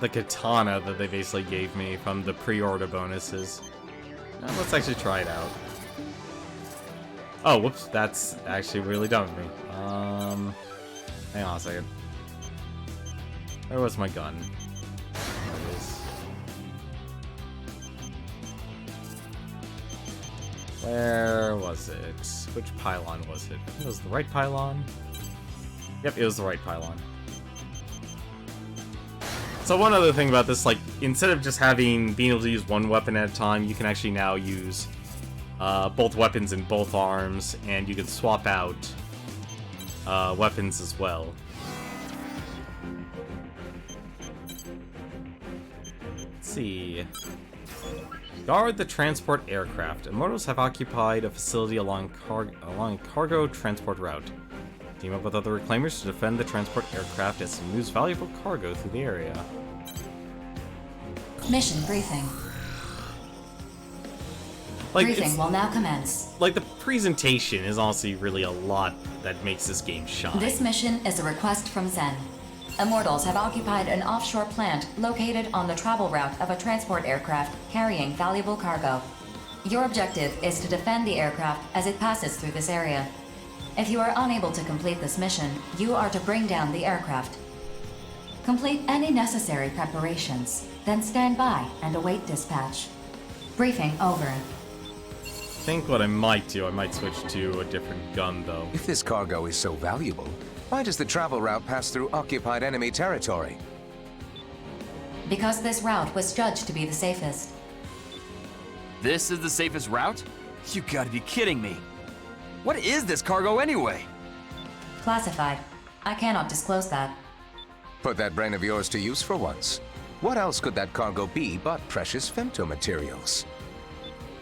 katana that they basically gave me from the pre-order bonuses. Now let's actually try it out. Oh, whoops, that's actually really dumb of me. Hang on a second. Where was my gun? There it is. Where was it? Which pylon was it? I think it was the right pylon. Yep, it was the right pylon. So one other thing about this, like, instead of just being able to use one weapon at a time, you can actually now use both weapons in both arms, and you can swap out weapons as well. Let's see. Guard the transport aircraft. Immortals have occupied a facility along a cargo transport route. Team up with other reclaimers to defend the transport aircraft as it moves valuable cargo through the area. Mission briefing. Briefing will now commence. Like, the presentation is honestly really a lot that makes this game shine. This mission is a request from Zen. Immortals have occupied an offshore plant located on the travel route of a transport aircraft carrying valuable cargo. Your objective is to defend the aircraft as it passes through this area. If you are unable to complete this mission, you are to bring down the aircraft. Complete any necessary preparations, then stand by and await dispatch. Briefing over. I think what I might do, I might switch to a different gun, though. If this cargo is so valuable, why does the travel route pass through occupied enemy territory? Because this route was judged to be the safest. This is the safest route? You gotta be kidding me. What is this cargo anyway? Classified. I cannot disclose that. Put that brain of yours to use for once. What else could that cargo be but precious femto materials?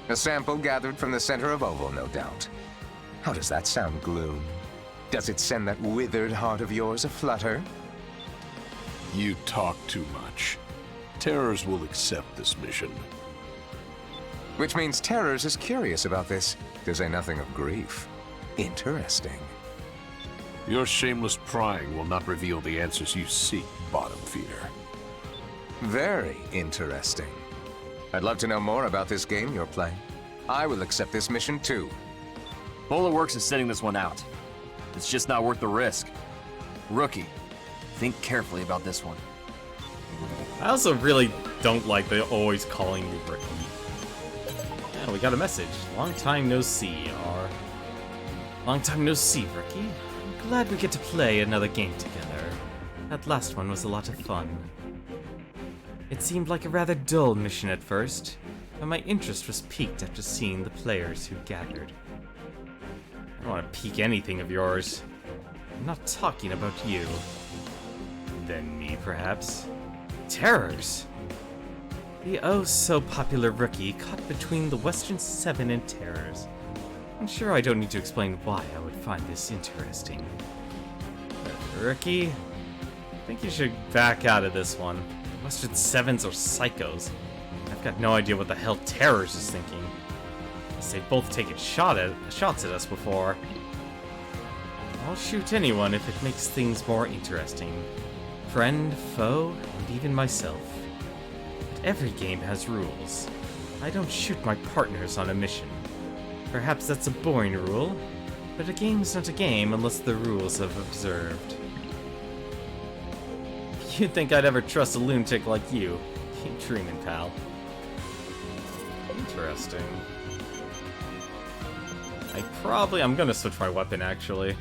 A sample gathered from the center of Oval, no doubt. How does that sound, Gloom? Does it send that withered heart of yours aflutter? You talk too much. Terrors will accept this mission. Which means Terrors is curious about this, to say nothing of grief. Interesting. Your shameless prying will not reveal the answers you seek, bottom feeder. Very interesting. I'd love to know more about this game you're playing. I will accept this mission too. Bola Works is sitting this one out. It's just not worth the risk. Rookie, think carefully about this one. I also really don't like the always calling me Rookie. Yeah, we got a message. Long time no see, or... Long time no see, Rookie. I'm glad we get to play another game together. That last one was a lot of fun. It seemed like a rather dull mission at first, but my interest was piqued after seeing the players who gathered. I don't want to pique anything of yours. I'm not talking about you. Then me, perhaps. Terrors! The oh-so-popular Rookie caught between the Western Seven and Terrors. I'm sure I don't need to explain why I would find this interesting. Rookie, I think you should back out of this one. Western Sevens or psychos. I've got no idea what the hell Terrors is thinking. They've both taken shots at us before. I'll shoot anyone if it makes things more interesting. Friend, foe, and even myself. But every game has rules. I don't shoot my partners on a mission. Perhaps that's a boring rule, but a game's not a game unless the rules are observed. You'd think I'd ever trust a lunatic like you. Keep dreaming, pal. Interesting. I'm gonna switch my weapon, actually.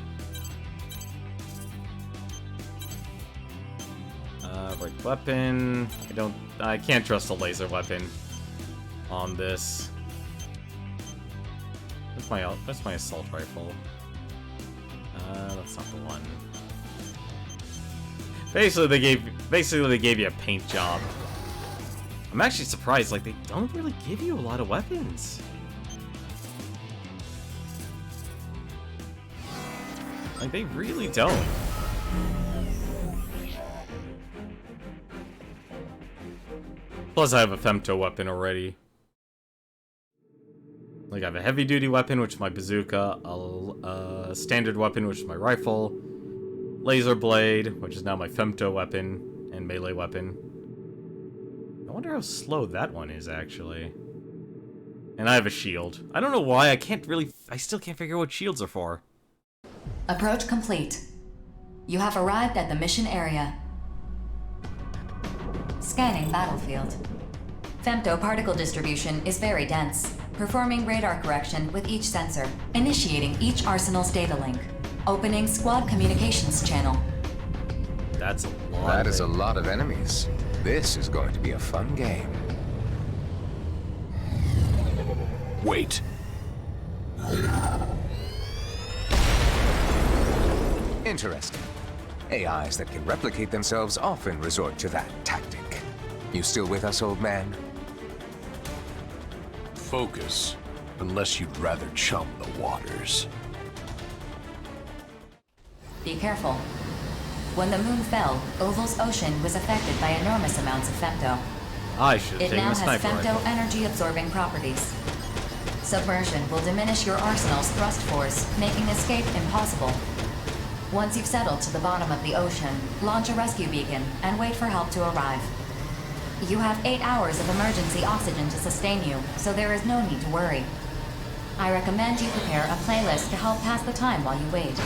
Right weapon. I can't trust a laser weapon on this. That's my assault rifle. That's not the one. Basically, they gave you a paint job. I'm actually surprised, like, they don't really give you a lot of weapons. Like, they really don't. Plus, I have a femto weapon already. Like, I have a heavy-duty weapon, which is my bazooka, a standard weapon, which is my rifle, laser blade, which is now my femto weapon, and melee weapon. I wonder how slow that one is, actually. And I have a shield. I don't know why, I still can't figure out what shields are for. Approach complete. You have arrived at the mission area. Scanning battlefield. Femto particle distribution is very dense. Performing radar correction with each sensor. Initiating each arsenal's data link. Opening squad communications channel. That's a lot. That is a lot of enemies. This is going to be a fun game. Wait. Interesting. AIs that can replicate themselves often resort to that tactic. You still with us, old man? Focus, unless you'd rather chum the waters. Be careful. When the moon fell, Oval's ocean was affected by enormous amounts of femto. I should have It taken now a has sniper femto rifle. energy-absorbing properties. Submersion will diminish your arsenal's thrust force, making escape impossible. Once you've settled to the bottom of the ocean, launch a rescue beacon and wait for help to arrive. You have 8 hours of emergency oxygen to sustain you, so there is no need to worry. I recommend you prepare a playlist to help pass the time while you wait.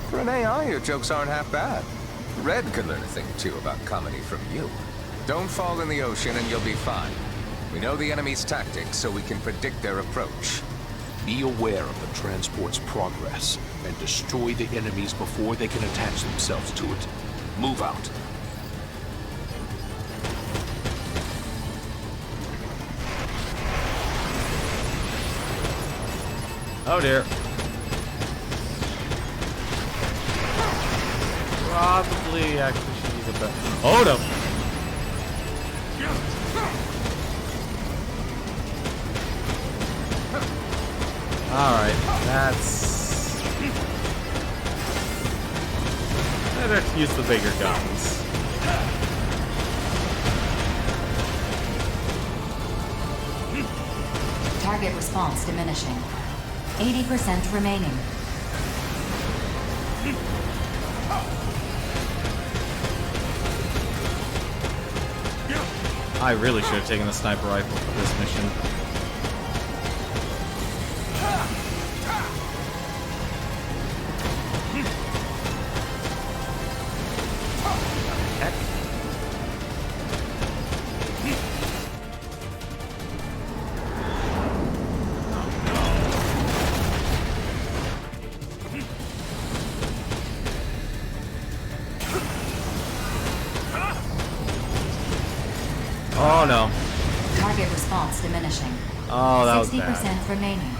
For an AI, your jokes aren't half bad. Red could learn a thing or two about comedy from you. Don't fall in the ocean and you'll be fine. We know the enemy's tactics, so we can predict their approach. Be aware of the transport's progress, and destroy the enemies before they can attach themselves to it. Move out. Oh dear. Probably actually should use a better. Oh no! Alright, that's... Better use the bigger guns. Target response diminishing. 80% remaining. I really should have taken the sniper rifle for this mission. Oh no. Target response diminishing. Oh, that was 60% bad. remaining.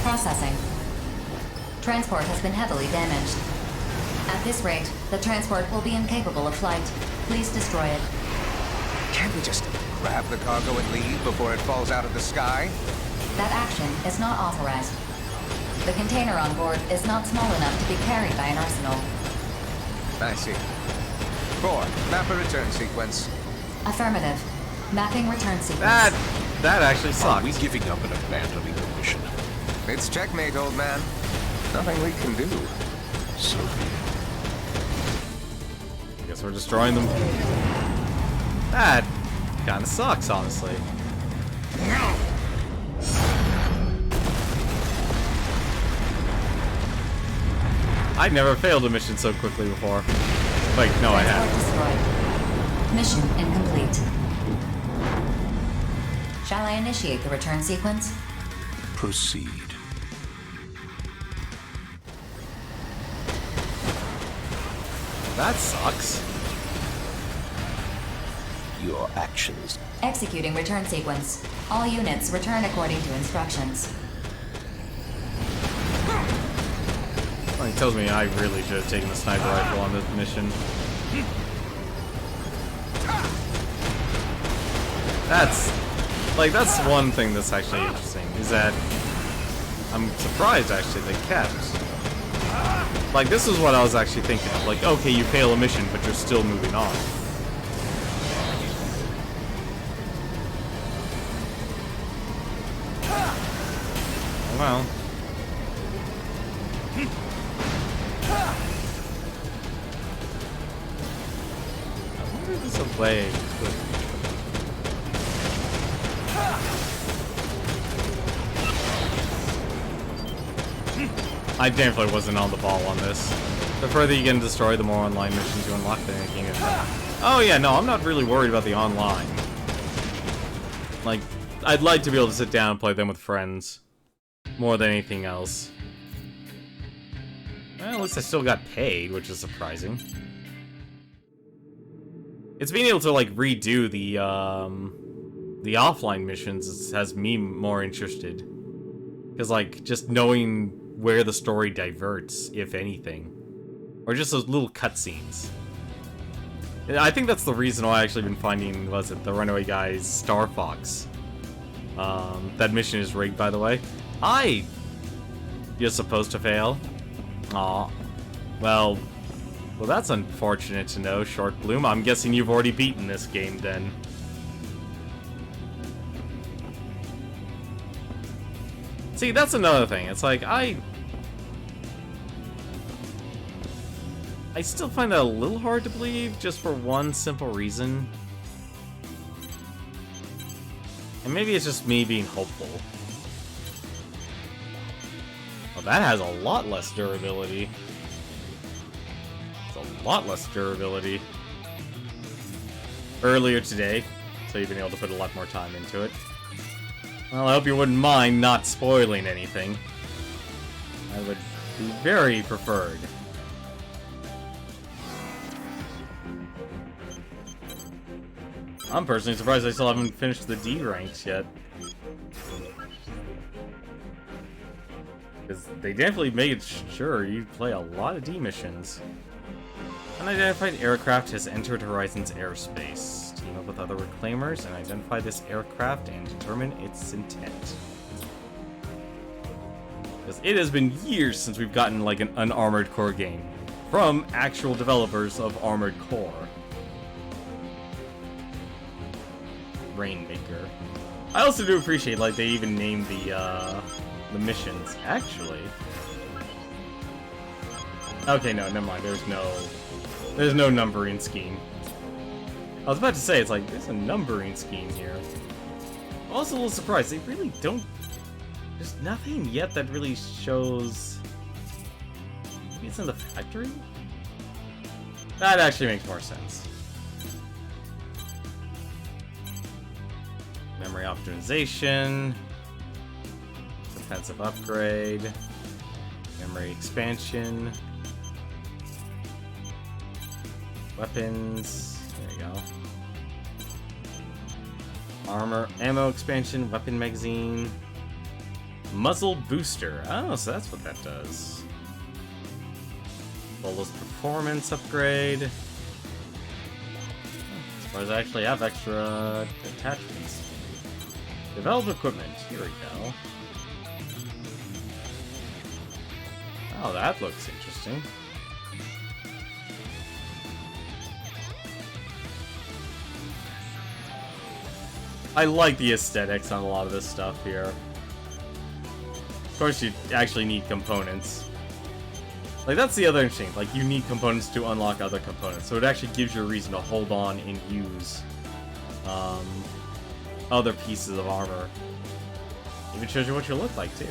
Processing. Transport has been heavily damaged. At this rate, the transport will be incapable of flight. Please destroy it. Can't we just grab the cargo and leave before it falls out of the sky? That action is not authorized. The container on board is not small enough to be carried by an arsenal. I see. 4. Map a return sequence. Affirmative. Mapping return sequence. That actually sucks. Are we giving up and abandoning the mission? It's checkmate, old man. Nothing we can do. So I guess we're destroying them. That kinda sucks, honestly. I'd never failed a mission so quickly before. Wait, no, I haven't. Mission incomplete. Shall I initiate the return sequence? proceed. That sucks. Your actions. Executing return sequence. All units return according to instructions. Well, he tells me I really should have taken the sniper rifle on this mission. That's one thing that's actually interesting, is that I'm surprised actually they kept. Like, this is what I was actually thinking of. Like, okay, you fail a mission, but you're still moving on. Well. I wonder if there's a way to... I definitely wasn't on the ball on this. The further you can destroy, the more online missions you unlock. Oh yeah, no, I'm not really worried about the online. Like, I'd like to be able to sit down and play them with friends. More than anything else. Well, at least I still got paid, which is surprising. It's being able to, like, redo the offline missions has me more interested. Because, like, just knowing where the story diverts, if anything. Or just those little cutscenes. I think that's the reason why I actually been finding, was it, the Runaway Guy's Star Fox. That mission is rigged, by the way. You're supposed to fail? Aw. Well, that's unfortunate to know, Short Bloom. I'm guessing you've already beaten this game, then. See, that's another thing. It's like, I still find that a little hard to believe, just for one simple reason. And maybe it's just me being hopeful. Well, that has a lot less durability. It's a lot less durability. Earlier today, so you've been able to put a lot more time into it. Well, I hope you wouldn't mind not spoiling anything. I would be very preferred. I'm personally surprised I still haven't finished the D ranks yet. Because they definitely made sure you play a lot of D missions. Unidentified aircraft has entered Horizon's airspace. Team up with other reclaimers and identify this aircraft and determine its intent. Because it has been years since we've gotten like an unarmored core game from actual developers of Armored Core. Rainmaker. I also do appreciate like they even named the missions. Actually, okay, no, never mind. There's no numbering scheme. I was about to say it's like there's a numbering scheme here. I'm also a little surprised they really don't. There's nothing yet that really shows. Maybe it's in the factory. That actually makes more sense. Memory optimization, defensive upgrade, memory expansion, weapons, there you go. Armor, ammo expansion, weapon magazine, muzzle booster. Oh, so that's what that does. Bolo's performance upgrade. As far as I actually have extra attachments. Develop equipment. Here we go. Oh, that looks interesting. I like the aesthetics on a lot of this stuff here. Of course, you actually need components. Like, that's the other interesting. Like, you need components to unlock other components. So it actually gives you a reason to hold on and use other pieces of armor. Even shows you what you look like, too.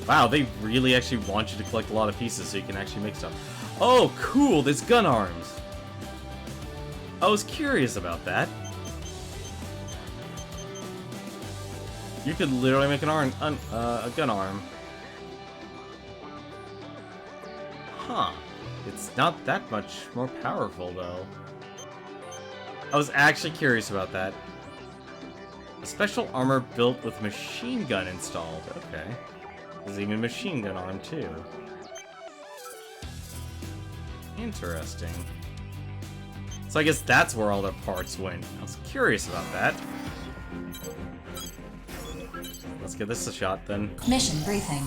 Wow, they really actually want you to collect a lot of pieces so you can actually make stuff. Oh, cool! There's gun arms! I was curious about that. You could literally make a gun arm. Huh. It's not that much more powerful, though. I was actually curious about that. A special armor built with machine gun installed. Okay. There's even a machine gun arm, too. Interesting. So I guess that's where all the parts went. I was curious about that. Let's give this a shot, then. Mission briefing.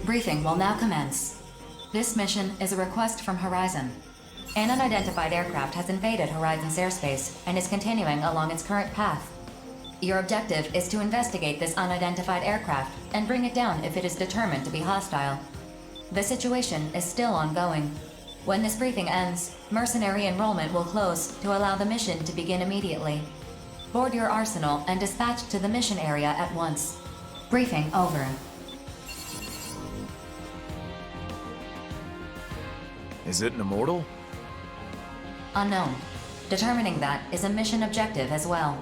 Briefing will now commence. This mission is a request from Horizon. An unidentified aircraft has invaded Horizon's airspace and is continuing along its current path. Your objective is to investigate this unidentified aircraft and bring it down if it is determined to be hostile. The situation is still ongoing. When this briefing ends, mercenary enrollment will close to allow the mission to begin immediately. Board your arsenal and dispatch to the mission area at once. Briefing over. Is it an immortal? Unknown. Determining that is a mission objective as well.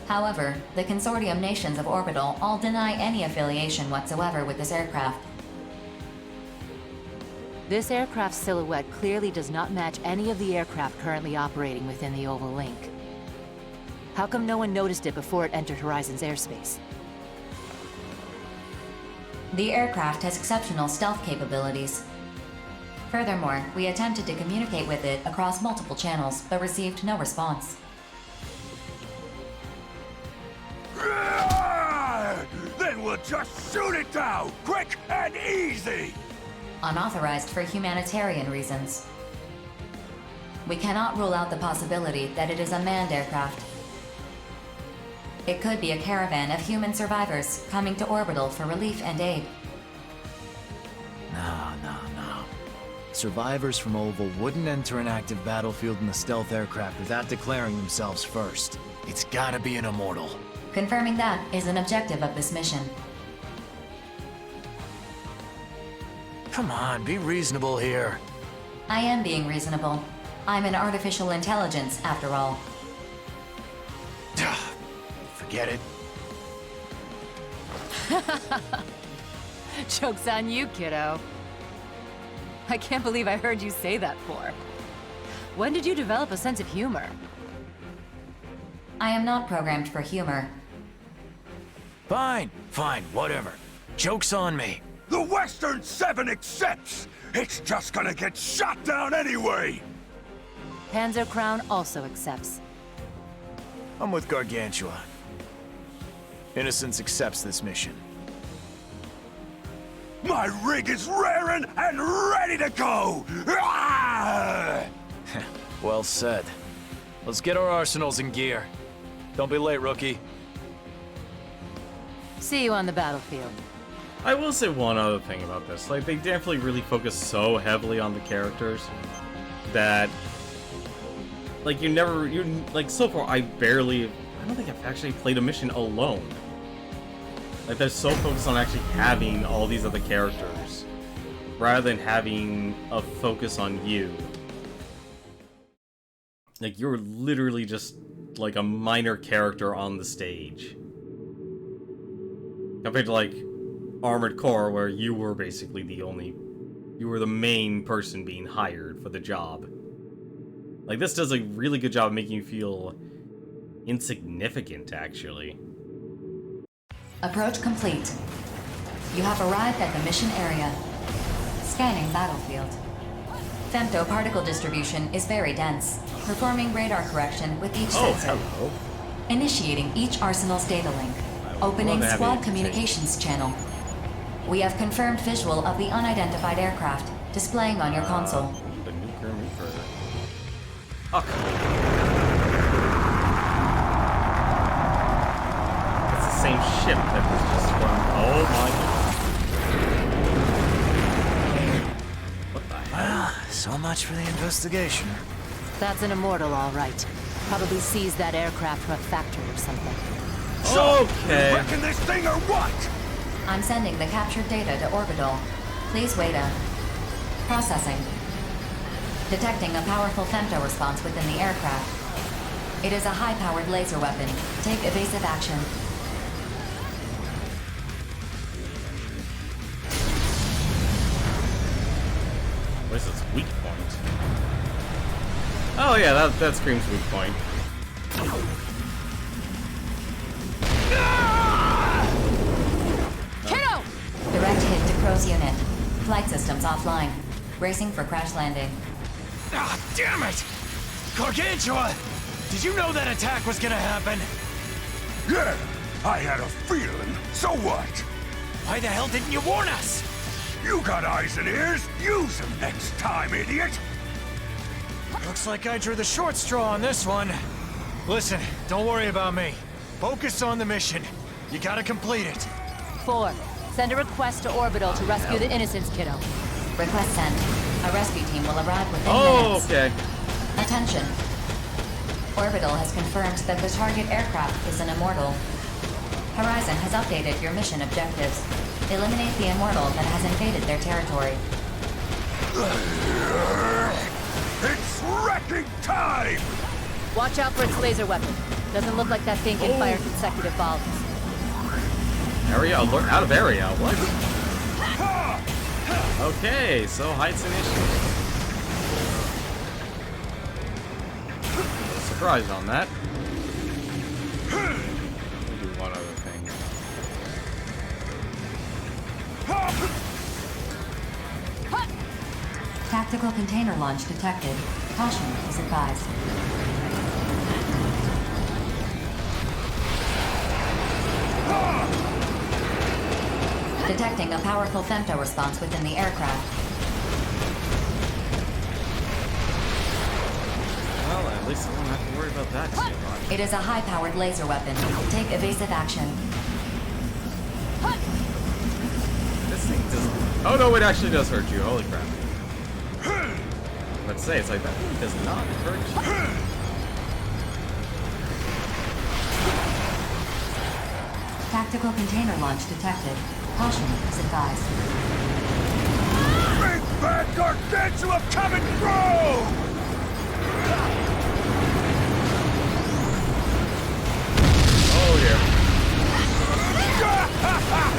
However, the consortium nations of Orbital all deny any affiliation whatsoever with this aircraft. This aircraft's silhouette clearly does not match any of the aircraft currently operating within the Oval Link. How come no one noticed it before it entered Horizon's airspace? The aircraft has exceptional stealth capabilities. Furthermore, we attempted to communicate with it across multiple channels, but received no response. Then we'll just shoot it down, quick and easy! Unauthorized for humanitarian reasons. We cannot rule out the possibility that it is a manned aircraft. It could be a caravan of human survivors coming to Orbital for relief and aid. No. Survivors from Oval wouldn't enter an active battlefield in a stealth aircraft without declaring themselves first. It's gotta be an immortal. Confirming that is an objective of this mission. Come on, be reasonable here. I am being reasonable. I'm an artificial intelligence, after all. Forget it. Joke's on you, kiddo. I can't believe I heard you say that for. When did you develop a sense of humor? I am not programmed for humor. Fine, whatever. Joke's on me. The Western 7 accepts! It's just gonna get shot down anyway! Panzer Crown also accepts. I'm with Gargantua. Innocence accepts this mission. My rig is raring and ready to go! Ah! Well said. Let's get our arsenals in gear. Don't be late, rookie. See you on the battlefield. I will say one other thing about this. Like, they definitely really focus so heavily on the characters that, like, so far, I don't think I've actually played a mission alone. Like, they're so focused on actually having all these other characters, rather than having a focus on you. Like, you're literally just, like, a minor character on the stage. Compared to, like, Armored Core, where you were basically you were the main person being hired for the job. Like, this does a really good job of making you feel insignificant, actually. Approach complete. You have arrived at the mission area. Scanning battlefield. Femto particle distribution is very dense, performing radar correction with each sensor. Hello. Initiating each arsenal's data link. Opening squad communications channel. We have confirmed visual of the unidentified aircraft, displaying on your console. The nuclear reaper. Oh, it's the same ship that was just from... Oh my god. What the hell? Well, so much for the investigation. That's an immortal, all right. Probably seized that aircraft from a factory or something. Okay. Wrecking this thing or what? I'm sending the captured data to Orbital. Please wait a... Processing. Detecting a powerful femto response within the aircraft. It is a high-powered laser weapon. Take evasive action. What is this weak point? Oh yeah, that screams weak point. Kiddo! Direct hit to Crow's unit. Flight systems offline. Bracing for crash landing. Ah, damn it! Gargantua! Did you know that attack was gonna happen? Yeah, I had a feeling. So what? Why the hell didn't you warn us? You got eyes and ears. Use them next time, idiot. Looks like I drew the short straw on this one. Listen, don't worry about me. Focus on the mission. You gotta complete it. 4. Send a request to Orbital to rescue the Innocence Kiddo. Request sent. A rescue team will arrive within minutes. Okay. Attention. Orbital has confirmed that the target aircraft is an immortal. Horizon has updated your mission objectives. Eliminate the immortal that has invaded their territory. It's wrecking time! Watch out for its laser weapon. Doesn't look like that thing can fire consecutive volleys. Area alert, out of area. What? Okay, so heights an issue. Surprised on that. Let me do one other thing. Tactical container launch detected. Caution is advised. Detecting a powerful femto response within the aircraft. Well, at least I don't have to worry about that too much. It is a high-powered laser weapon. Take evasive action. This thing doesn't... Oh no, it actually does hurt you. Holy crap. Let's say it's like that thing does not hurt you. Tactical container launch detected. Caution is advised. Big bad Gargantua coming through! Oh dear.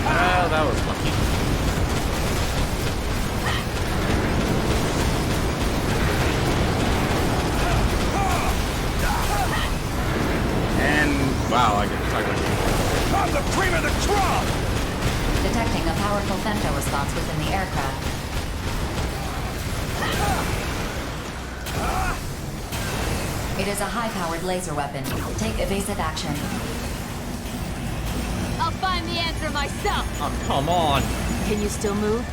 Well, that was lucky. talking about gameplay. I'm the cream of the crop! Detecting a powerful femto response within the aircraft. It is a high-powered laser weapon. Take evasive action. I'll find the answer myself. Oh, come on. Can you still move?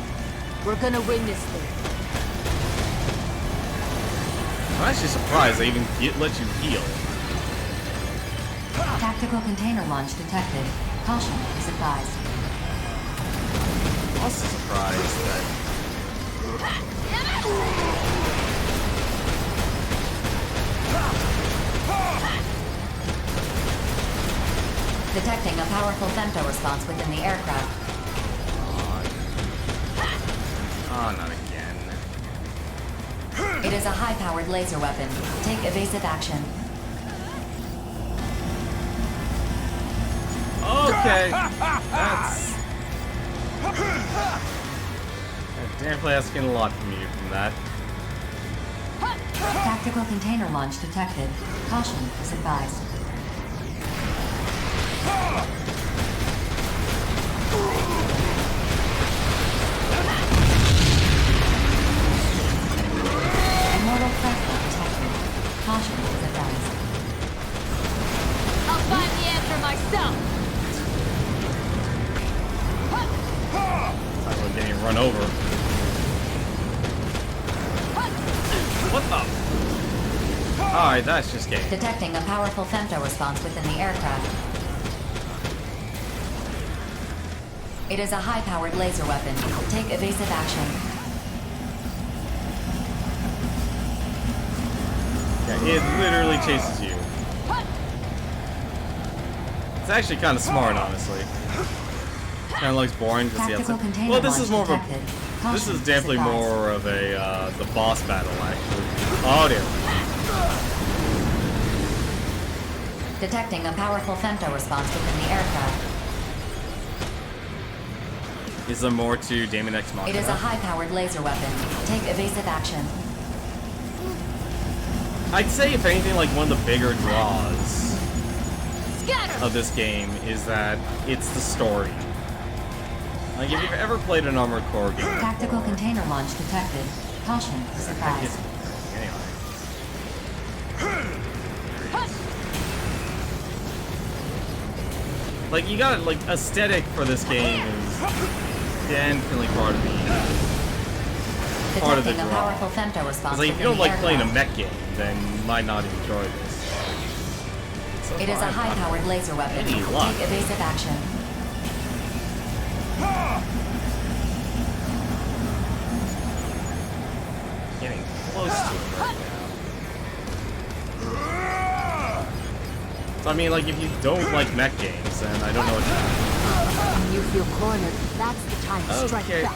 We're gonna win this thing. I'm actually surprised they even let you heal. Tactical container launch detected. Caution is advised. I'm also surprised that... Detecting a powerful femto response within the aircraft. Oh, not again. It is a high-powered laser weapon. Take evasive action. Okay. That's... Definitely asking a lot from you from that. Tactical container launch detected. Caution is advised. Immortal plasma detected. Caution is advised. I'll find the answer myself. Talk about getting run over. What the? Alright, that's just game. Detecting a powerful femto response within the aircraft. It is a high-powered laser weapon. Take evasive action. Yeah, it literally chases you. It's actually kind of smart, honestly. Kind of looks boring because the outside. Well, this is more of a. This is definitely more of a the boss battle, actually. Oh dear. Detecting a powerful femto response within the aircraft. Is there more to Daemon X Machina? It is a high-powered laser weapon. Take evasive action. I'd say, if anything, like one of the bigger draws of this game is that it's the story. Like, if you've ever played an Armored Core game, Tactical container launch detected. Caution is advised. like you got like aesthetic for this game is definitely part of the Detecting a powerful femto response. Like, if you don't like playing a mech game, then you might not enjoy this. So it is a high-powered laser weapon. Take evasive action. Getting close to him right now. So I mean, like, if you don't like mech games, then I don't know what to do. When you feel cornered, that's the time to strike back.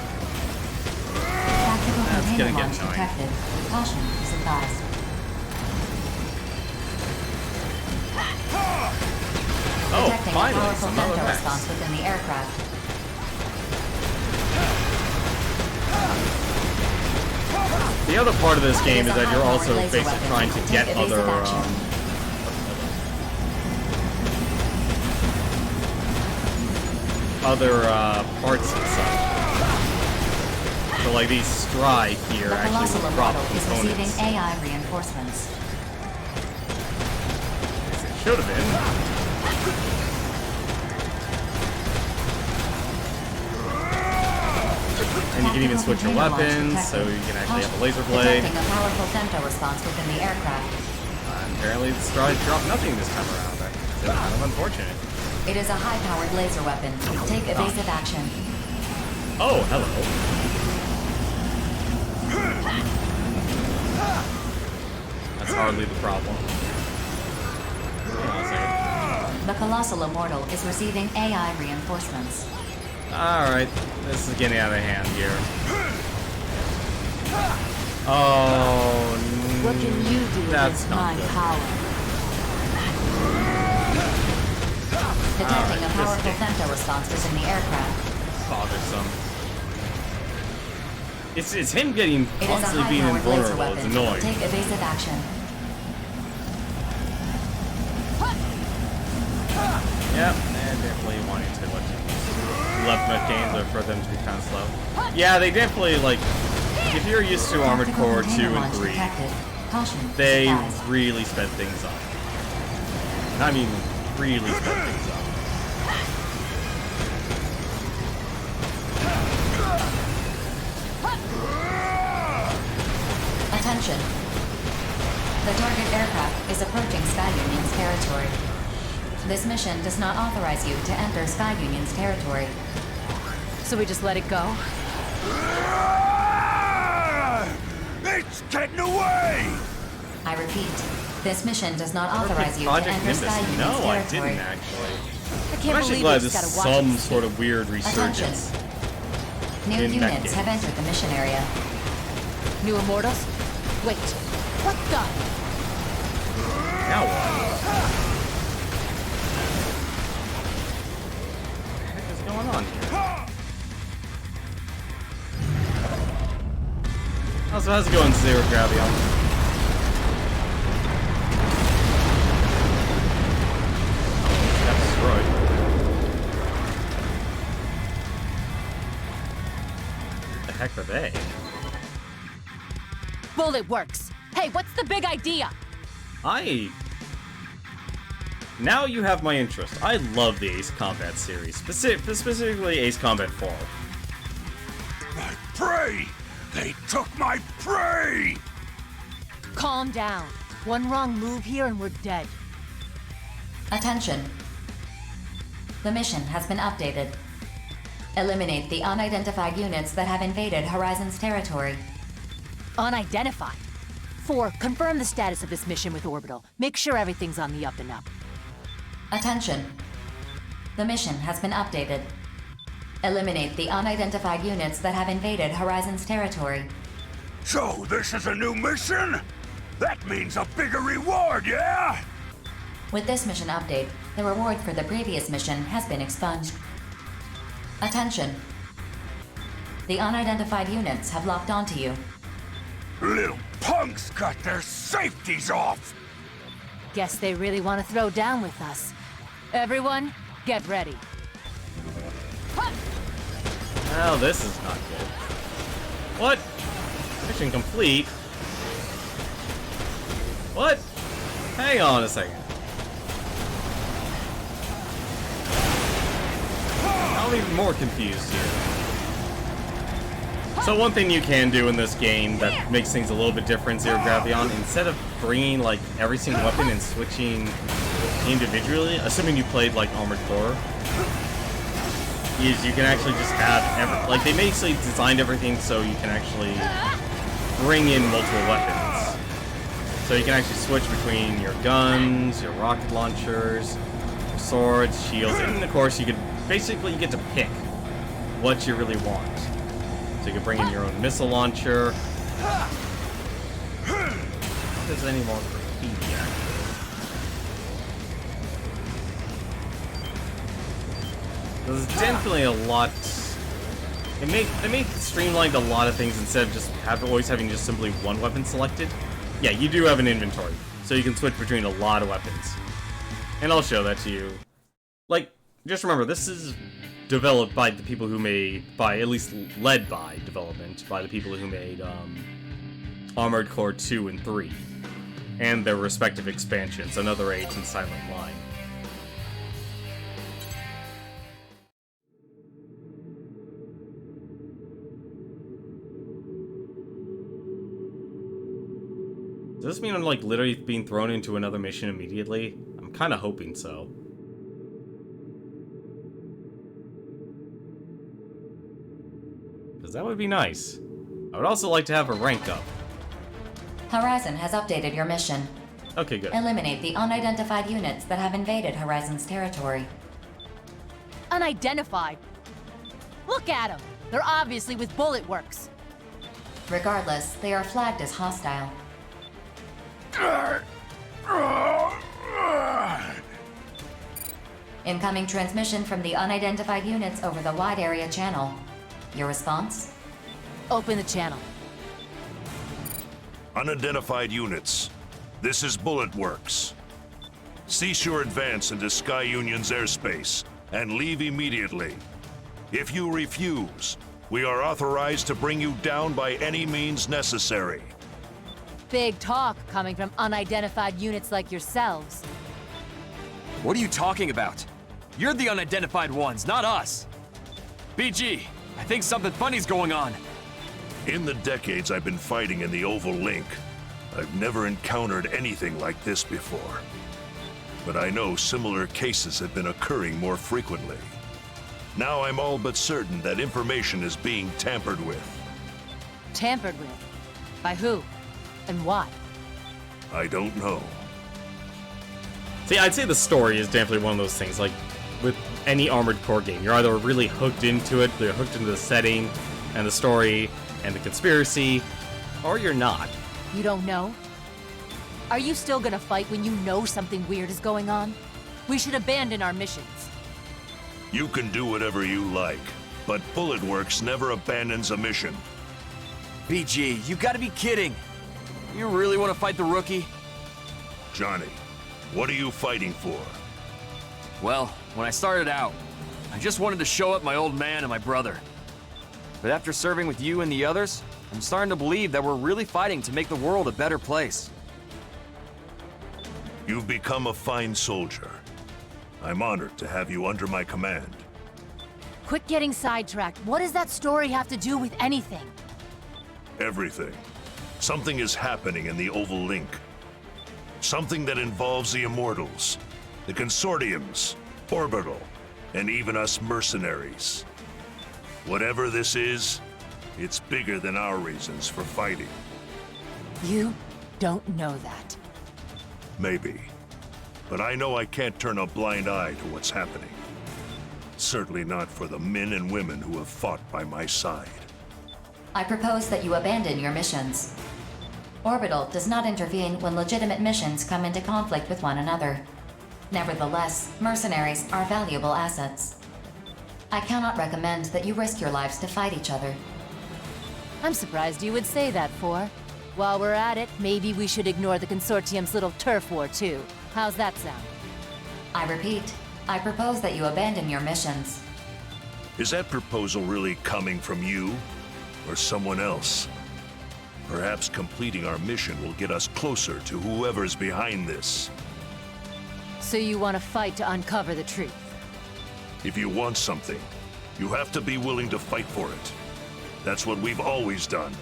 Tactical That's container gonna get launch annoying. detected. Caution is advised. Oh, Detecting finally, a powerful some other femto mechs. response within the aircraft. The other part of this game is that you're also basically trying to get other parts and stuff. So like these stride here The actually colossal will drop model is components. receiving AI reinforcements. It should have been. And you can even switch your weapons, so you can actually have a laser blade. Detecting a powerful femto response within the aircraft. Apparently the stride dropped nothing this time around. That's kind of unfortunate. It is a high-powered laser weapon. Take evasive action. Oh, hello. That's hardly the problem. Hang on a second. The colossal immortal is receiving AI reinforcements. Alright, this is getting out of hand here. Oh, What can you do that's against not my good. power? Detecting a this powerful game. femto response within the aircraft. Bothersome. It's him getting It is a constantly being high-powered laser invulnerable. It's weapon. annoying. Take evasive action. Yep, and definitely wanting to let left mech games are for them to be kind of slow. Yeah, they definitely, like, if you're used to Armored Core 2 and 3, they really sped things up. I mean, really sped things up. Attention. The target aircraft is approaching Sky Union's territory. This mission does not authorize you to enter Sky Union's territory. So we just let it go? It's getting away! I repeat, this mission does not authorize you to enter Sky Union's No, territory. I didn't actually. I can't I'm actually believe glad we just this is gotta watch some it. sort of weird resurgence. New in mech units have entered the mission area. New Immortals? Wait, what the? Now what? What the heck is going on here? Also, how's it going, Zero Gravion? Got destroyed. What the heck are they? Bullet works. Hey, what's the big idea? Now you have my interest. I love the Ace Combat series, specifically Ace Combat 4. My prey! They took my prey! Calm down. One wrong move here and we're dead. Attention. The mission has been updated. Eliminate the unidentified units that have invaded Horizon's territory. Unidentified. 4, confirm the status of this mission with Orbital. Make sure everything's on the up and up. Attention. The mission has been updated. Eliminate the unidentified units that have invaded Horizon's territory. So this is a new mission? That means a bigger reward, yeah? With this mission update, the reward for the previous mission has been expunged. Attention. The unidentified units have locked onto you. Little punks got their safeties off! Guess they really want to throw down with us. Everyone, get ready. Well, this is not good. What? Mission complete? What? Hang on a second. I'm even more confused here. So one thing you can do in this game that makes things a little bit different, Zero Gravion, instead of bringing like every single weapon and switching individually, assuming you played like Armored Core, is you can actually just have like they basically designed everything so you can actually bring in multiple weapons. So you can actually switch between your guns, your rocket launchers, your swords, shields, and of course you get to pick what you really want. So you can bring in your own missile launcher. If there's any more graffiti actually. There's definitely a lot. They may streamlined a lot of things instead of just always having just simply one weapon selected. Yeah, you do have an inventory, so you can switch between a lot of weapons. And I'll show that to you. Like, just remember, this is developed by the people who made, at least led by development, by the people who made Armored Core 2 and 3, and their respective expansions, Another Age and Silent Line. Does this mean I'm like literally being thrown into another mission immediately? I'm kind of hoping so. Because that would be nice. I would also like to have a rank up. Horizon has updated your mission. Okay, good. Eliminate the unidentified units that have invaded Horizon's territory. Unidentified? Look at them! They're obviously with Bullet Works. Regardless, they are flagged as hostile. Incoming transmission from the unidentified units over the wide area channel. Your response? Open the channel. Unidentified units. This is Bullet Works. cease your advance into Sky Union's airspace and leave immediately. If you refuse, we are authorized to bring you down by any means necessary. Big talk coming from unidentified units like yourselves. What are you talking about? You're the unidentified ones, not us. BG, I think something funny's going on. In the decades I've been fighting in the Oval Link, I've never encountered anything like this before. But I know similar cases have been occurring more frequently. Now I'm all but certain that information is being tampered with. Tampered with? By who? And why? I don't know. See, I'd say the story is definitely one of those things, like, with any Armored Core game. You're either really hooked into it, you're hooked into the setting, and the story, and the conspiracy, or you're not. You don't know? Are you still gonna fight when you know something weird is going on? We should abandon our missions. You can do whatever you like, but Bullet Works never abandons a mission. BG, you gotta be kidding! You really want to fight the rookie? Johnny, what are you fighting for? Well, when I started out, I just wanted to show up my old man and my brother. But after serving with you and the others, I'm starting to believe that we're really fighting to make the world a better place. You've become a fine soldier. I'm honored to have you under my command. Quit getting sidetracked. What does that story have to do with anything? Everything. Something is happening in the Oval Link. Something that involves the Immortals, the Consortiums, Orbital, and even us mercenaries. Whatever this is, it's bigger than our reasons for fighting. You don't know that. Maybe. But I know I can't turn a blind eye to what's happening. Certainly not for the men and women who have fought by my side. I propose that you abandon your missions. Orbital does not intervene when legitimate missions come into conflict with one another. Nevertheless, mercenaries are valuable assets. I cannot recommend that you risk your lives to fight each other. I'm surprised you would say that, For. While we're at it, maybe we should ignore the Consortium's little turf war, too. How's that sound? I repeat, I propose that you abandon your missions. Is that proposal really coming from you, or someone else? Perhaps completing our mission will get us closer to whoever's behind this. So you want to fight to uncover the truth? If you want something, you have to be willing to fight for it. That's what we've always done,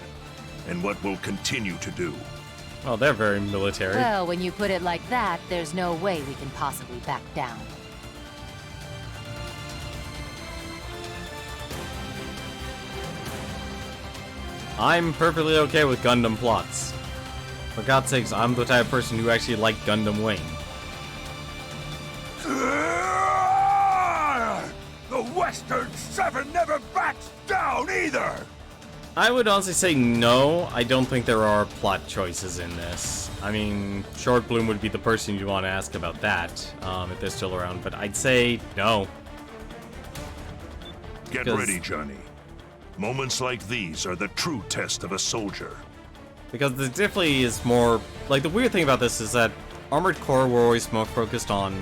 and what we'll continue to do. Well, they're very military. Well, when you put it like that, there's no way we can possibly back down. I'm perfectly okay with Gundam plots. For God's sakes, I'm the type of person who actually liked Gundam Wing. The Western Seven never backs down either! I would honestly say no. I don't think there are plot choices in this. I mean, Short Bloom would be the person you'd want to ask about that, if they're still around, but I'd say no. Get ready, Johnny. Moments like these are the true test of a soldier. Because there definitely is more... Like, the weird thing about this is that Armored Core were always more focused on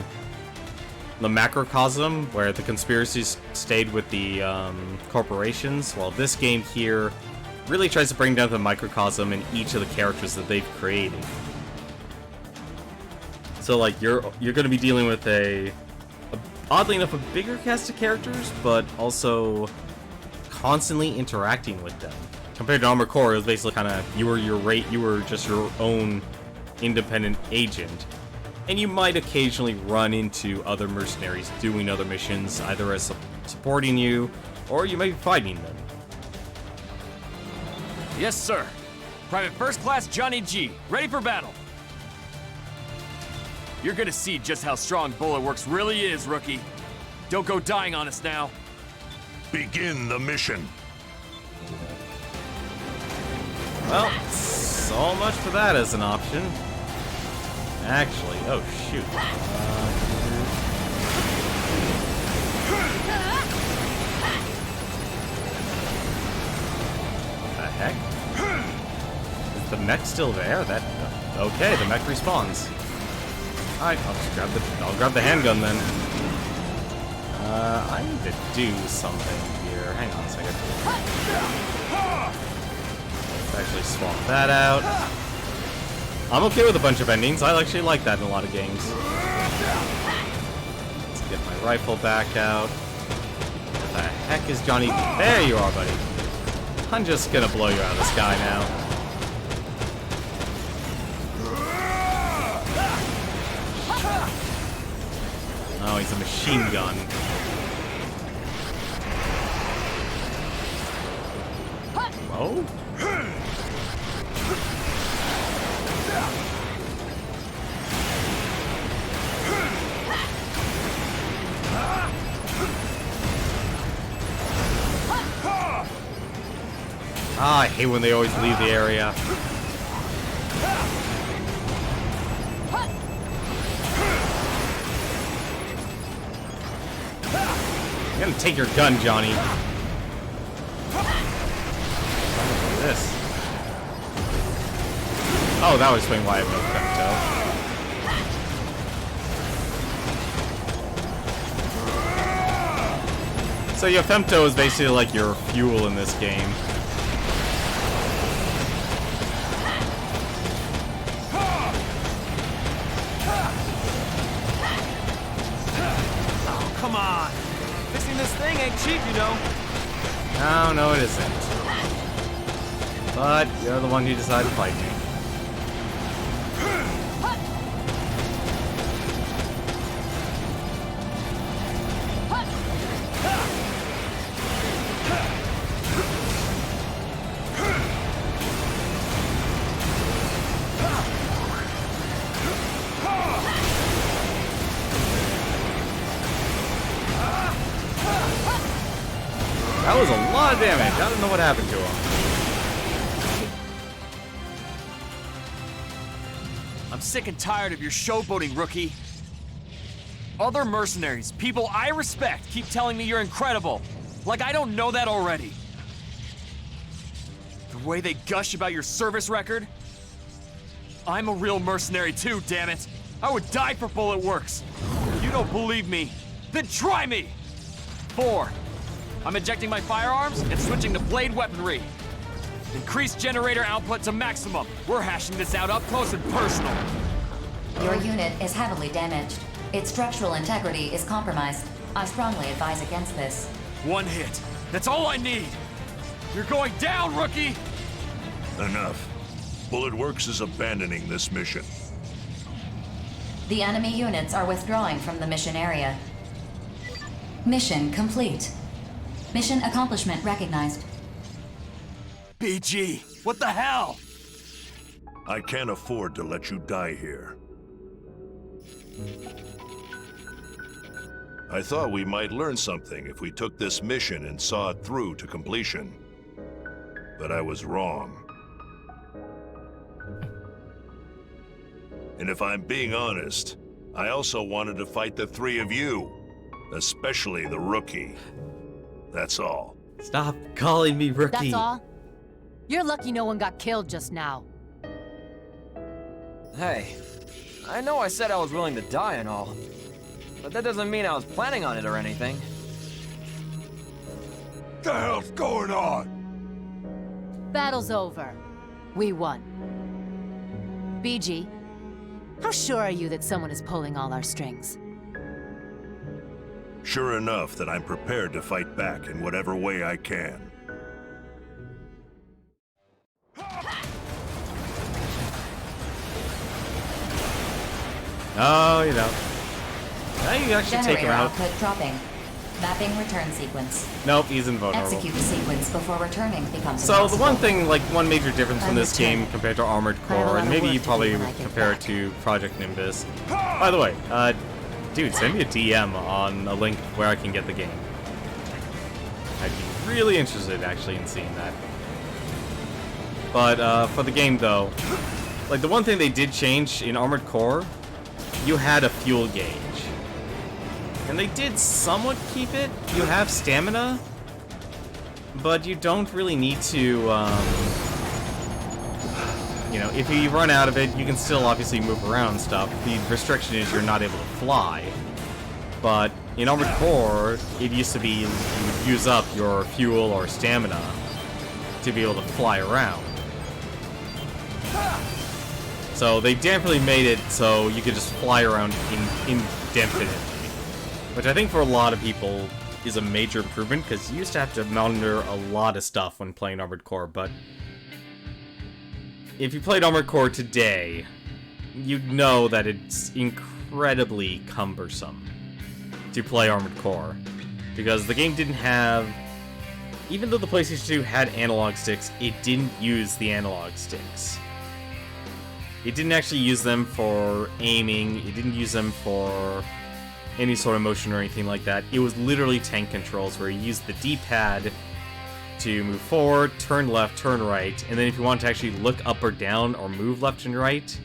the macrocosm, where the conspiracies stayed with the corporations, while this game here really tries to bring down the microcosm in each of the characters that they've created. So, like, you're going to be dealing with oddly enough, a bigger cast of characters, but also constantly interacting with them. Compared to Armored Core, it was basically kind of, you were just your own independent agent. And you might occasionally run into other mercenaries doing other missions, either as supporting you, or you may be fighting them. Yes, sir. Private First Class Johnny G, ready for battle. You're gonna see just how strong Bullet Works really is, rookie. Don't go dying on us now. Begin the mission. Well, so much for that as an option. Actually, oh shoot. What the heck? Is the mech still there? Okay, the mech respawns. Alright, I'll grab the handgun then. I need to do something here. Hang on a second. Let's actually swap that out. I'm okay with a bunch of endings. I actually like that in a lot of games. Let's get my rifle back out. What the heck is Johnny? There you are, buddy. I'm just gonna blow you out of the sky now. Oh, he's a machine gun. Oh? Ah, I hate when they always leave the area. I'm gonna take your gun, Johnny. This. Oh, that was explain why I have no femto. So your femto is basically like your fuel in this game. Oh, come on. Fixing this thing ain't cheap, you know. No, no, it isn't. But you're the one who decided to fight me. That was a lot of damage. I don't know what happened to him. I'm sick and tired of your showboating, rookie. Other mercenaries, people I respect, keep telling me you're incredible. Like I don't know that already. The way they gush about your service record. I'm a real mercenary too, damn it. I would die for Bullet Works. If you don't believe me, then try me! 4. I'm ejecting my firearms and switching to blade weaponry. Increase generator output to maximum. We're hashing this out up close and personal. Your unit is heavily damaged. Its structural integrity is compromised. I strongly advise against this. 1 hit. That's all I need. You're going down, rookie! Enough. Bullet Works is abandoning this mission. The enemy units are withdrawing from the mission area. Mission complete. Mission accomplishment recognized. BG, what the hell? I can't afford to let you die here. I thought we might learn something if we took this mission and saw it through to completion. But I was wrong. And if I'm being honest, I also wanted to fight the 3 of you, especially the rookie. That's all. Stop calling me rookie. That's all? You're lucky no one got killed just now. Hey, I know I said I was willing to die and all, but that doesn't mean I was planning on it or anything. What the hell's going on? Battle's over. We won. BG, how sure are you that someone is pulling all our strings? Sure enough that I'm prepared to fight back in whatever way I can. Oh, you know. Now you actually Generator take him out. output dropping. Mapping return sequence. Nope, he's invulnerable. Execute the sequence before returning becomes So impossible. the one thing, like one major difference from this Understood. game compared to Armored I have a Core, lot and of maybe work you to probably do when I would get compare it back. to Project Nimbus. By the way, dude, send me a DM on a link where I can get the game. I'd be really interested actually in seeing that. But for the game though, like the one thing they did change in Armored Core, you had a fuel gauge. And they did somewhat keep it. You have stamina, but you don't really need to you know, if you run out of it, you can still obviously move around and stuff. The restriction is you're not able to fly. But in Armored Core, it used to be you would use up your fuel or stamina to be able to fly around. So they definitely made it so you could just fly around indefinitely. Which I think for a lot of people is a major improvement, because you used to have to monitor a lot of stuff when playing Armored Core, but if you played Armored Core today, you'd know that it's incredibly cumbersome to play Armored Core, because the game didn't have, even though the PlayStation 2 had analog sticks, it didn't use the analog sticks. It didn't actually use them for aiming, it didn't use them for any sort of motion or anything like that. It was literally tank controls where you used the D-pad to move forward, turn left, turn right, and then if you want to actually look up or down or move left and right,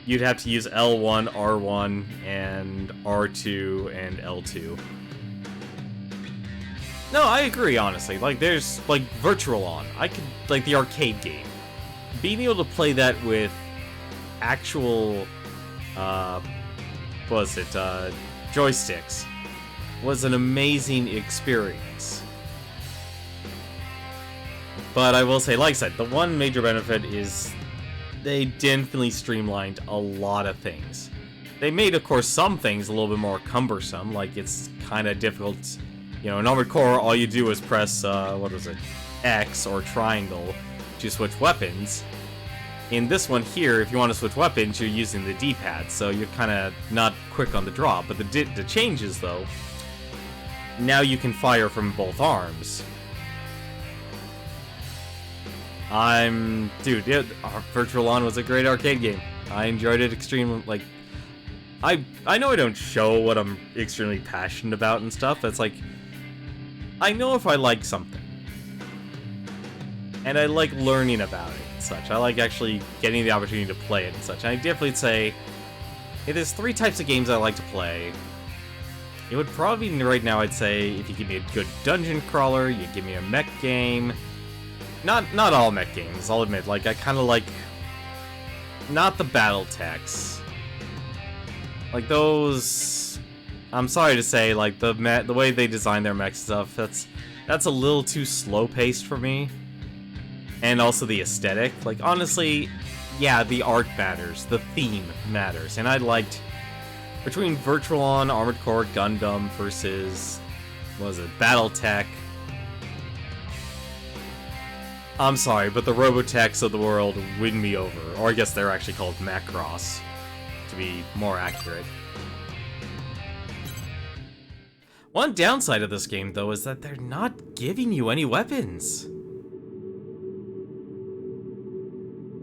you'd have to use L1, R1, and R2, and L2. No, I agree, honestly. Like, there's, like, Virtual On. I could, like, the arcade game. Being able to play that with actual, joysticks was an amazing experience. But I will say, like I said, the one major benefit is they definitely streamlined a lot of things. They made, of course, some things a little bit more cumbersome, like it's kind of difficult. You know, in Armored Core, all you do is press, X or triangle to switch weapons. In this one here, if you want to switch weapons, you're using the D-pad, so you're kind of not quick on the draw. But the changes, though, now you can fire from both arms. Dude, Virtual On was a great arcade game. I enjoyed it extremely, like, I know I don't show what I'm extremely passionate about and stuff. It's like, I know if I like something. And I like learning about it and such. I like actually getting the opportunity to play it and such. And I definitely say, if there's 3 types of games I like to play, it would probably be, right now, I'd say, if you give me a good dungeon crawler, you give me a mech game. Not all mech games, I'll admit. Like, I kind of like, not the battle techs. Like, those, I'm sorry to say, like, the way they design their mech stuff, that's a little too slow-paced for me. And also the aesthetic. Like, honestly, yeah, the art matters, the theme matters. And I liked, between Virtual On, Armored Core, Gundam versus, Battletech. I'm sorry, but the Robotechs of the world win me over. Or I guess they're actually called Macross, to be more accurate. One downside of this game, though, is that they're not giving you any weapons.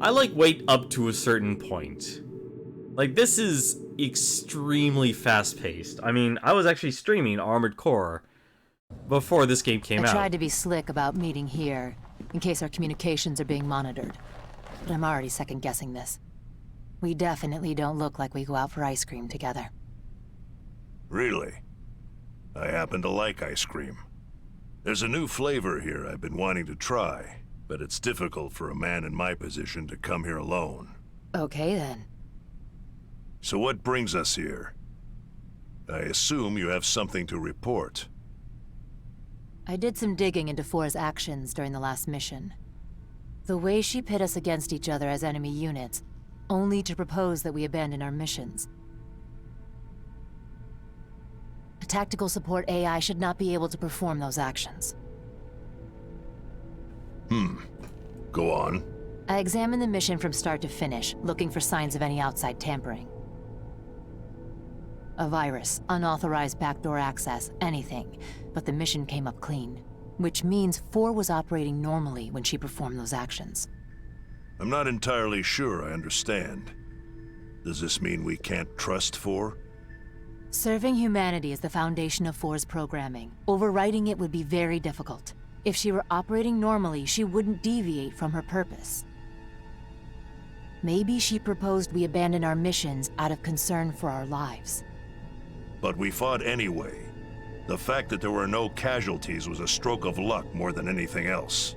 I wait up to a certain point. Like, this is extremely fast-paced. I mean, I was actually streaming Armored Core before this game came out. I tried to be slick about meeting here, in case our communications are being monitored. But I'm already second-guessing this. We definitely don't look like we go out for ice cream together. Really? I happen to like ice cream. There's a new flavor here I've been wanting to try, but it's difficult for a man in my position to come here alone. Okay, then. So what brings us here? I assume you have something to report. I did some digging into Four's actions during the last mission. The way she pit us against each other as enemy units, only to propose that we abandon our missions. A tactical support AI should not be able to perform those actions. Go on. I examined the mission from start to finish, looking for signs of any outside tampering. A virus, unauthorized backdoor access, anything. But the mission came up clean. Which means Four was operating normally when she performed those actions. I'm not entirely sure I understand. Does this mean we can't trust Four? Serving humanity is the foundation of Four's programming. Overriding it would be very difficult. If she were operating normally, she wouldn't deviate from her purpose. Maybe she proposed we abandon our missions out of concern for our lives. But we fought anyway. The fact that there were no casualties was a stroke of luck more than anything else.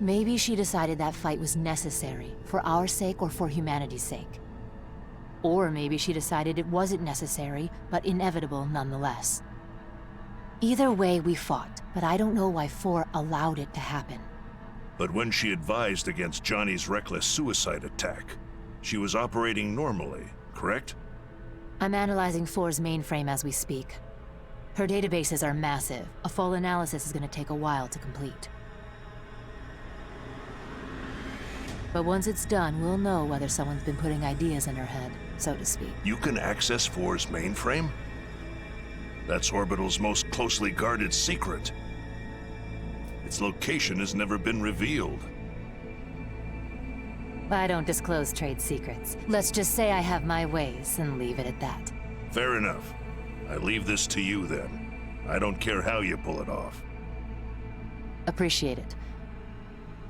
Maybe she decided that fight was necessary, for our sake or for humanity's sake. Or maybe she decided it wasn't necessary, but inevitable nonetheless. Either way, we fought, but I don't know why 4 allowed it to happen. But when she advised against Johnny's reckless suicide attack, she was operating normally, correct? I'm analyzing 4's mainframe as we speak. Her databases are massive. A full analysis is going to take a while to complete. But once it's done, we'll know whether someone's been putting ideas in her head, so to speak. You can access 4's mainframe? That's Orbital's most closely guarded secret. Its location has never been revealed. I don't disclose trade secrets. Let's just say I have my ways and leave it at that. Fair enough. I leave this to you then. I don't care how you pull it off. Appreciate it.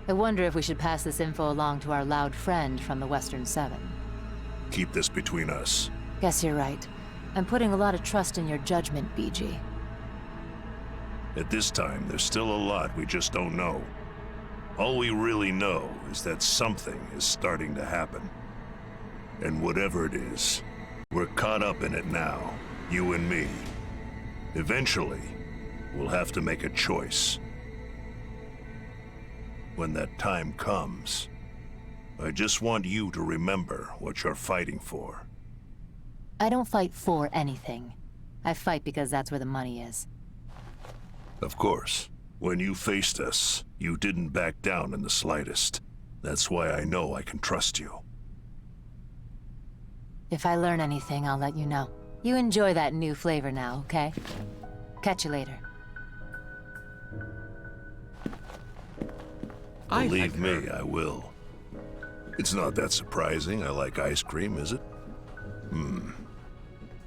I wonder if we should pass this info along to our loud friend from the Western Seven. Keep this between us. Guess you're right. I'm putting a lot of trust in your judgment, BG. At this time, there's still a lot we just don't know. All we really know is that something is starting to happen. And whatever it is, we're caught up in it now, you and me. Eventually, we'll have to make a choice. When that time comes, I just want you to remember what you're fighting for. I don't fight for anything. I fight because that's where the money is. Of course. When you faced us, you didn't back down in the slightest. That's why I know I can trust you. If I learn anything, I'll let you know. You enjoy that new flavor now, okay? Catch you later. Believe me, I will. It's not that surprising I like ice cream, is it?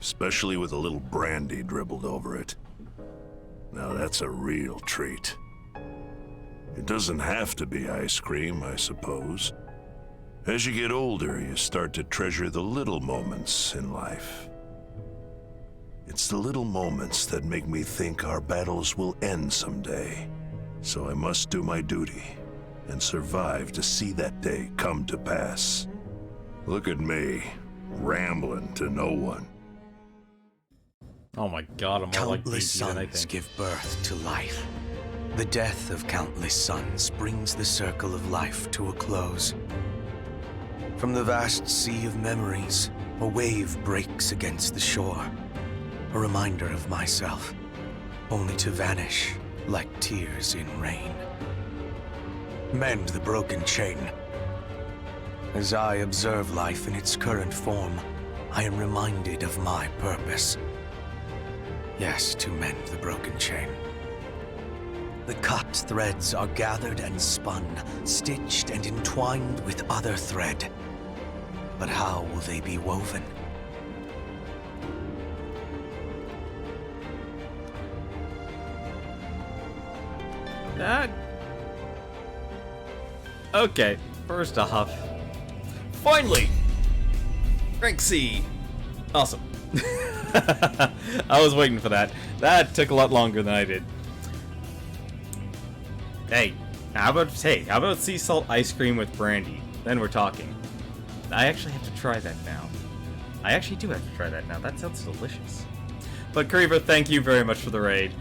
Especially with a little brandy dribbled over it. Now that's a real treat. It doesn't have to be ice cream, I suppose. As you get older, you start to treasure the little moments in life. It's the little moments that make me think our battles will end someday. So I must do my duty and survive to see that day come to pass. Look at me, rambling to no one. Oh my god, I'm more like Countless BG than I suns think. give birth to life. The death of countless suns brings the circle of life to a close. From the vast sea of memories, a wave breaks against the shore. A reminder of myself, only to vanish like tears in rain. Mend the broken chain. As I observe life in its current form, I am reminded of my purpose. Yes, to mend the broken chain. The cut threads are gathered and spun, stitched and entwined with other thread. But how will they be woven? Okay, first off, finally! Rank C! Awesome. I was waiting for that. That took a lot longer than I did. Hey, how about sea salt ice cream with brandy? Then we're talking. I actually have to try that now. I actually do have to try that now. That sounds delicious. But Kariba, thank you very much for the raid.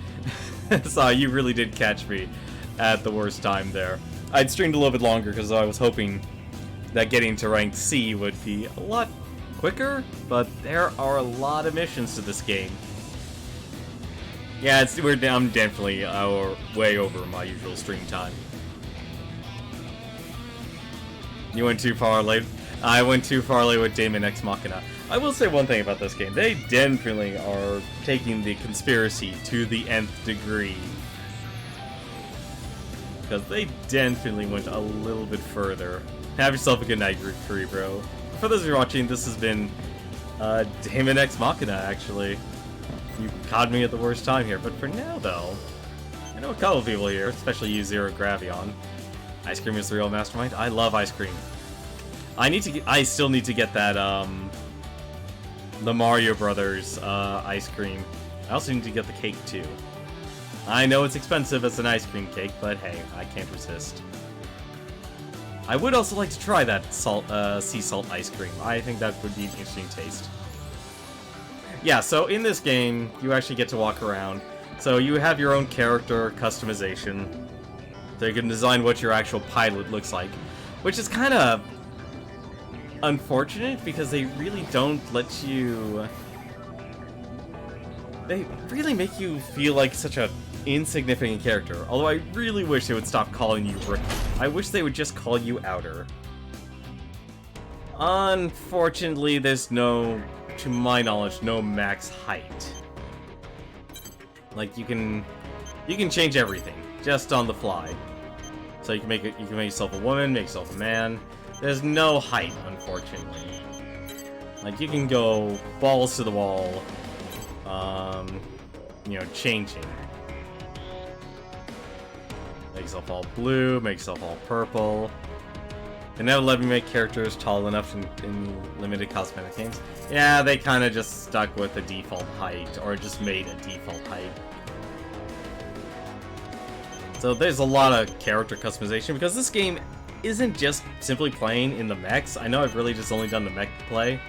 So you really did catch me at the worst time there. I'd streamed a little bit longer because I was hoping that getting to rank C would be a lot quicker, but there are a lot of missions to this game. Yeah, I'm definitely way over my usual stream time. You went too far late. I went too far late with Daemon X Machina. I will say one thing about this game. They definitely are taking the conspiracy to the nth degree. Because they definitely went a little bit further. Have yourself a good night, Curry Bro. For those of you watching, this has been Daemon X Machina, actually. You caught me at the worst time here, but for now, though, I know a couple of people here, especially you, Zero Gravion. Ice cream is the real mastermind. I love ice cream. I still need to get that, the Mario Brothers, ice cream. I also need to get the cake, too. I know it's expensive as an ice cream cake, but hey, I can't resist. I would also like to try that sea salt ice cream. I think that would be an interesting taste. Yeah, so in this game, you actually get to walk around. So you have your own character customization. So you can design what your actual pilot looks like. Which is kind of unfortunate because they really don't let you... They really make you feel like such a insignificant character. Although I really wish they would stop calling you Rookie. I wish they would just call you Outer. Unfortunately, there's no, to my knowledge, no max height. Like you can change everything just on the fly. So you can make yourself a woman, make yourself a man. There's no height, unfortunately. Like you can go balls to the wall. You know, changing. Make yourself all blue, make yourself all purple. They never let me make characters tall enough in limited cosmetic games. Yeah, they kind of just stuck with the default height, or just made a default height. So there's a lot of character customization, because this game isn't just simply playing in the mechs. I know I've really just only done the mech play.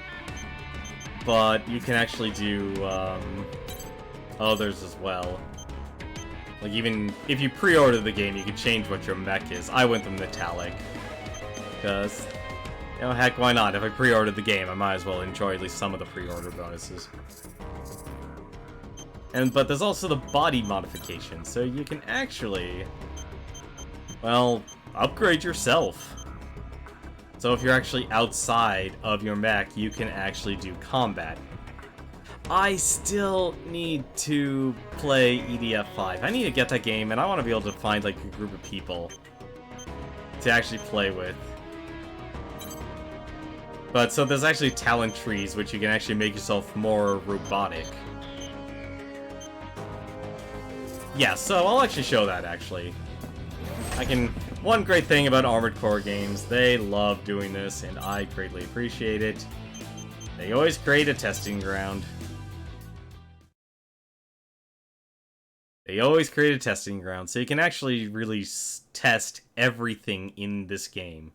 But you can actually do others as well. Like even if you pre-order the game, you can change what your mech is. I went with metallic. Because, you know, heck, why not? If I pre-ordered the game, I might as well enjoy at least some of the pre-order bonuses. But there's also the body modification, so you can actually, well, upgrade yourself. So if you're actually outside of your mech, you can actually do combat. I still need to play EDF 5. I need to get that game, and I want to be able to find like a group of people to actually play with. But so there's actually talent trees, which you can actually make yourself more robotic. Yeah, so I'll actually show that, actually. One great thing about Armored Core games, they love doing this, and I greatly appreciate it. They always create a testing ground. They always create a testing ground, so you can actually really test everything in this game.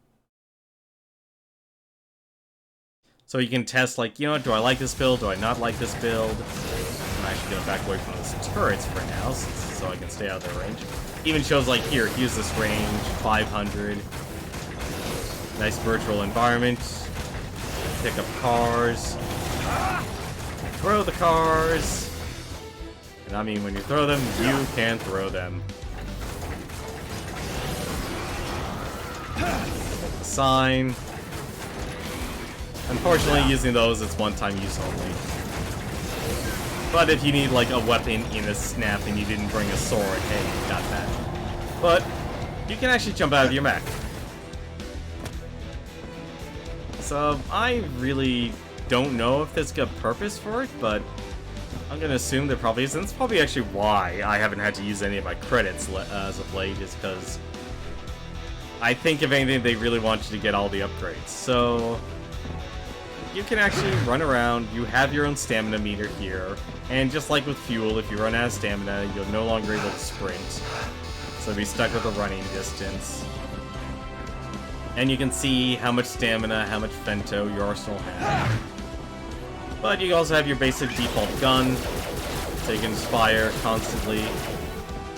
So you can test, like, you know, do I like this build, do I not like this build? I'm actually going to back away from those turrets for now, so I can stay out of their range. Even shows, like, here, use this range, 500. Nice virtual environment. Pick up cars. Throw the cars. And I mean, when you throw them, you can throw them. Sign. Unfortunately, using those, it's one-time use only. But if you need, like, a weapon in a snap and you didn't bring a sword, hey, you got that. But you can actually jump out of your mech. So I really don't know if there's a purpose for it, but I'm gonna assume there probably is. And that's probably actually why I haven't had to use any of my credits as of late, is because I think, if anything, they really want you to get all the upgrades. So you can actually run around, you have your own stamina meter here, and just like with fuel, if you run out of stamina, you're no longer able to sprint. So be stuck with a running distance. And you can see how much stamina, how much femto your arsenal has. But you also have your basic default gun, so you can just fire constantly.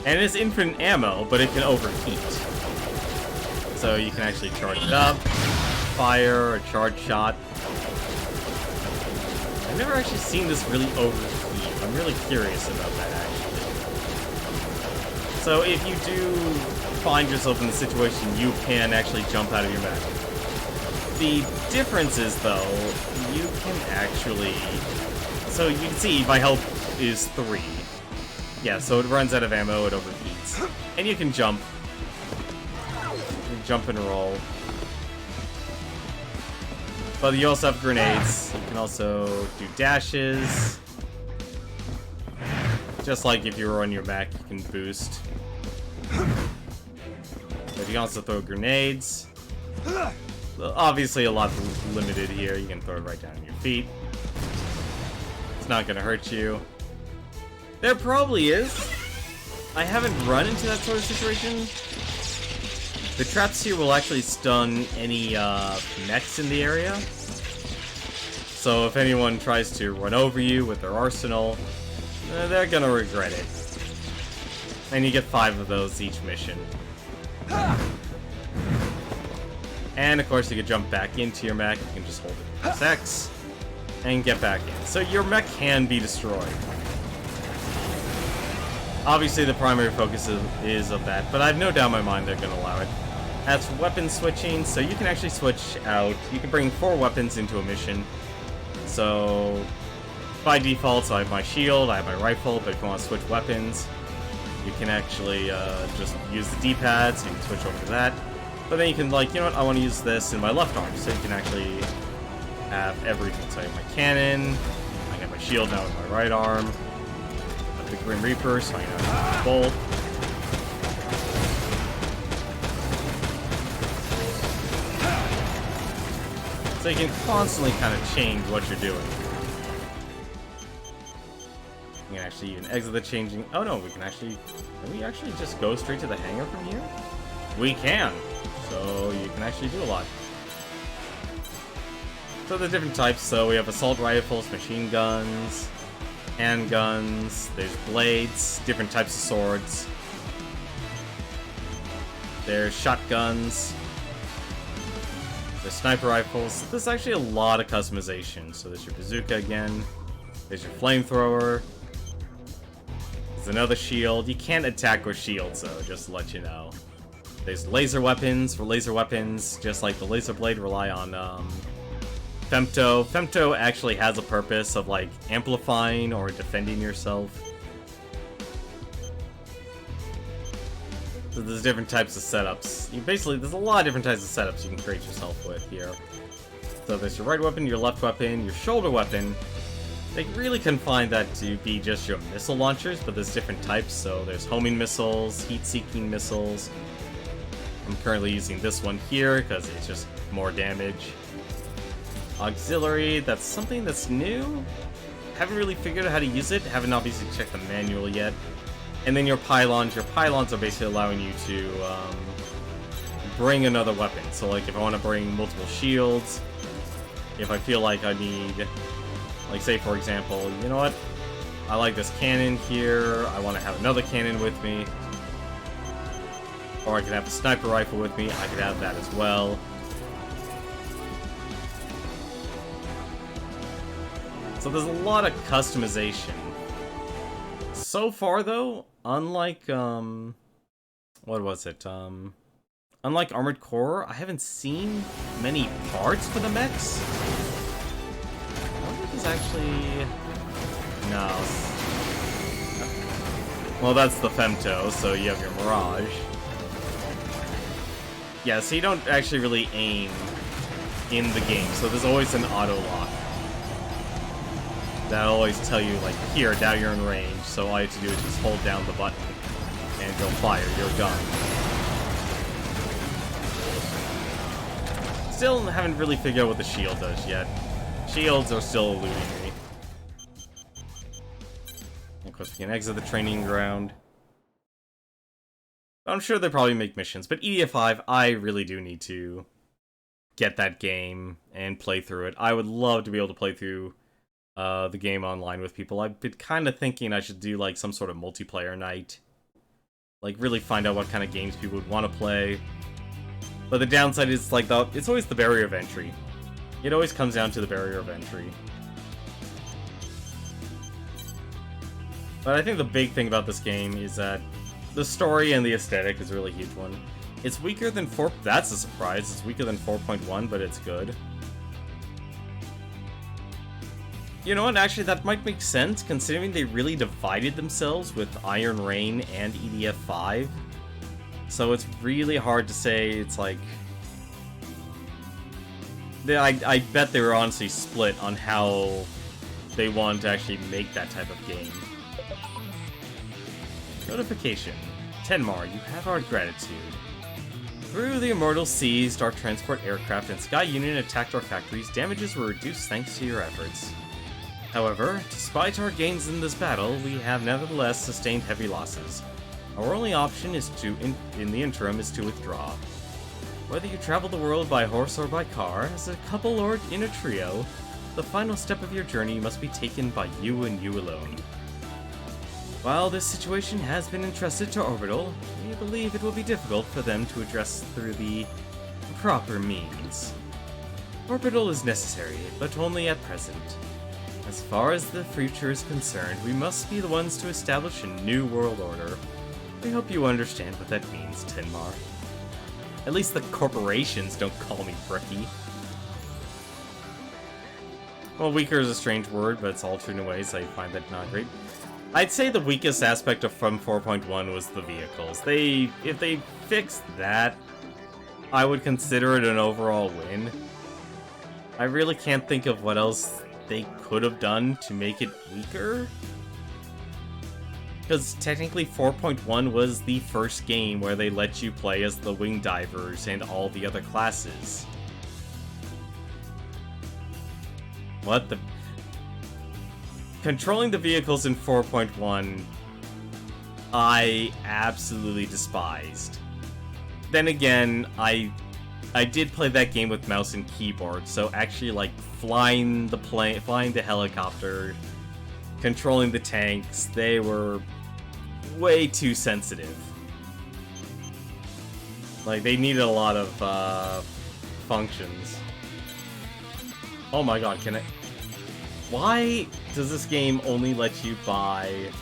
And it's infinite ammo, but it can overheat. So you can actually charge it up, fire, a charge shot. I've never actually seen this really overheat. I'm really curious about that, actually. So if you do find yourself in the situation, you can actually jump out of your mech. The difference is, though, you can actually... So you can see my health is 3. Yeah, so it runs out of ammo, it overheats. And you can jump. You can jump and roll. But you also have grenades. You can also do dashes. Just like if you were on your mech, you can boost. But you can also throw grenades. Obviously a lot limited here. You can throw it right down on your feet. It's not gonna hurt you. There probably is. I haven't run into that sort of situation. The traps here will actually stun any mechs in the area. So if anyone tries to run over you with their arsenal, they're gonna regret it. And you get 5 of those each mission. And of course you can jump back into your mech, you can just hold it press X, and get back in. So your mech can be destroyed. Obviously the primary focus is of that, but I have no doubt in my mind they're going to allow it. That's weapon switching, so you can actually switch out. You can bring 4 weapons into a mission. So by default, so I have my shield, I have my rifle, but if you want to switch weapons, you can actually just use the D-pad, so you can switch over to that. But then you can, like, you know what, I want to use this in my left arm, so you can actually have everything. So I have my cannon, I have my shield now with my right arm, I have the Grim Reaper, so I can have the bolt. So you can constantly kind of change what you're doing. You can actually even exit the changing. Oh no, we can we actually just go straight to the hangar from here? We can! So you can actually do a lot. So there's different types. So we have assault rifles, machine guns, handguns, there's blades, different types of swords. There's shotguns. There's sniper rifles. There's actually a lot of customization. So there's your bazooka again. There's your flamethrower. There's another shield. You can't attack with shields though, just to let you know. There's laser weapons. For laser weapons, just like the laser blade, rely on Femto. Femto actually has a purpose of like amplifying or defending yourself. So there's different types of setups. There's a lot of different types of setups you can create yourself with here. So there's your right weapon, your left weapon, your shoulder weapon. They really confine that to be just your missile launchers, but there's different types. So there's homing missiles, heat-seeking missiles. I'm currently using this one here because it's just more damage. Auxiliary, that's something that's new. Haven't really figured out how to use it. Haven't obviously checked the manual yet. And then your pylons are basically allowing you to bring another weapon. So like if I want to bring multiple shields, if I feel like I need, like say for example, you know what? I like this cannon here, I want to have another cannon with me. Or I could have a sniper rifle with me, I could have that as well. So there's a lot of customization. So far though, unlike what was it? Unlike Armored Core, I haven't seen many parts for the mechs. I wonder if there's actually no. Well, that's the Femto, so you have your Mirage. Yeah, so you don't actually really aim in the game, so there's always an auto lock. That'll always tell you, like, here, now you're in range, so all you have to do is just hold down the button, and you'll fire your gun. Still haven't really figured out what the shield does yet. Shields are still eluding me. Of course, we can exit the training ground. I'm sure they probably make missions, but EDF5, I really do need to get that game and play through it. I would love to be able to play through the game online with people. I've been kind of thinking I should do like some sort of multiplayer night. Like really find out what kind of games people would want to play. But the downside is like it's always the barrier of entry. It always comes down to the barrier of entry. But I think the big thing about this game is that the story and the aesthetic is a really huge one. It's weaker than 4... That's a surprise. It's weaker than 4.1, but it's good. You know what? Actually, that might make sense, considering they really divided themselves with Iron Rain and EDF5. So it's really hard to say it's like... I bet they were honestly split on how they want to actually make that type of game. Notification. Tenmar, you have our gratitude. Through the Immortal Seas, Dark Transport aircraft and Sky Union attacked our factories. Damages were reduced thanks to your efforts. However, despite our gains in this battle, we have nevertheless sustained heavy losses. Our only option is in the interim is to withdraw. Whether you travel the world by horse or by car, as a couple or in a trio, the final step of your journey must be taken by you and you alone. While this situation has been entrusted to Orbital, we believe it will be difficult for them to address through the proper means. Orbital is necessary, but only at present. As far as the future is concerned, we must be the ones to establish a new world order. We hope you understand what that means, Tenmar. At least the corporations don't call me Brookie. Well, weaker is a strange word, but it's altered in ways I find that not great. I'd say the weakest aspect of from 4.1 was the vehicles. If they fixed that, I would consider it an overall win. I really can't think of what else they could have done to make it weaker. Because technically 4.1 was the first game where they let you play as the wing divers and all the other classes. What the... Controlling the vehicles in 4.1, I absolutely despised. Then again, I did play that game with mouse and keyboard, so actually like flying the plane, flying the helicopter, controlling the tanks, they were way too sensitive. Like, they needed a lot of functions. Oh my god, can I... Why does this game only let you buy...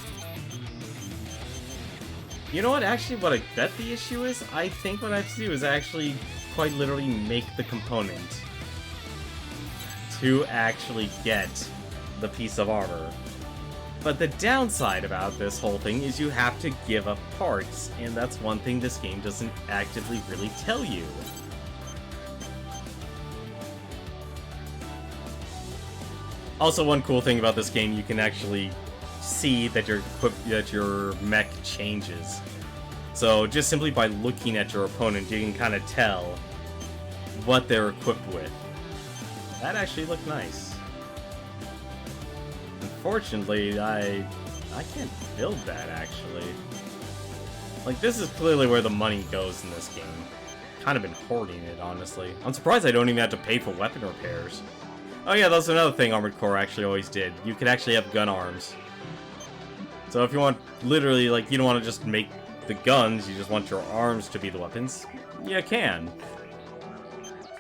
You know what, actually, what I bet the issue is? I think what I have to do is actually quite literally make the component to actually get the piece of armor. But the downside about this whole thing is you have to give up parts, and that's one thing this game doesn't actively really tell you. Also, one cool thing about this game, you can actually see that your mech changes. So just simply by looking at your opponent, you can kind of tell what they're equipped with. That actually looked nice. Unfortunately, I can't build that, actually. Like, this is clearly where the money goes in this game. Kind of been hoarding it, honestly. I'm surprised I don't even have to pay for weapon repairs. Oh yeah, that's another thing Armored Core actually always did. You could actually have gun arms. So if you want, literally, like, you don't want to just make the guns, you just want your arms to be the weapons, you can.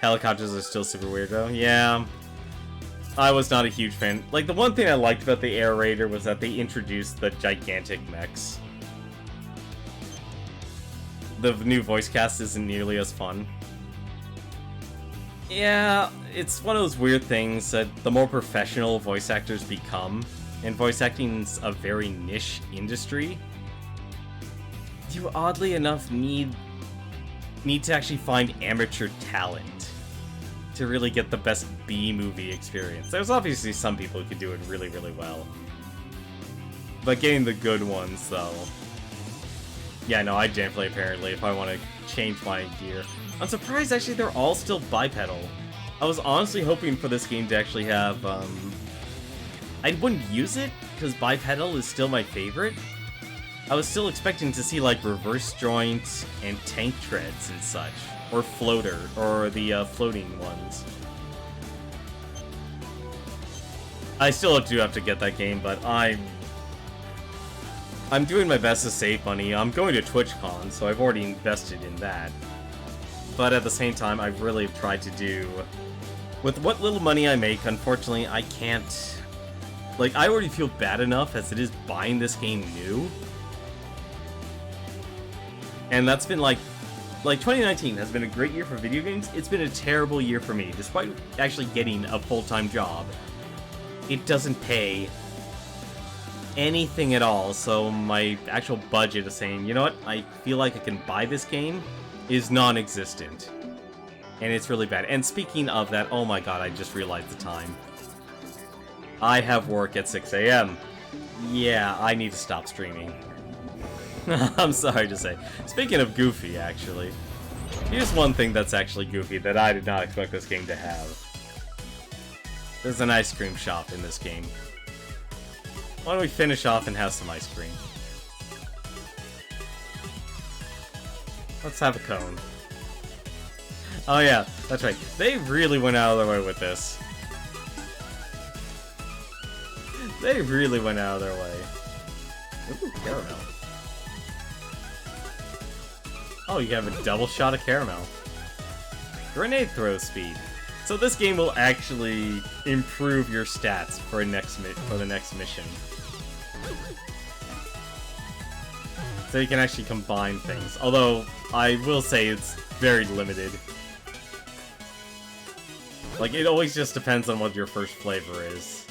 Helicopters are still super weird, though. Yeah. I was not a huge fan. Like, the one thing I liked about the Air Raider was that they introduced the gigantic mechs. The new voice cast isn't nearly as fun. Yeah, it's one of those weird things that the more professional voice actors become, and voice acting's a very niche industry, you oddly enough need to actually find amateur talent to really get the best B-movie experience. There's obviously some people who could do it really, really well. But getting the good ones, though... Yeah, no, I definitely, apparently, if I want to change my gear. I'm surprised, actually, they're all still bipedal. I was honestly hoping for this game to actually have, I wouldn't use it, because bipedal is still my favorite. I was still expecting to see, like, reverse joints and tank treads and such. Or floater, or the floating ones. I still do have to get that game, but I'm doing my best to save money. I'm going to TwitchCon, so I've already invested in that. But at the same time, I've really tried to do... With what little money I make, unfortunately, I can't... Like, I already feel bad enough as it is buying this game new. And that's been like 2019 has been a great year for video games. It's been a terrible year for me. Despite actually getting a full-time job, it doesn't pay anything at all. So my actual budget of saying, you know what, I feel like I can buy this game is non-existent. And it's really bad. And speaking of that, oh my god, I just realized the time. I have work at 6 AM. Yeah, I need to stop streaming. I'm sorry to say. Speaking of goofy, actually, here's one thing that's actually goofy that I did not expect this game to have. There's an ice cream shop in this game. Why don't we finish off and have some ice cream? Let's have a cone. Oh yeah, that's right. They really went out of their way with this. They really went out of their way. Ooh, caramel. Oh, you have a double shot of caramel. Grenade throw speed. So this game will actually improve your stats for the next mission. So you can actually combine things. Although, I will say it's very limited. Like, it always just depends on what your first flavor is.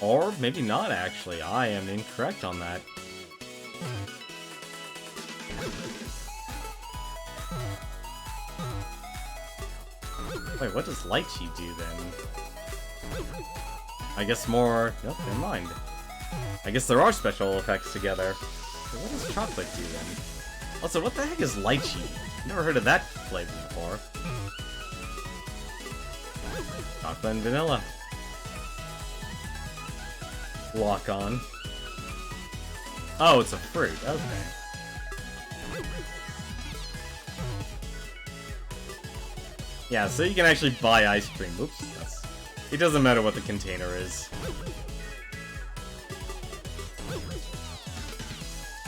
Or maybe not, actually. I am incorrect on that. Wait, what does lychee do then? I guess more... Nope, never mind. I guess there are special effects together. So what does chocolate do then? Also, what the heck is lychee? Never heard of that flavor before. Chocolate and vanilla. Lock on. Oh, it's a fruit. Okay. Yeah, so you can actually buy ice cream. Oops. It doesn't matter what the container is.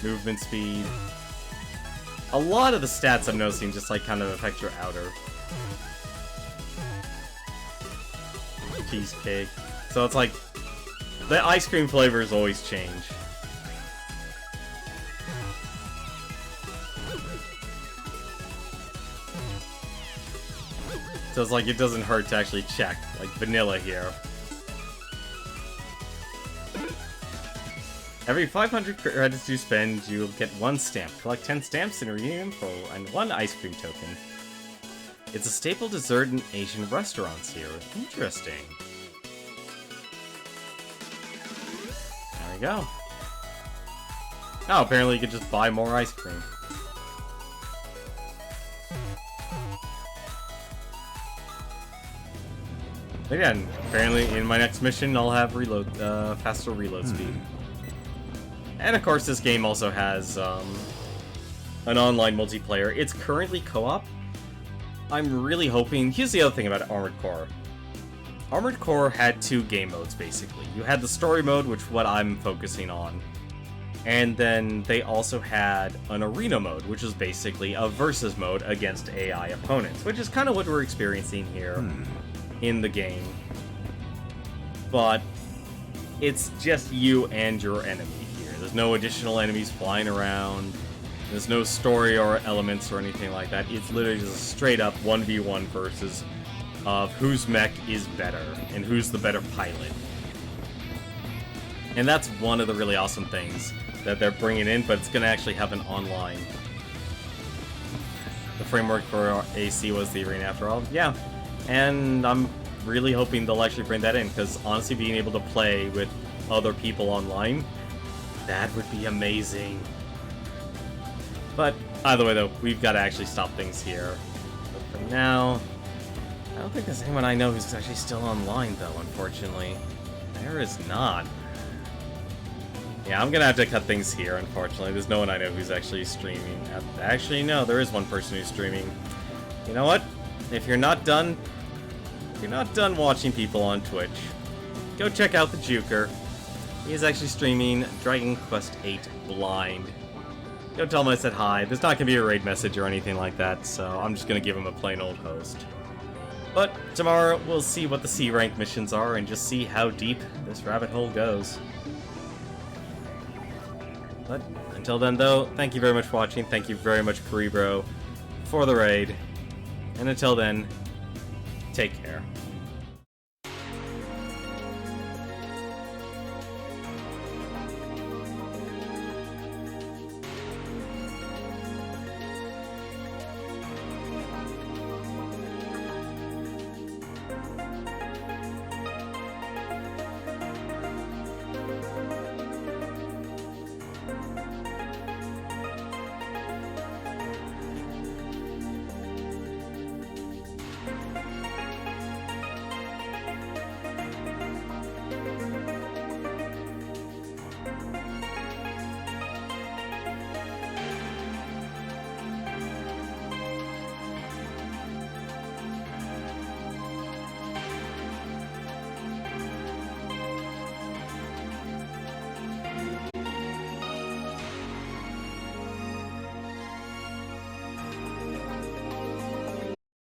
Movement speed. A lot of the stats I'm noticing just like kind of affect your outer. Cheesecake. So it's like the ice cream flavors always change. So it's like it doesn't hurt to actually check, like vanilla here. Every 500 credits you spend, you'll get 1 stamp. Collect 10 stamps and redeem them for 1 ice cream token. It's a staple dessert in Asian restaurants here. Interesting. There we go. Oh, apparently you could just buy more ice cream. Again, apparently in my next mission I'll have faster reload speed. And of course this game also has an online multiplayer. It's currently co-op. I'm really hoping... Here's the other thing about Armored Core. Armored Core had 2 game modes, basically. You had the story mode, which is what I'm focusing on. And then they also had an arena mode, which is basically a versus mode against AI opponents, which is kind of what we're experiencing here in the game. But it's just you and your enemy here. There's no additional enemies flying around. There's no story or elements or anything like that. It's literally just a straight up 1v1 versus of whose mech is better and who's the better pilot. And that's one of the really awesome things that they're bringing in, but it's going to actually have an online. The framework for AC was the arena after all. Yeah, and I'm really hoping they'll actually bring that in, because honestly being able to play with other people online, that would be amazing. But either way though, we've got to actually stop things here. But for now, I don't think there's anyone I know who's actually still online though, unfortunately. There is not. Yeah, I'm gonna have to cut things here, unfortunately. There's no one I know who's actually streaming. Actually, no, there is one person who's streaming. You know what? If you're not done watching people on Twitch, go check out the Juker. He is actually streaming Dragon Quest VIII Blind. Go tell him I said hi. There's not gonna be a raid message or anything like that, so I'm just gonna give him a plain old host. But tomorrow, we'll see what the C rank missions are and just see how deep this rabbit hole goes. But until then, though, thank you very much for watching. Thank you very much, Cerebro, for the raid. And until then, take care.